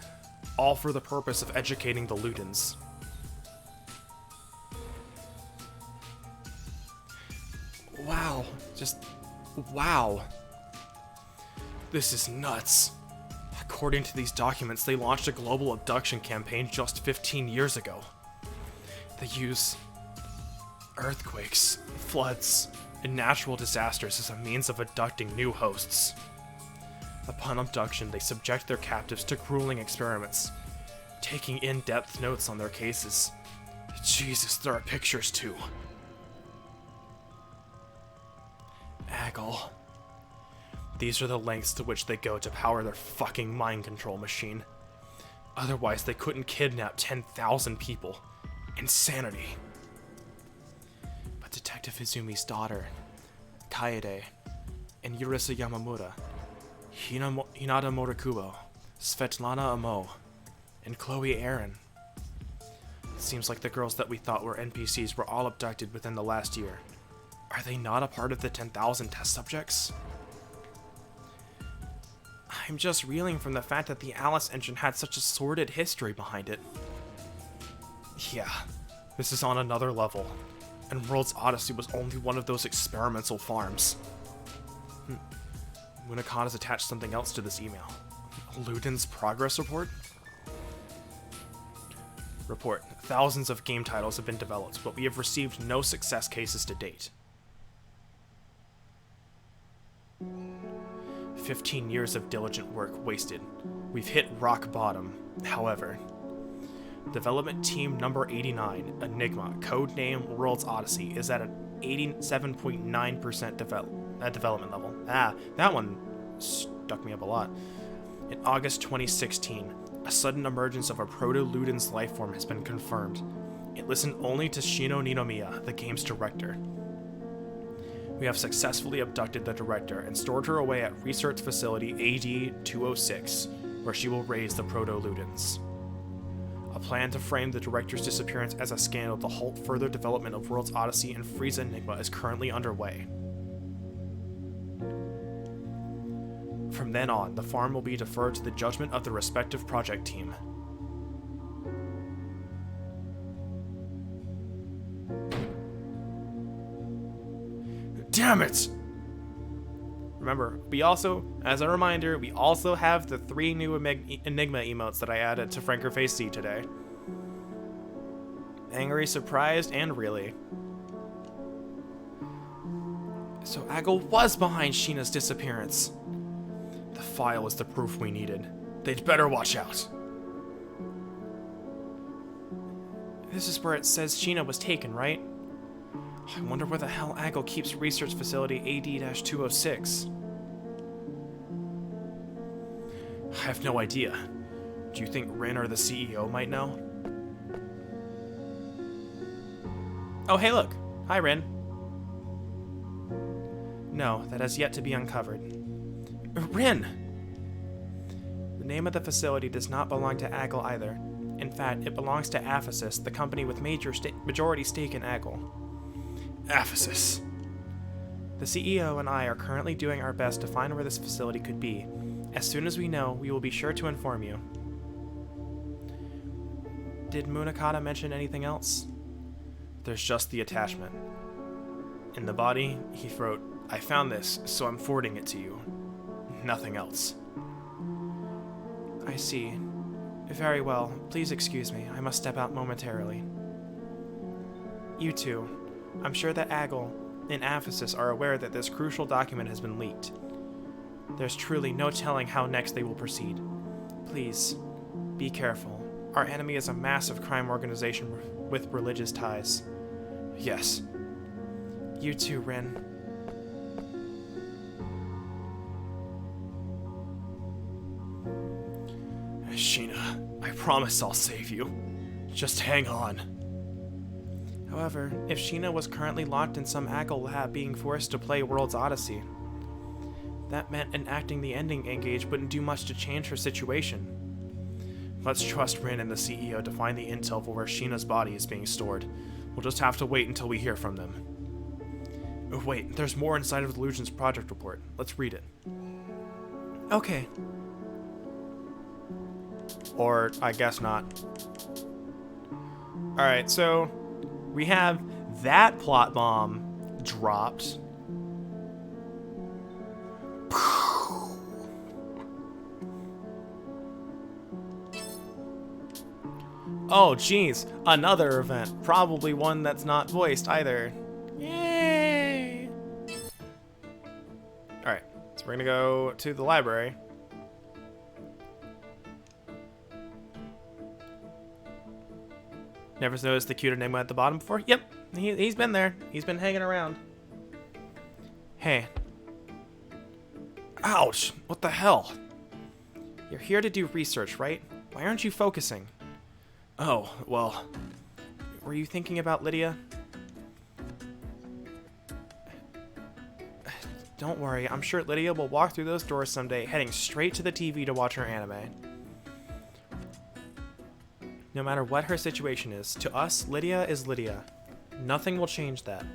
all for the purpose of educating the Ludens. Wow. Just... wow. This is nuts. According to these documents, they launched a global abduction campaign just 15 years ago. They use earthquakes, floods, and natural disasters as a means of abducting new hosts. Upon abduction, they subject their captives to grueling experiments, taking in-depth notes on their cases. Jesus, there are pictures too. AGL. These are the lengths to which they go to power their fucking mind control machine. Otherwise, they couldn't kidnap 10,000 people. Insanity. But Detective Izumi's daughter, Kaede, and Yurisa Yamamura, Hinata Morikubo, Svetlana Amo, and Chloe Aaron. It seems like the girls that we thought were NPCs were all abducted within the last year. Are they not a part of the 10,000 test subjects? I'm just reeling from the fact that the Alice engine had such a sordid history behind it. Yeah, this is on another level, and World's Odyssey was only one of those experimental farms. Munakata has attached something else to this email. Ludens progress report? Report. Thousands of game titles have been developed, but we have received no success cases to date. 15 years of diligent work wasted. We've hit rock bottom. However, development team number 89, Enigma, codename World's Odyssey, is at an 87.9% development level. That one stuck me up a lot. In August 2016, a sudden emergence of a proto-Ludens lifeform has been confirmed. It listened only to Shino Ninomiya, the game's director. We have successfully abducted the director and stored her away at research facility AD-206, where she will raise the proto-Ludens. A plan to frame the director's disappearance as a scandal to halt further development of World's Odyssey and Frieza Enigma is currently underway. From then on, the farm will be deferred to the judgment of the respective project team. Damn it! Remember, as a reminder, we also have the 3 new Enigma emotes that I added to Franker Face C today. Angry, surprised, and really. So AGL was behind Sheena's disappearance. The file is the proof we needed. They'd better watch out. This is where it says Sheena was taken, right? I wonder where the hell AGL keeps research facility AD-206. I have no idea. Do you think Rin or the CEO might know? Oh, hey look! Hi, Rin. No, that has yet to be uncovered. Rin! The name of the facility does not belong to AGL either. In fact, it belongs to Aphesis, the company with majority stake in AGL. Aphesis. The CEO and I are currently doing our best to find where this facility could be. As soon as we know, we will be sure to inform you. Did Munakata mention anything else? There's just the attachment. In the body, he wrote, "I found this, so I'm forwarding it to you." Nothing else. I see. Very well. Please excuse me. I must step out momentarily. You two. I'm sure that AGL and Aphesis are aware that this crucial document has been leaked. There's truly no telling how next they will proceed. Please, be careful. Our enemy is a massive crime organization with religious ties. Yes. You too, Rin. Sheena, I promise I'll save you. Just hang on. However, if Sheena was currently locked in some AGL lab being forced to play World's Odyssey, that meant enacting the ending engage wouldn't do much to change her situation. Let's trust Rin and the CEO to find the intel for where Sheena's body is being stored. We'll just have to wait until we hear from them. Oh, wait, there's more inside of Delusion's project report. Let's read it. Okay. Or, I guess not. Alright, so we have that plot bomb dropped. Oh, jeez, another event. Probably one that's not voiced either. Yay! Alright, so we're gonna go to the library. Never noticed the cuter name at the bottom before? Yep, he's been there. He's been hanging around. Hey. Ouch! What the hell? You're here to do research, right? Why aren't you focusing? Oh, well, were you thinking about Lydia? Don't worry, I'm sure Lydia will walk through those doors someday, heading straight to the TV to watch her anime. No matter what her situation is, to us, Lydia is Lydia. Nothing will change that.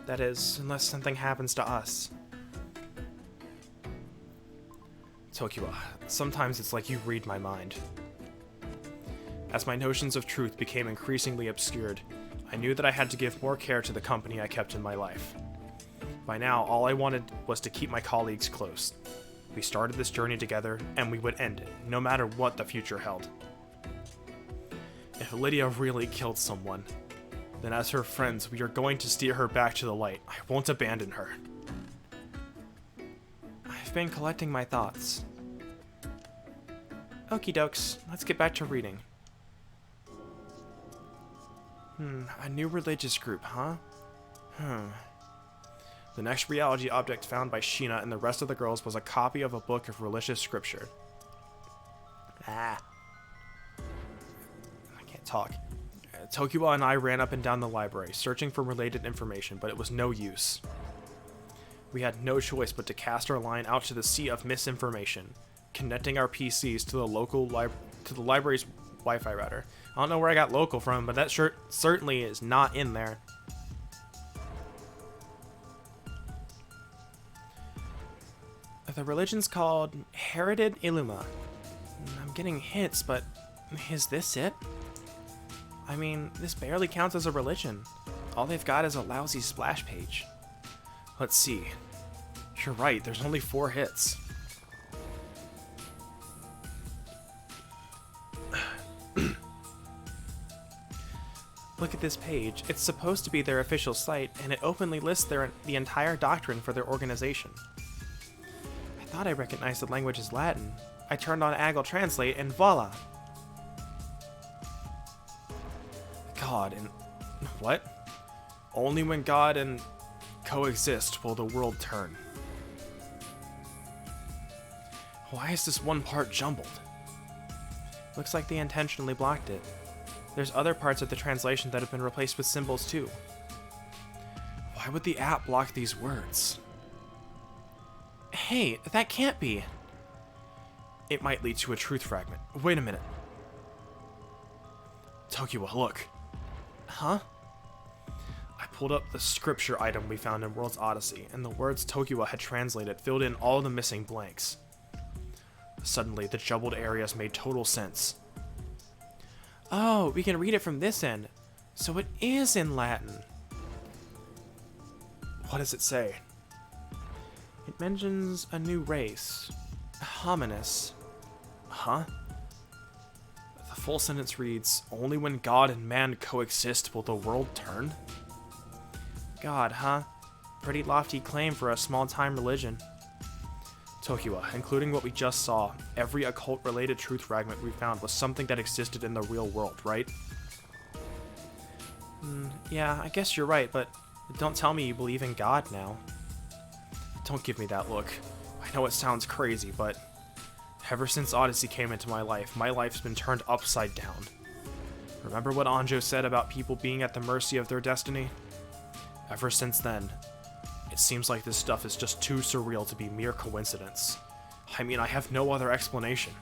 That is, unless something happens to us. Tokiwa, sometimes it's like you read my mind. As my notions of truth became increasingly obscured, I knew that I had to give more care to the company I kept in my life. By now, all I wanted was to keep my colleagues close. We started this journey together, and we would end it, no matter what the future held. If Lydia really killed someone, then as her friends, we are going to steer her back to the light. I won't abandon her. I've been collecting my thoughts. Okie dokes, let's get back to reading. A new religious group, huh? The next reality object found by Sheena and the rest of the girls was a copy of a book of religious scripture. I can't talk. Tokiwa and I ran up and down the library, searching for related information, but it was no use. We had no choice but to cast our line out to the sea of misinformation, connecting our PCs to the library's Wi-Fi router. I don't know where I got local from, but that certainly is not in there. The religion's called Herited Illuma. I'm getting hits, but is this it? I mean, this barely counts as a religion. All they've got is a lousy splash page. Let's see. You're right, there's only 4 hits. Look at this page. It's supposed to be their official site, and it openly lists the entire doctrine for their organization. I thought I recognized the language as Latin. I turned on AGL Translate, and voila! God and... What? Only when God and coexist will the world turn. Why is this one part jumbled? Looks like they intentionally blocked it. There's other parts of the translation that have been replaced with symbols too. Why would the app block these words? Hey, that can't be. It might lead to a truth fragment. Wait a minute. Tokiwa, look. Huh? I pulled up the scripture item we found in World's Odyssey, and the words Tokiwa had translated filled in all the missing blanks. Suddenly, the jumbled areas made total sense. Oh, we can read it from this end. So it is in Latin. What does it say? It mentions a new race. Hominis. Huh? The full sentence reads, only when God and man coexist will the world turn? God, huh? Pretty lofty claim for a small-time religion. Tokiwa, including what we just saw, every occult-related truth fragment we found was something that existed in the real world, right? Yeah, I guess you're right, but don't tell me you believe in God now. Don't give me that look. I know it sounds crazy, but ever since Odyssey came into my life's been turned upside down. Remember what Anjo said about people being at the mercy of their destiny? Ever since then, it seems like this stuff is just too surreal to be mere coincidence. I mean, I have no other explanation.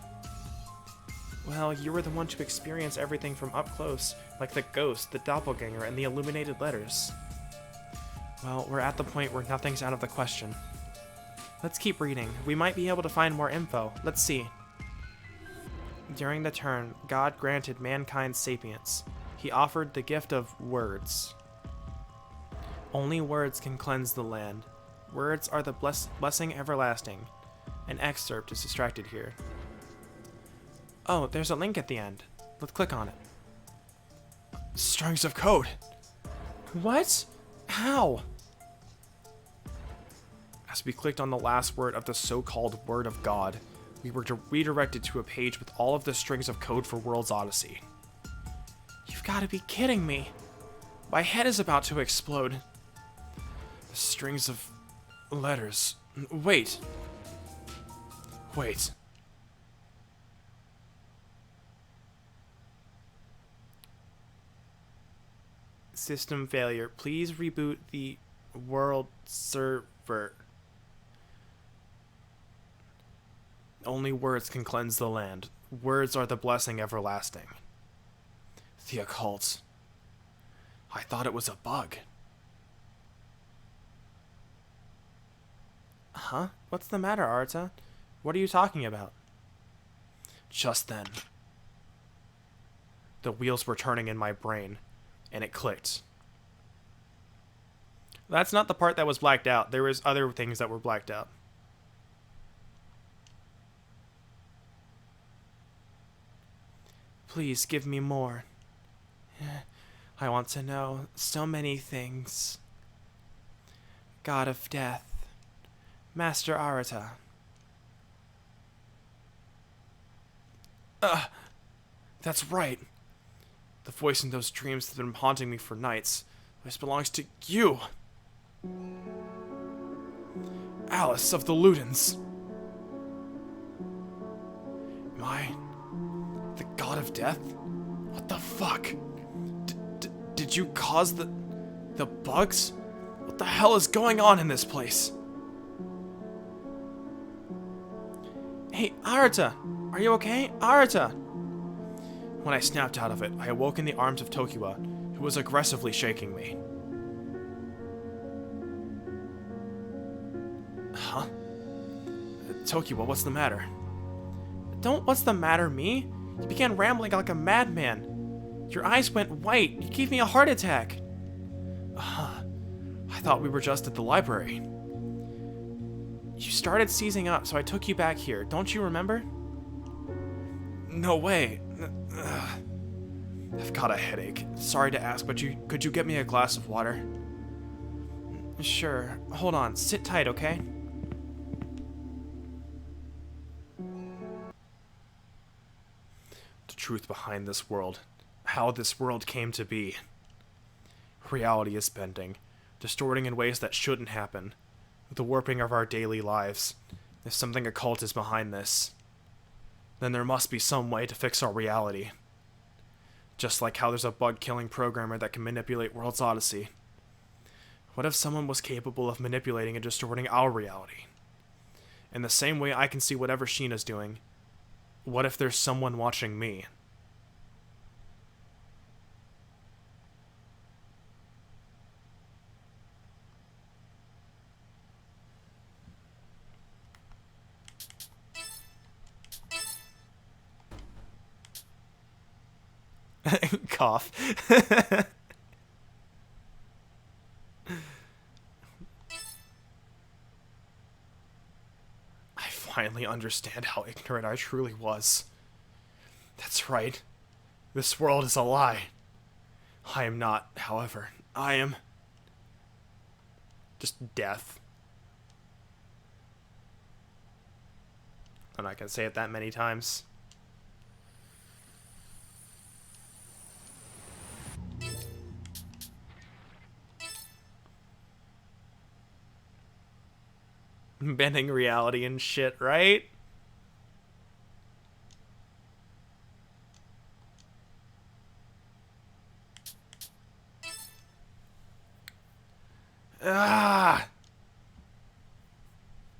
Well, you were the one to experience everything from up close, like the ghost, the doppelganger, and the illuminated letters. Well, we're at the point where nothing's out of the question. Let's keep reading. We might be able to find more info. Let's see. During the turn, God granted mankind sapience. He offered the gift of words. Only words can cleanse the land. Words are the blessing everlasting. An excerpt is extracted here. Oh, there's a link at the end. Let's click on it. Strings of code. What? How? As we clicked on the last word of the so-called Word of God, we were redirected to a page with all of the strings of code for World's Odyssey. You've got to be kidding me. My head is about to explode. The strings of letters. Wait. Wait. System failure. Please reboot the world server. Only words can cleanse the land. Words are the blessing everlasting. The occult. I thought it was a bug. Huh? What's the matter, Arata? What are you talking about? Just then, the wheels were turning in my brain, and it clicked. That's not the part that was blacked out. There was other things that were blacked out. Please give me more. I want to know so many things. God of Death. Master Arata. That's right. The voice in those dreams that's been haunting me for nights. This belongs to you. Alice of the Ludens. Am I the God of Death? What the fuck? Did you cause the bugs? What the hell is going on in this place? Hey, Arata! Are you okay? Arata! When I snapped out of it, I awoke in the arms of Tokiwa, who was aggressively shaking me. Huh? Tokiwa, what's the matter? Don't what's the matter me? You began rambling like a madman. Your eyes went white. You gave me a heart attack. I thought we were just at the library. You started seizing up, so I took you back here. Don't you remember? No way. I've got a headache. Sorry to ask, but could you get me a glass of water? Sure. Hold on. Sit tight, okay? The truth behind this world. how this world came to be. Reality is bending, distorting in ways that shouldn't happen. The warping of our daily lives. If something occult is behind this, then there must be some way to fix our reality. Just like how there's a bug-killing programmer that can manipulate World's Odyssey. What if someone was capable of manipulating and distorting our reality? In the same way I can see whatever Sheena's doing, what if there's someone watching me? Cough. I finally understand how ignorant I truly was. That's right. This world is a lie. I am not, however. I am just death. And I can say it that many times. Bending reality and shit, right? Ah!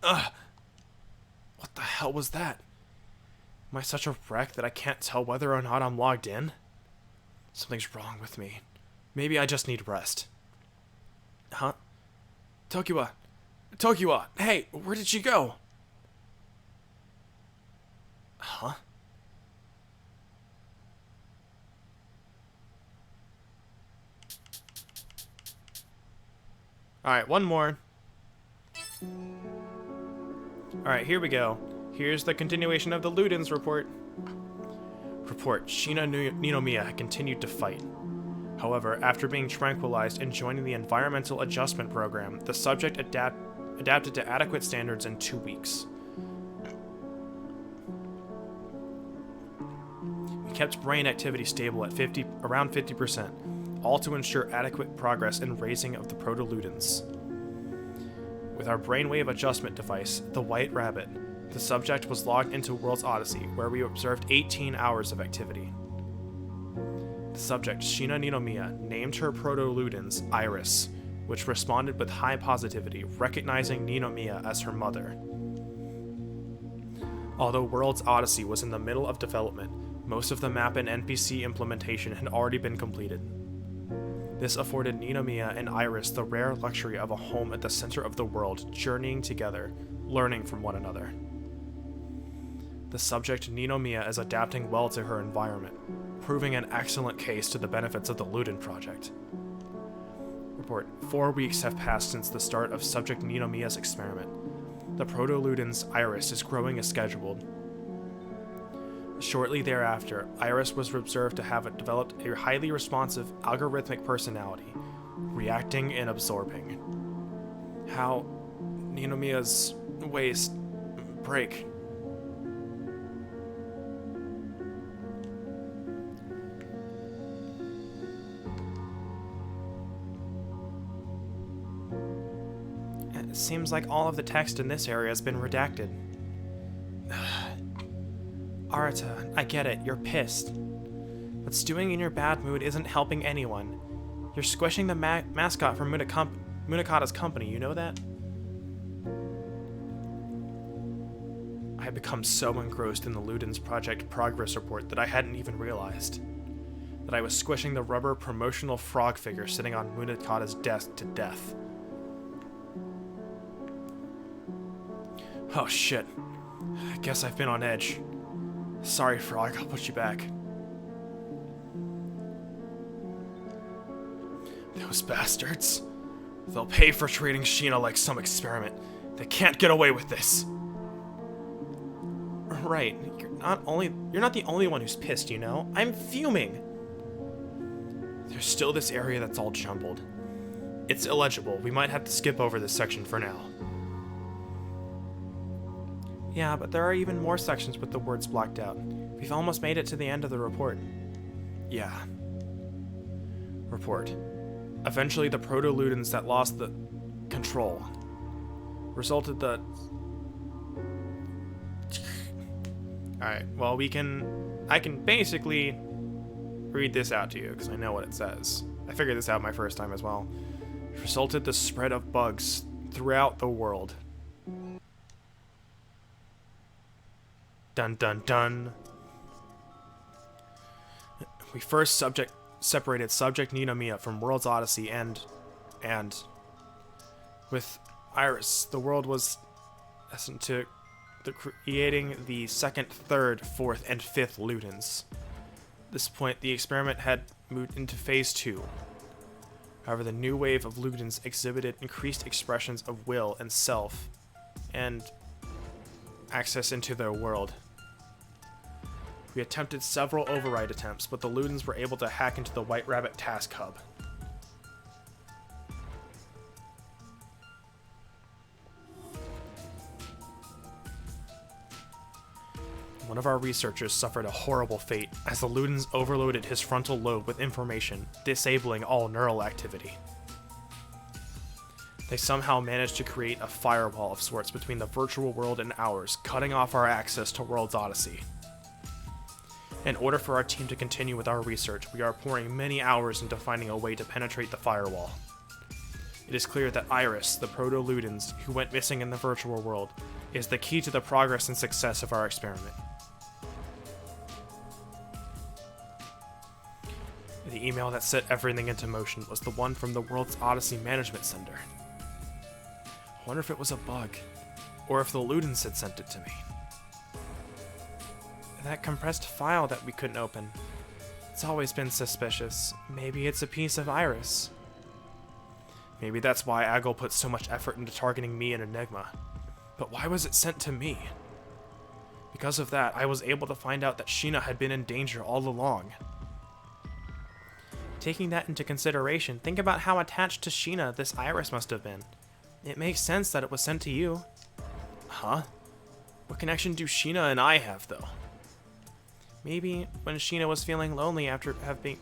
Ugh. What the hell was that? Am I such a wreck that I can't tell whether or not I'm logged in? Something's wrong with me. Maybe I just need rest. Huh? Tokiwa! Tokiwa! Hey, where did she go? Huh? Alright, one more. Alright, here we go. Here's the continuation of the Ludens report. Report, Sheena Ninomiya continued to fight. However, after being tranquilized and joining the Environmental Adjustment Program, the subject adapted to adequate standards in 2 weeks. We kept brain activity stable at around 50%, all to ensure adequate progress in raising of the Proto-Ludens. With our brainwave adjustment device, the White Rabbit, the subject was logged into World's Odyssey, where we observed 18 hours of activity. The subject, Sheena Ninomiya, named her Proto-Ludens Iris, which responded with high positivity, recognizing Ninomiya as her mother. Although World's Odyssey was in the middle of development, most of the map and NPC implementation had already been completed. This afforded Ninomiya and Iris the rare luxury of a home at the center of the world, journeying together, learning from one another. The subject Ninomiya is adapting well to her environment, proving an excellent case to the benefits of the Luden project. Report, 4 weeks have passed since the start of subject Ninomiya's experiment. The Proto-Ludens Iris is growing as scheduled. Shortly thereafter, Iris was observed to have developed a highly responsive algorithmic personality, reacting and absorbing. How Ninomiya's waist break. It seems like all of the text in this area has been redacted. Arata, I get it, you're pissed. But stewing in your bad mood isn't helping anyone. You're squishing the mascot from Munakata's company, you know that? I had become so engrossed in the Ludens Project progress report that I hadn't even realized that I was squishing the rubber promotional frog figure sitting on Munakata's desk to death. Oh shit. I guess I've been on edge. Sorry, Frog, I'll put you back. Those bastards. They'll pay for treating Sheena like some experiment. They can't get away with this. Right, you're not the only one who's pissed, you know? I'm fuming. There's still this area that's all jumbled. It's illegible. We might have to skip over this section for now. Yeah, but there are even more sections with the words blocked out. We've almost made it to the end of the report. Yeah. Report. Eventually, the proto-Ludens that lost the control resulted the... Alright, well, I can basically read this out to you, because I know what it says. I figured this out my first time as well. It resulted the spread of bugs throughout the world. Dun dun dun. We first separated Subject Ninomiya from World's Odyssey and with Iris, the world was destined to creating the 2nd, 3rd, 4th, and 5th Ludens. At this point, the experiment had moved into Phase 2. However, the new wave of Ludens exhibited increased expressions of will and self, and access into their world. We attempted several override attempts, but the Ludens were able to hack into the White Rabbit task hub. One of our researchers suffered a horrible fate as the Ludens overloaded his frontal lobe with information, disabling all neural activity. They somehow managed to create a firewall of sorts between the virtual world and ours, cutting off our access to World's Odyssey. In order for our team to continue with our research, we are pouring many hours into finding a way to penetrate the firewall. It is clear that Iris, the proto-Ludens who went missing in the virtual world, is the key to the progress and success of our experiment. The email that set everything into motion was the one from the World's Odyssey Management Center. I wonder if it was a bug, or if the Ludens had sent it to me. That compressed file that we couldn't open. It's always been suspicious. Maybe it's a piece of Iris. Maybe that's why Aggle put so much effort into targeting me and Enigma. But why was it sent to me? Because of that, I was able to find out that Sheena had been in danger all along. Taking that into consideration, think about how attached to Sheena this Iris must have been. It makes sense that it was sent to you. Huh? What connection do Sheena and I have, though? Maybe when Sheena was feeling lonely after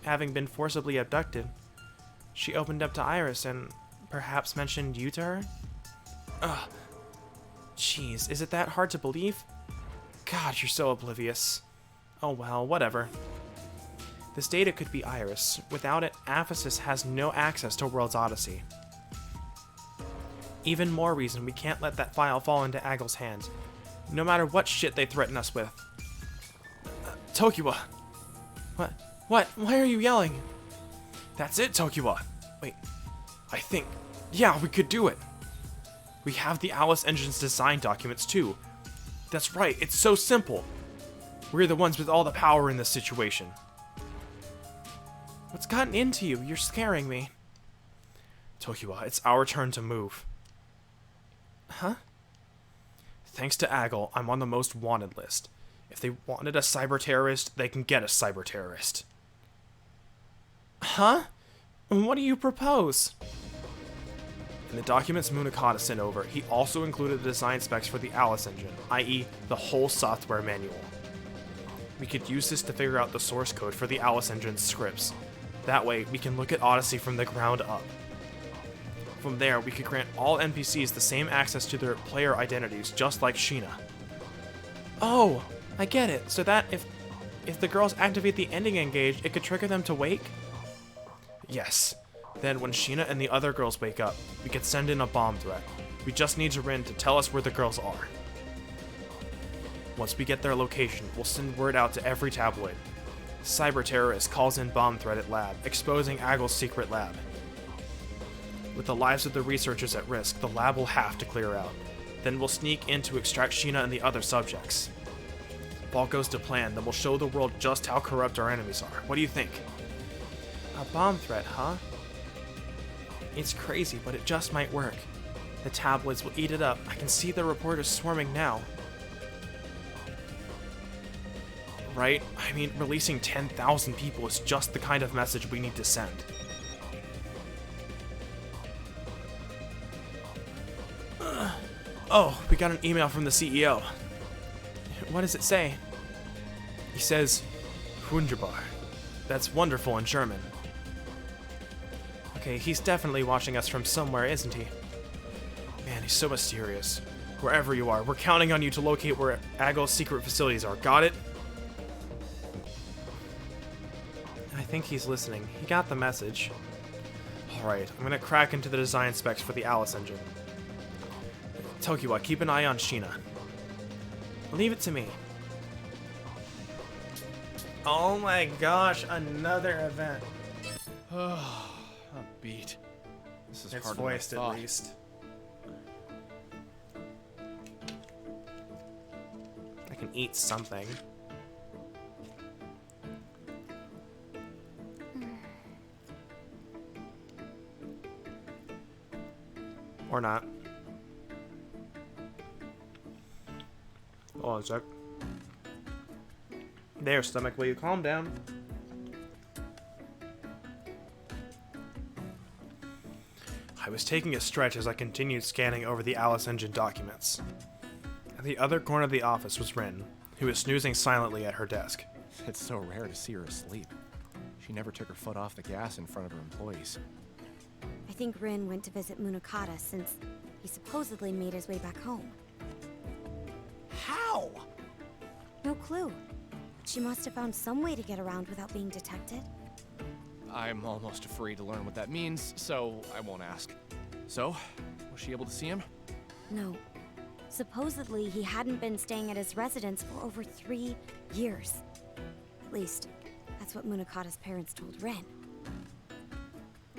having been forcibly abducted, she opened up to Iris and perhaps mentioned you to her? Ugh. Jeez, is it that hard to believe? God, you're so oblivious. Oh well, whatever. This data could be Iris. Without it, Aphesis has no access to World's Odyssey. Even more reason we can't let that file fall into Aggle's hands, no matter what shit they threaten us with. Tokiwa! What? Why are you yelling? That's it, Tokiwa! Wait, I think... Yeah, we could do it! We have the Alice Engine's design documents too. That's right, it's so simple! We're the ones with all the power in this situation. What's gotten into you? You're scaring me. Tokiwa, it's our turn to move. Huh? Thanks to Aggle, I'm on the most wanted list. If they wanted a cyber terrorist, they can get a cyber terrorist. Huh? What do you propose? In the documents Munakata sent over, he also included the design specs for the Alice engine, i.e. the whole software manual. We could use this to figure out the source code for the Alice engine's scripts. That way, we can look at Odyssey from the ground up. From there, we could grant all NPCs the same access to their player identities, just like Sheena. Oh, I get it. So that if the girls activate the ending engage, it could trigger them to wake? Yes. Then when Sheena and the other girls wake up, we could send in a bomb threat. We just need Jiren to tell us where the girls are. Once we get their location, we'll send word out to every tabloid. Cyber terrorist calls in bomb threat at lab, exposing Aggle's secret lab. With the lives of the researchers at risk, the lab will have to clear out. Then we'll sneak in to extract Sheena and the other subjects. If all goes to plan, then we'll show the world just how corrupt our enemies are. What do you think? A bomb threat, huh? It's crazy, but it just might work. The tabloids will eat it up. I can see the reporters swarming now. Right? I mean, releasing 10,000 people is just the kind of message we need to send. Oh, we got an email from the CEO. What does it say? He says, Hunjabar, That's wonderful in German. Okay, he's definitely watching us from somewhere, isn't he? Man, he's so mysterious. Wherever you are, we're counting on you to locate where Agel's secret facilities are. Got it? I think he's listening. He got the message. Alright, I'm gonna crack into the design specs for the Alice engine. Tokiwa, keep an eye on Sheena. Leave it to me. Oh my gosh, another event. I'm beat. This is It's harder than I voiced at thought. least. I can eat something. Or not. Hold on a sec. There, stomach, will you calm down? I was taking a stretch as I continued scanning over the Alice engine documents. At the other corner of the office was Rin, who was snoozing silently at her desk. It's so rare to see her asleep. She never took her foot off the gas in front of her employees. I think Rin went to visit Munakata since he supposedly made his way back home. How? No clue. She must have found some way to get around without being detected. I'm almost afraid to learn what that means, so I won't ask. So, was she able to see him? No. Supposedly, he hadn't been staying at his residence for over 3 years. At least, that's what Munakata's parents told Rin.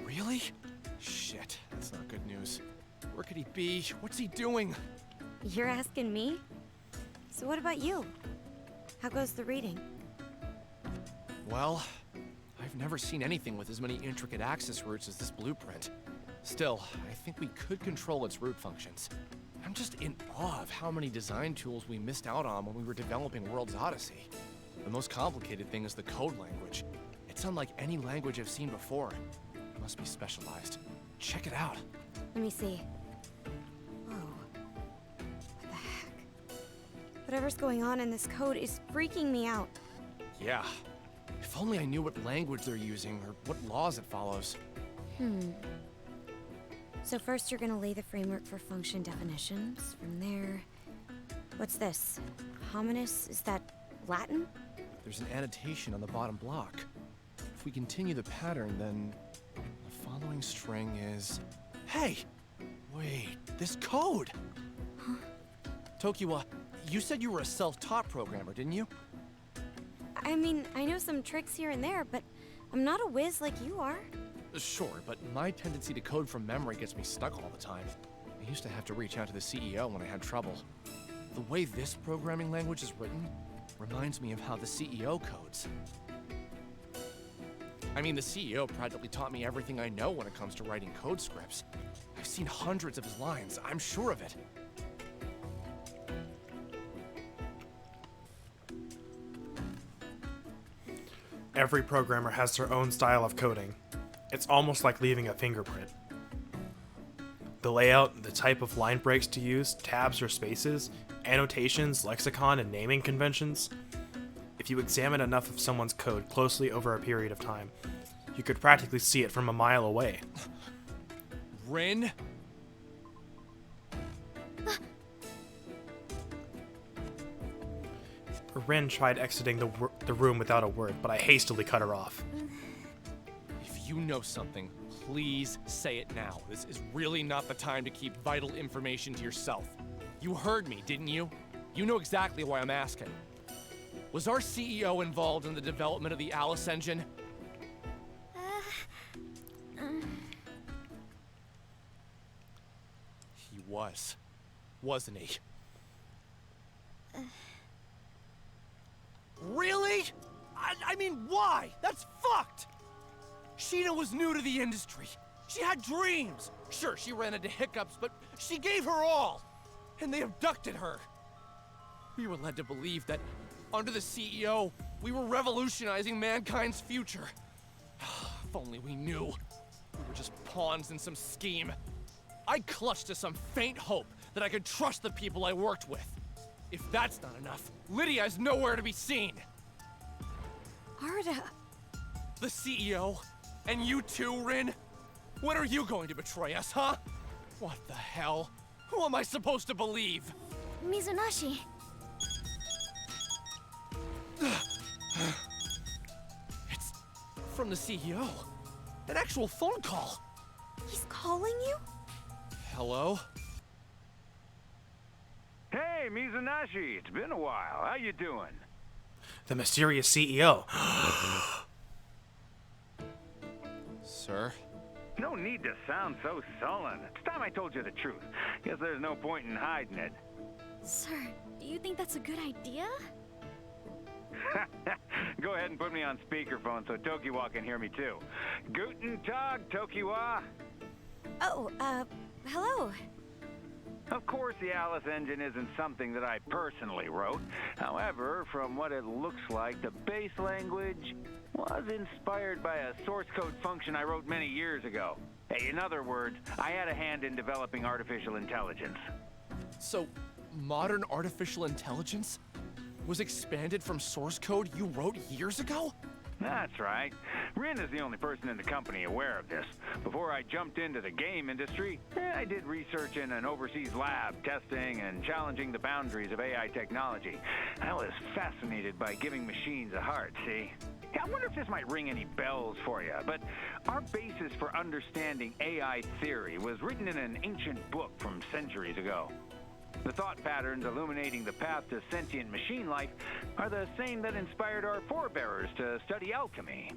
Really? Shit, that's not good news. Where could he be? What's he doing? You're asking me? So what about you? How goes the reading? Well, I've never seen anything with as many intricate access routes as this blueprint. Still, I think we could control its root functions. I'm just in awe of how many design tools we missed out on when we were developing World's Odyssey. The most complicated thing is the code language. It's unlike any language I've seen before. It must be specialized. Check it out. Let me see. Whoa. What the heck? Whatever's going on in this code is freaking me out. Yeah. If only I knew what language they're using or what laws it follows. So first you're gonna lay the framework for function definitions. From there... What's this? Hominis? Is that Latin? There's an annotation on the bottom block. If we continue the pattern, then the following string is... Hey! Wait, this code! Huh? Tokiwa, you said you were a self-taught programmer, didn't you? I mean, I know some tricks here and there, but I'm not a whiz like you are. Sure, but my tendency to code from memory gets me stuck all the time. I used to have to reach out to the CEO when I had trouble. The way this programming language is written reminds me of how the CEO codes. I mean, the CEO practically taught me everything I know when it comes to writing code scripts. I've seen hundreds of his lines, I'm sure of it. Every programmer has their own style of coding. It's almost like leaving a fingerprint. The layout, the type of line breaks to use, tabs or spaces, annotations, lexicon, and naming conventions. If you examine enough of someone's code closely over a period of time, you could practically see it from a mile away. Rin? Rin tried exiting the room without a word, but I hastily cut her off. If you know something, please say it now. This is really not the time to keep vital information to yourself. You heard me, didn't you? You know exactly why I'm asking. Was our CEO involved in the development of the Alice engine? He was, wasn't he? Really? I mean, why? That's fucked! Sheena was new to the industry. She had dreams. Sure, she ran into hiccups, but she gave her all. And they abducted her. We were led to believe that under the CEO, we were revolutionizing mankind's future. If only we knew. We were just pawns in some scheme. I clutched to some faint hope that I could trust the people I worked with. If that's not enough, Lydia is nowhere to be seen. Arda... The CEO? And you too, Rin? When are you going to betray us, huh? What the hell? Who am I supposed to believe? Mizunashi. It's from the CEO. An actual phone call. He's calling you? Hello? Hey, Mizunashi, it's been a while. How you doing? The mysterious CEO. Sir? No need to sound so sullen. It's time I told you the truth. Guess there's no point in hiding it. Sir, do you think that's a good idea? Go ahead and put me on speakerphone so Tokiwa can hear me too. Guten Tag, Tokiwa. Oh, hello. Of course, the Alice engine isn't something that I personally wrote. However, from what it looks like, the base language was inspired by a source code function I wrote many years ago. Hey, in other words, I had a hand in developing artificial intelligence. So, modern artificial intelligence was expanded from source code you wrote years ago? That's right. Rin is the only person in the company aware of this. Before I jumped into the game industry, I did research in an overseas lab, testing and challenging the boundaries of AI technology. I was fascinated by giving machines a heart, see? I wonder if this might ring any bells for you, but our basis for understanding AI theory was written in an ancient book from centuries ago. The thought patterns illuminating the path to sentient machine life are the same that inspired our forebears to study alchemy.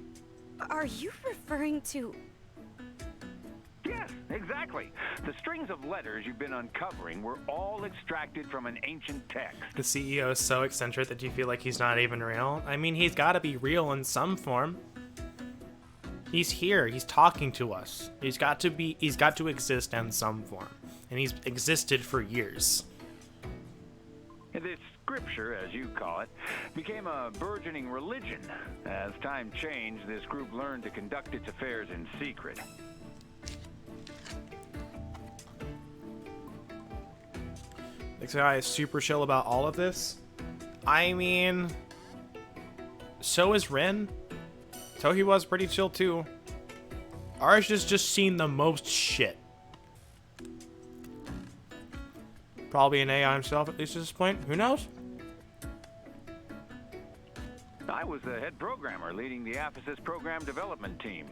Are you referring to... Yes, exactly. The strings of letters you've been uncovering were all extracted from an ancient text. The CEO is so eccentric that you feel like he's not even real. I mean, he's got to be real in some form. He's here. He's talking to us. He's got to exist in some form. And he's existed for years. This scripture, as you call it, became a burgeoning religion. As time changed, this group learned to conduct its affairs in secret. This guy is super chill about all of this. I mean, so is Rin. Tokiwa's pretty chill too. Arch has just seen the most shit. Probably an AI himself, at least at this point. Who knows? I was the head programmer leading the Aphesis program development team.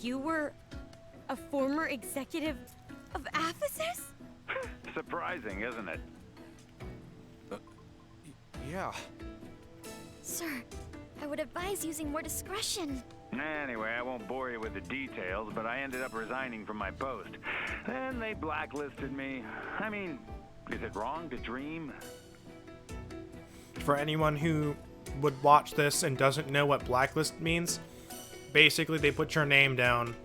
You were a former executive of Aphesis? Surprising, isn't it? Yeah. Sir, I would advise using more discretion. Anyway, I won't bore you with the details, but I ended up resigning from my post. Then they blacklisted me. I mean, is it wrong to dream? For anyone who would watch this and doesn't know what blacklist means, basically they put your name down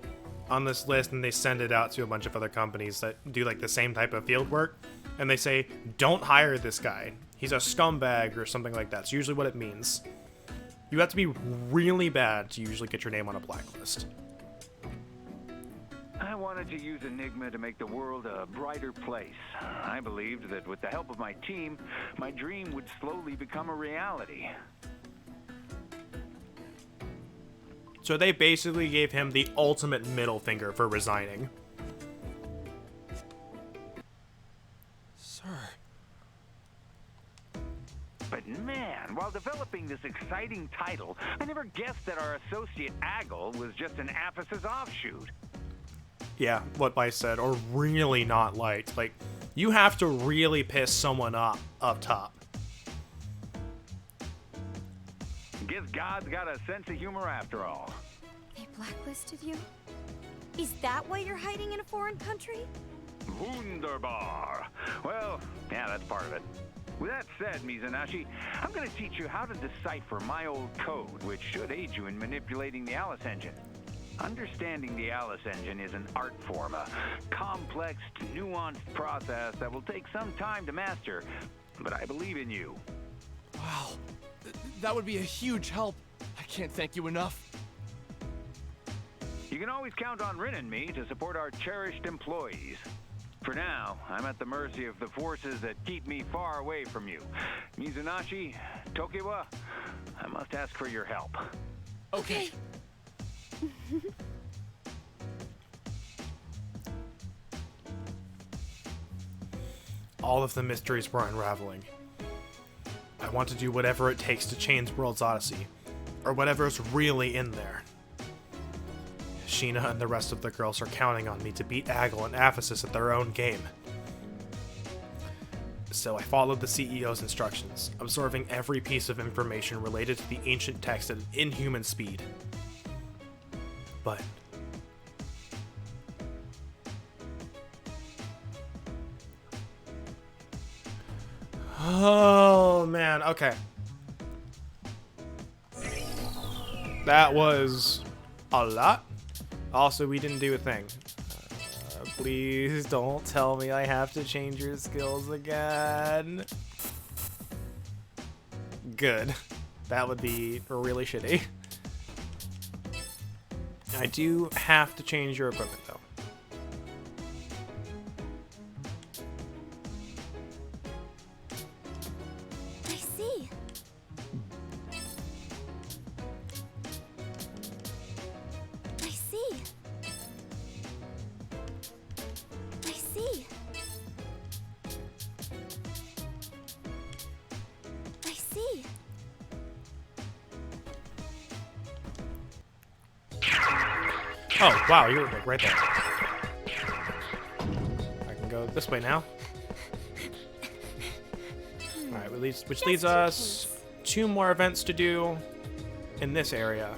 on this list and they send it out to a bunch of other companies that do like the same type of field work, and they say, don't hire this guy. He's a scumbag or something like that. It's usually what it means. You have to be really bad to usually get your name on a blacklist. I wanted to use Enigma to make the world a brighter place. I believed that with the help of my team, my dream would slowly become a reality. So they basically gave him the ultimate middle finger for resigning. Sir. But man, while developing this exciting title, I never guessed that our associate Aggle was just an Aphesis offshoot. Yeah, what I said, or really not liked. Like, you have to really piss someone up top. Guess God's got a sense of humor after all. They blacklisted you? Is that why you're hiding in a foreign country? Wunderbar. Well, yeah, that's part of it. With that said, Mizunashi, I'm going to teach you how to decipher my old code, which should aid you in manipulating the Alice engine. Understanding the Alice engine is an art form, a complex, nuanced process that will take some time to master, but I believe in you. Wow. That would be a huge help. I can't thank you enough. You can always count on Rin and me to support our cherished employees. For now, I'm at the mercy of the forces that keep me far away from you. Mizunashi, Tokiwa, I must ask for your help. Okay. All of the mysteries were unraveling. I want to do whatever it takes to change World's Odyssey, or whatever's really in there. Sheena and the rest of the girls are counting on me to beat Aggle and Aphesis at their own game. So I followed the CEO's instructions, absorbing every piece of information related to the ancient text at an inhuman speed. But oh man, okay. That was a lot. Also, we didn't do a thing. Please don't tell me I have to change your skills again. Good. That would be really shitty. I do have to change your equipment though. I see. I see. I see. I see. Oh, wow, you're like right there. I can go this way now. Alright, which leads us 2 more events to do in this area.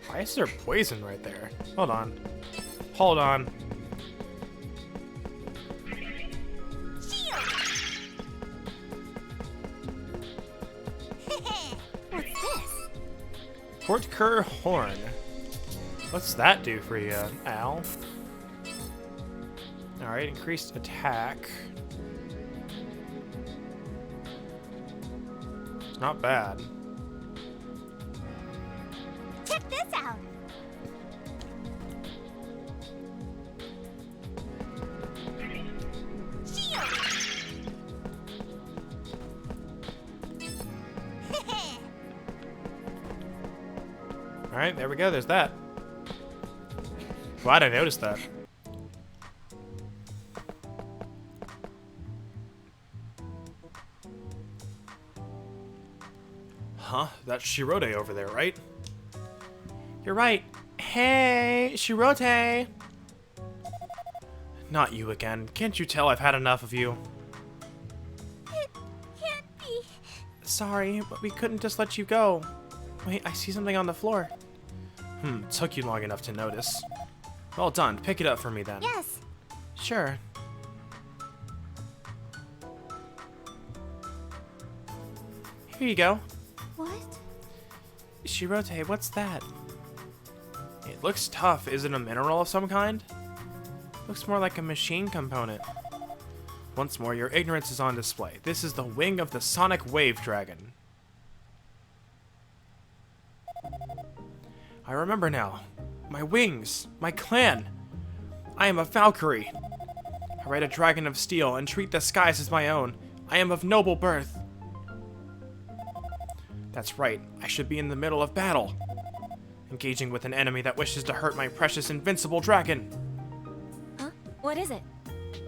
Why is there poison right there? Hold on. Hold on. What's this? Port Kerr Horn. What's that do for you, Al? Alright, increased attack. Not bad. Check this out. Alright, there we go, there's that. Glad I noticed that. Huh? That's Shirode over there, right? You're right. Hey, Shirode! Not you again. Can't you tell I've had enough of you? It can't be. Sorry, but we couldn't just let you go. Wait, I see something on the floor. Took you long enough to notice. Well done. Pick it up for me then. Yes. Sure. Here you go. What? Shirode, what's that? It looks tough. Is it a mineral of some kind? Looks more like a machine component. Once more, your ignorance is on display. This is the wing of the Sonic Wave Dragon. I remember now. My wings. My clan. I am a Valkyrie. I ride a dragon of steel and treat the skies as my own. I am of noble birth. That's right. I should be in the middle of battle. Engaging with an enemy that wishes to hurt my precious invincible dragon. Huh? What is it?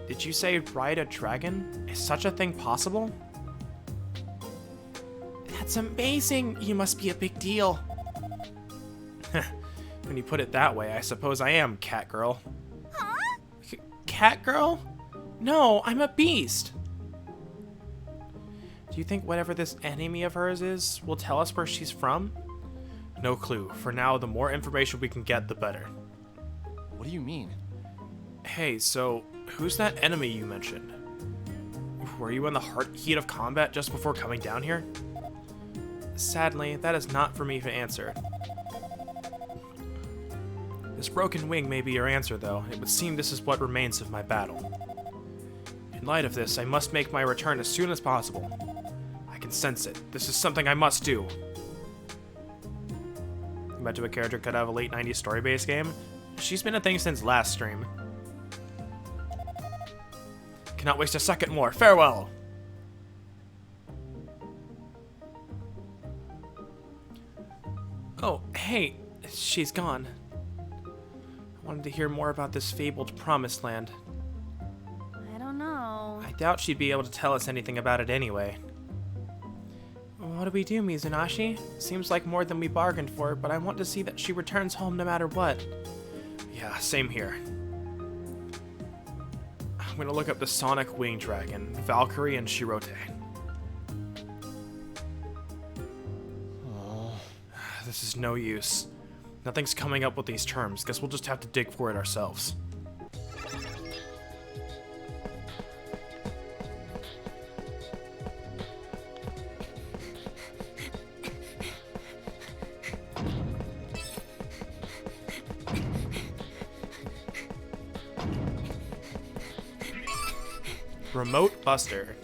Did you say ride a dragon? Is such a thing possible? That's amazing! You must be a big deal. When you put it that way, I suppose I am Cat Girl. Huh? Cat Girl? No, I'm a beast! Do you think whatever this enemy of hers is will tell us where she's from? No clue. For now, the more information we can get, the better. What do you mean? Hey, so, who's that enemy you mentioned? Were you in the heat of combat just before coming down here? Sadly, that is not for me to answer. This broken wing may be your answer, though. It would seem this is what remains of my battle. In light of this, I must make my return as soon as possible. I can sense it. This is something I must do. I bet to a character cut out of a late 90s story-based game. She's been a thing since last stream. Cannot waste a second more. Farewell! Oh, hey, she's gone. I wanted to hear more about this fabled promised land. I don't know. I doubt she'd be able to tell us anything about it anyway. What do we do, Mizunashi? Seems like more than we bargained for, but I want to see that she returns home no matter what. Yeah, same here. I'm gonna look up the Sonic Wing Dragon, Valkyrie, and Shirote. This is no use. Nothing's coming up with these terms. Guess we'll just have to dig for it ourselves. Remote Buster.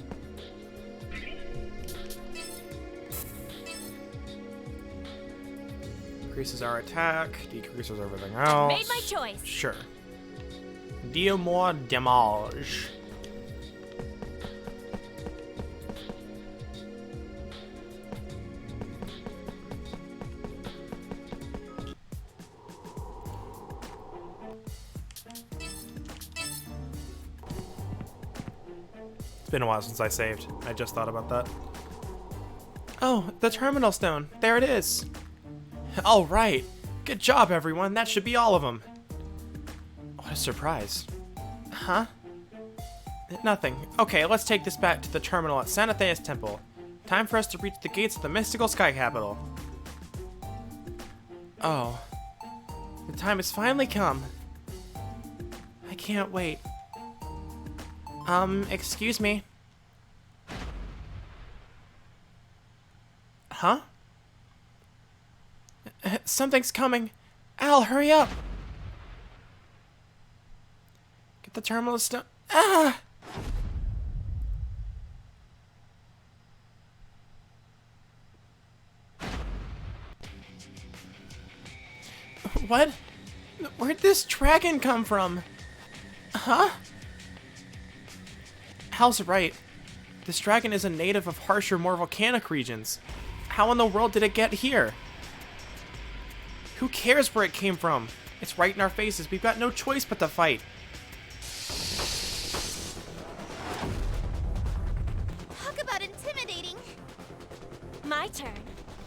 Increases our attack, decreases everything else. Made my choice. Sure. Deal more damage. It's been a while since I saved. I just thought about that. Oh, the terminal stone. There it is. All right. Good job, everyone. That should be all of them. What a surprise. Huh? Nothing. Okay, let's take this back to the terminal at Sanatheus Temple. Time for us to reach the gates of the mystical Sky Capital. Oh. The time has finally come. I can't wait. Excuse me. Huh? Something's coming. Al, hurry up. Get the terminal stone. Ah! What? Where'd this dragon come from? Huh? Hal's right. This dragon is a native of harsher, more volcanic regions. How in the world did it get here? Who cares where it came from? It's right in our faces. We've got no choice but to fight. Talk about intimidating. My turn.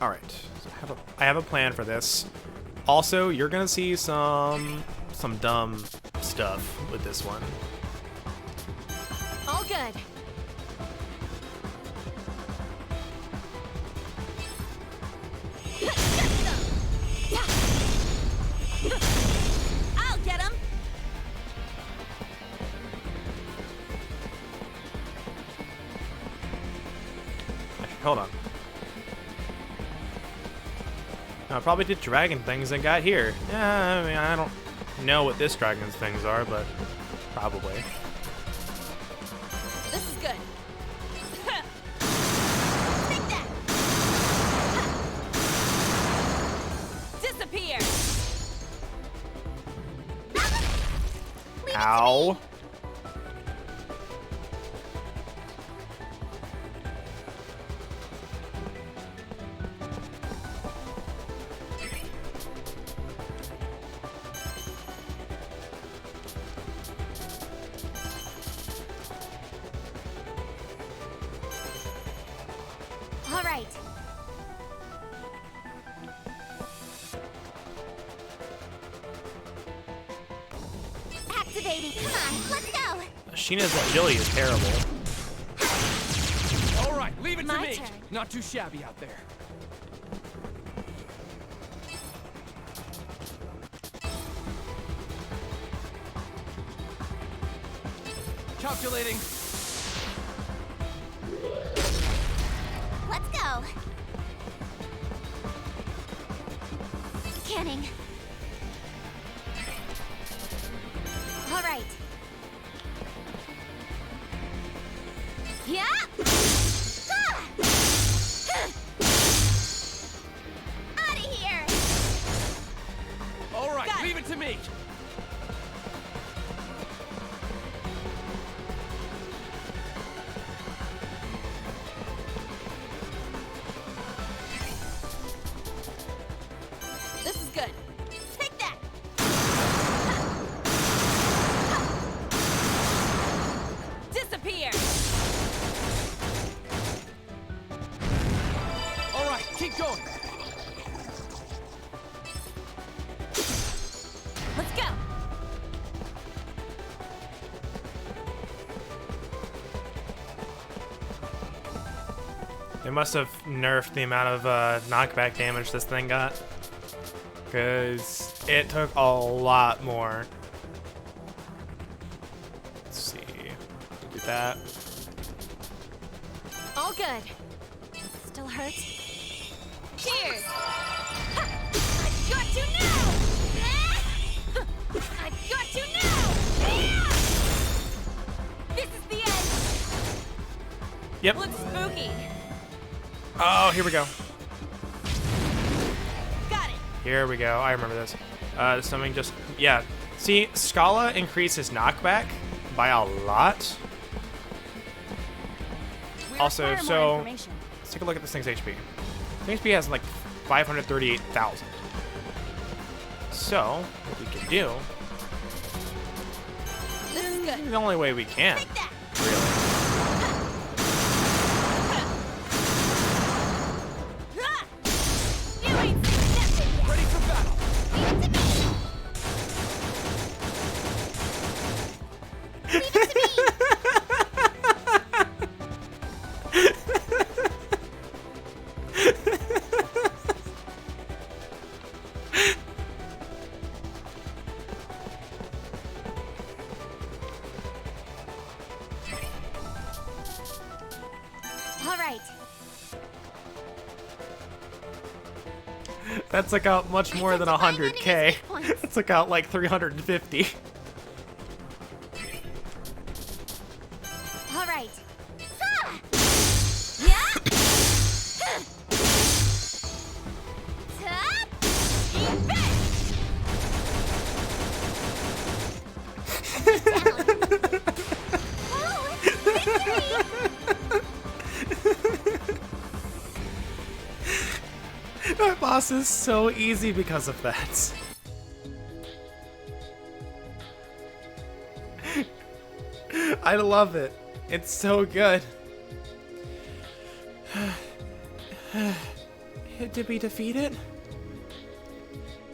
All right. So I have a plan for this. Also, you're gonna see some dumb stuff with this one. All good. I'll get him. Hold on. I probably did dragon things and got here. Yeah, I mean, I don't know what this dragon's things are, but probably. This is good. Take that. Disappear. Ow. All right. Activating. Come on, let's go. Sheena's agility is terrible. All right, leave it to My me. turn. Not too shabby out there. Calculating. Let's go. right. Yeah. Out of here. All right, leave it to me. This is good. Take that. Disappear! All right, keep going. Let's go! They must have nerfed the amount of knockback damage this thing got. Because it took a lot more. Let's see. Do that. All good. Still hurts? Cheers. Ha! I got you now. I got you now. This is the end! Yep. Looks spooky. Oh, here we go. Got it! Here we go. I remember this. Something just... Yeah. See, Scala increases knockback by a lot. We Also, require more so... information. Let's take a look at this thing's HP. This HP has like 538,000. So, what we can do... This is good. The only way we can. Take that. Really. Ha! You ain't seen nothing yet. Ready for battle. Leave it to me. Leave it to me. All right. That took out much more than Identifying 100k. enemies' weak points. It took out like 350. All right. Ha! Yeah. Tap. Eat this. Oh, victory! That boss is so easy because of that. I love it. It's so good. Did we defeat it?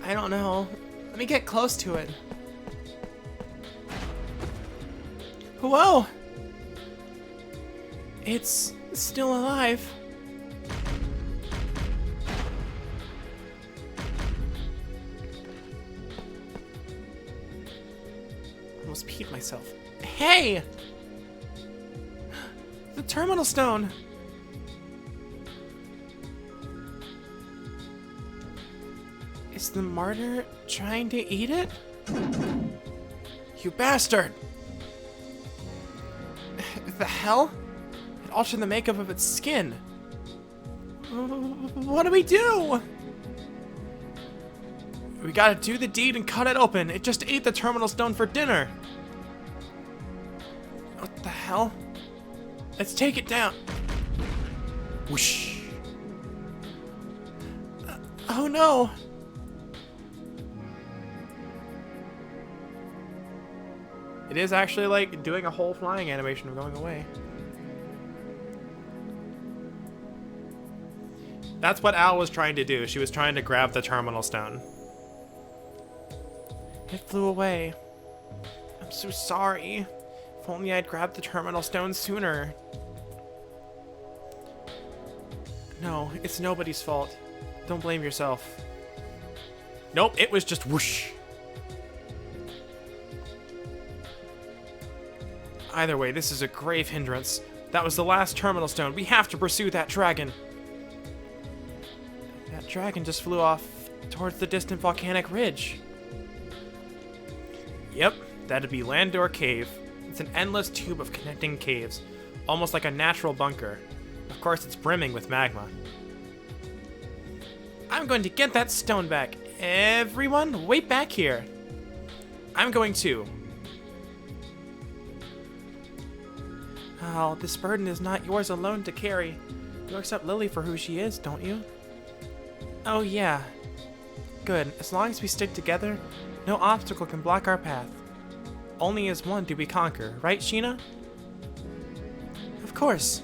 I don't know. Let me get close to it. Whoa! It's still alive. Almost peed myself. Hey! The terminal stone! Is the martyr trying to eat it? You bastard! The hell? It altered the makeup of its skin. What do we do? We gotta do the deed and cut it open. It just ate the terminal stone for dinner. What the hell? Let's take it down. Whoosh. Oh no. It is actually like doing a whole flying animation of going away. That's what Al was trying to do. She was trying to grab the terminal stone. It flew away. I'm so sorry. If only I'd grabbed the terminal stone sooner. No, it's nobody's fault. Don't blame yourself. Nope, it was just whoosh. Either way, this is a grave hindrance. That was the last terminal stone. We have to pursue that dragon. That dragon just flew off towards the distant volcanic ridge. Yep, That'd be Landor Cave. It's an endless tube of connecting caves, almost like a natural bunker. Of course, it's brimming with magma. I'm going to get that stone back. Everyone, wait back here. I'm going too. Oh, this burden is not yours alone to carry. You accept Lily for who she is, don't you? Oh, yeah. Good. As long as we stick together, no obstacle can block our path. Only as one do we conquer, right, Sheena? Of course.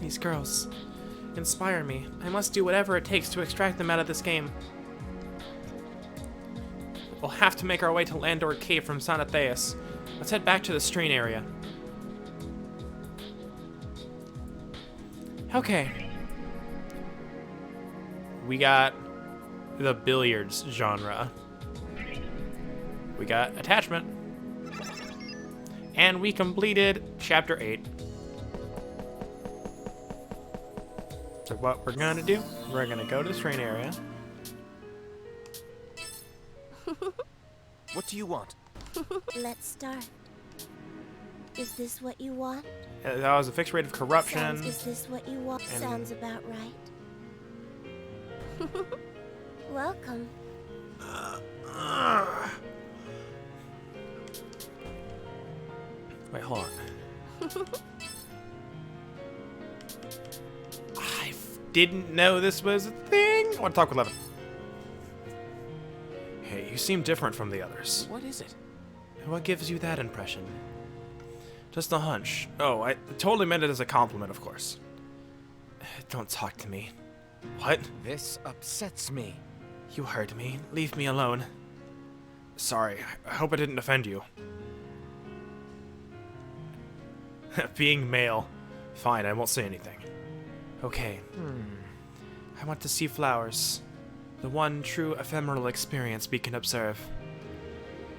These girls inspire me. I must do whatever it takes to extract them out of this game. We'll have to make our way to Landor Cave from San Atheus. Let's head back to the Streen area. Okay. We got the billiards genre. We got attachment. And we completed chapter 8. So what we're gonna do, we're gonna go to the Streen area. What do you want? Let's start. Is this what you want? That was a fixed rate of corruption. Is this what you want? And- Sounds about right. Welcome. Wait, hold on. I didn't know this was a thing. I want to talk with Levin. Hey, you seem different from the others. What is it? What gives you that impression? Just a hunch. Oh, I totally meant it as a compliment, of course. Don't talk to me. What? This upsets me. You heard me. Leave me alone. Sorry. I hope I didn't offend you. Being male. Fine, I won't say anything. Okay. I want to see flowers. The one true ephemeral experience we can observe.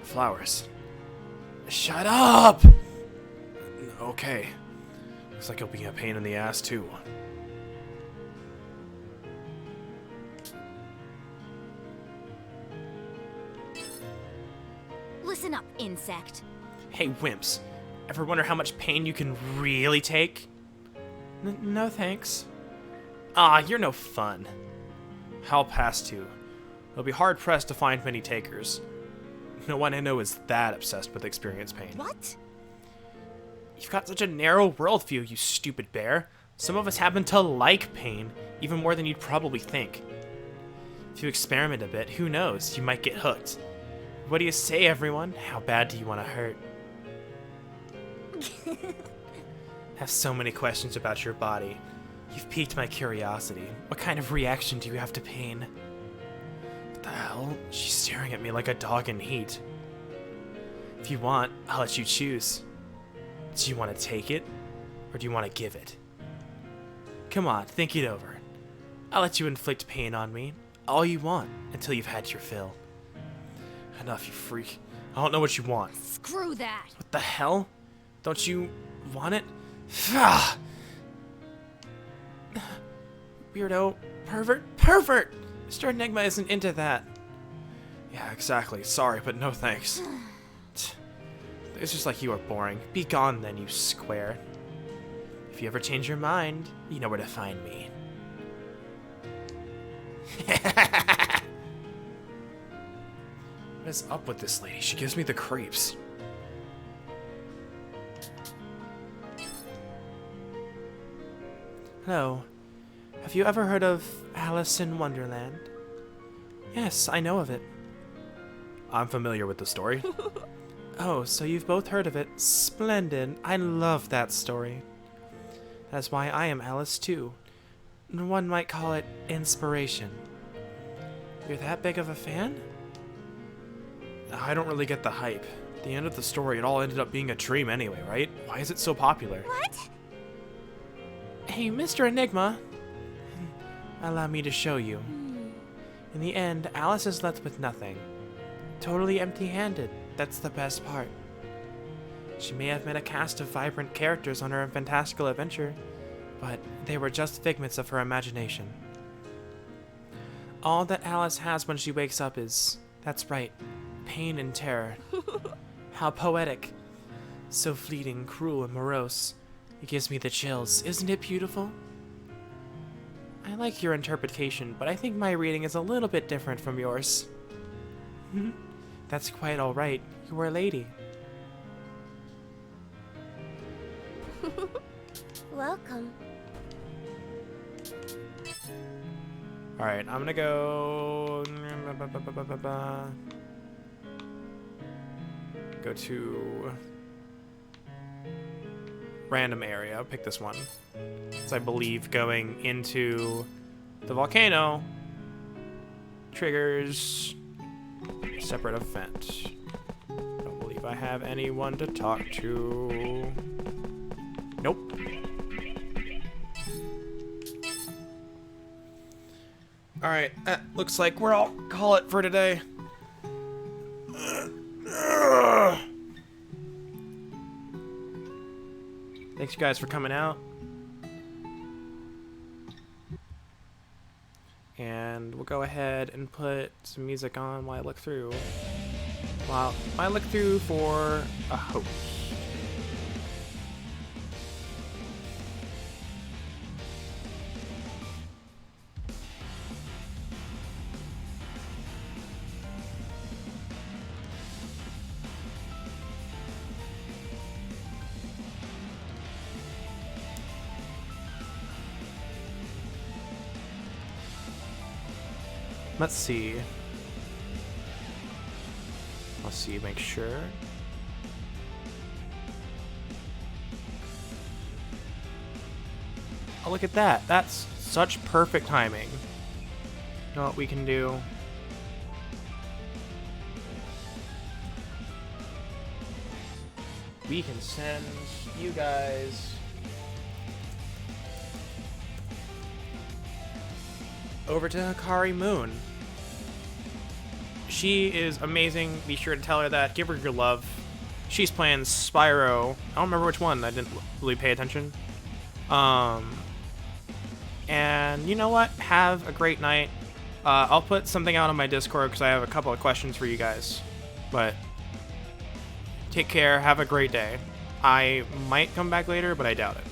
Flowers. Shut up! Okay. Looks like it'll be a pain in the ass, too. Listen up, insect. Hey, wimps. Ever wonder how much pain you can really take? No thanks. Ah, you're no fun. I'll pass too. It'll be hard-pressed to find many takers. No one I know is that obsessed with experience pain. What? You've got such a narrow worldview, you stupid bear. Some of us happen to like pain, even more than you'd probably think. If you experiment a bit, who knows, you might get hooked. What do you say, everyone? How bad do you want to hurt? Have so many questions about your body. You've piqued my curiosity. What kind of reaction do you have to pain? What the hell? She's staring at me like a dog in heat. If you want, I'll let you choose. Do you want to take it, or do you want to give it? Come on, think it over. I'll let you inflict pain on me, all you want, until you've had your fill. Enough, you freak. I don't know what you want. Screw that. What the hell? Don't you want it? Weirdo. Pervert! Mr. Enigma isn't into that. Yeah, exactly. Sorry, but no thanks. It's just like you are boring. Be gone then, you square. If you ever change your mind, you know where to find me. What is up with this lady? She gives me the creeps. Hello. Have you ever heard of Alice in Wonderland? Yes, I know of it. I'm familiar with the story. Oh, so you've both heard of it. Splendid. I love that story. That's why I am Alice too. One might call it inspiration. You're that big of a fan? I don't really get the hype. At the end of the story, it all ended up being a dream anyway, right? Why is it so popular? What? Hey, Mr. Enigma. Allow me to show you. In the end, Alice is left with nothing. Totally empty-handed. That's the best part. She may have met a cast of vibrant characters on her fantastical adventure, but they were just figments of her imagination. All that Alice has when she wakes up is, that's right, pain and terror. How poetic. So fleeting, cruel, and morose. It gives me the chills. Isn't it beautiful? I like your interpretation, but I think my reading is a little bit different from yours. That's quite alright. You are a lady. Welcome. Alright, I'm gonna go... Go to... random area. Pick this one. So I believe going into the volcano triggers a separate event. Don't believe I have anyone to talk to. Nope. Alright, looks like we're all call it for today. Thanks you guys for coming out. And we'll go ahead and put some music on while I look through. While I look through for a host. Let's see. Let's see, make sure. Oh, look at that. That's such perfect timing. You know what we can do? We can send you guys over to Hikari Moon. She is amazing. Be sure to tell her that. Give her your love. She's playing Spyro. I don't remember which one. I didn't really pay attention. And you know what? Have a great night. I'll put something out on my Discord because I have a couple of questions for you guys. But take care. Have a great day. I might come back later, but I doubt it.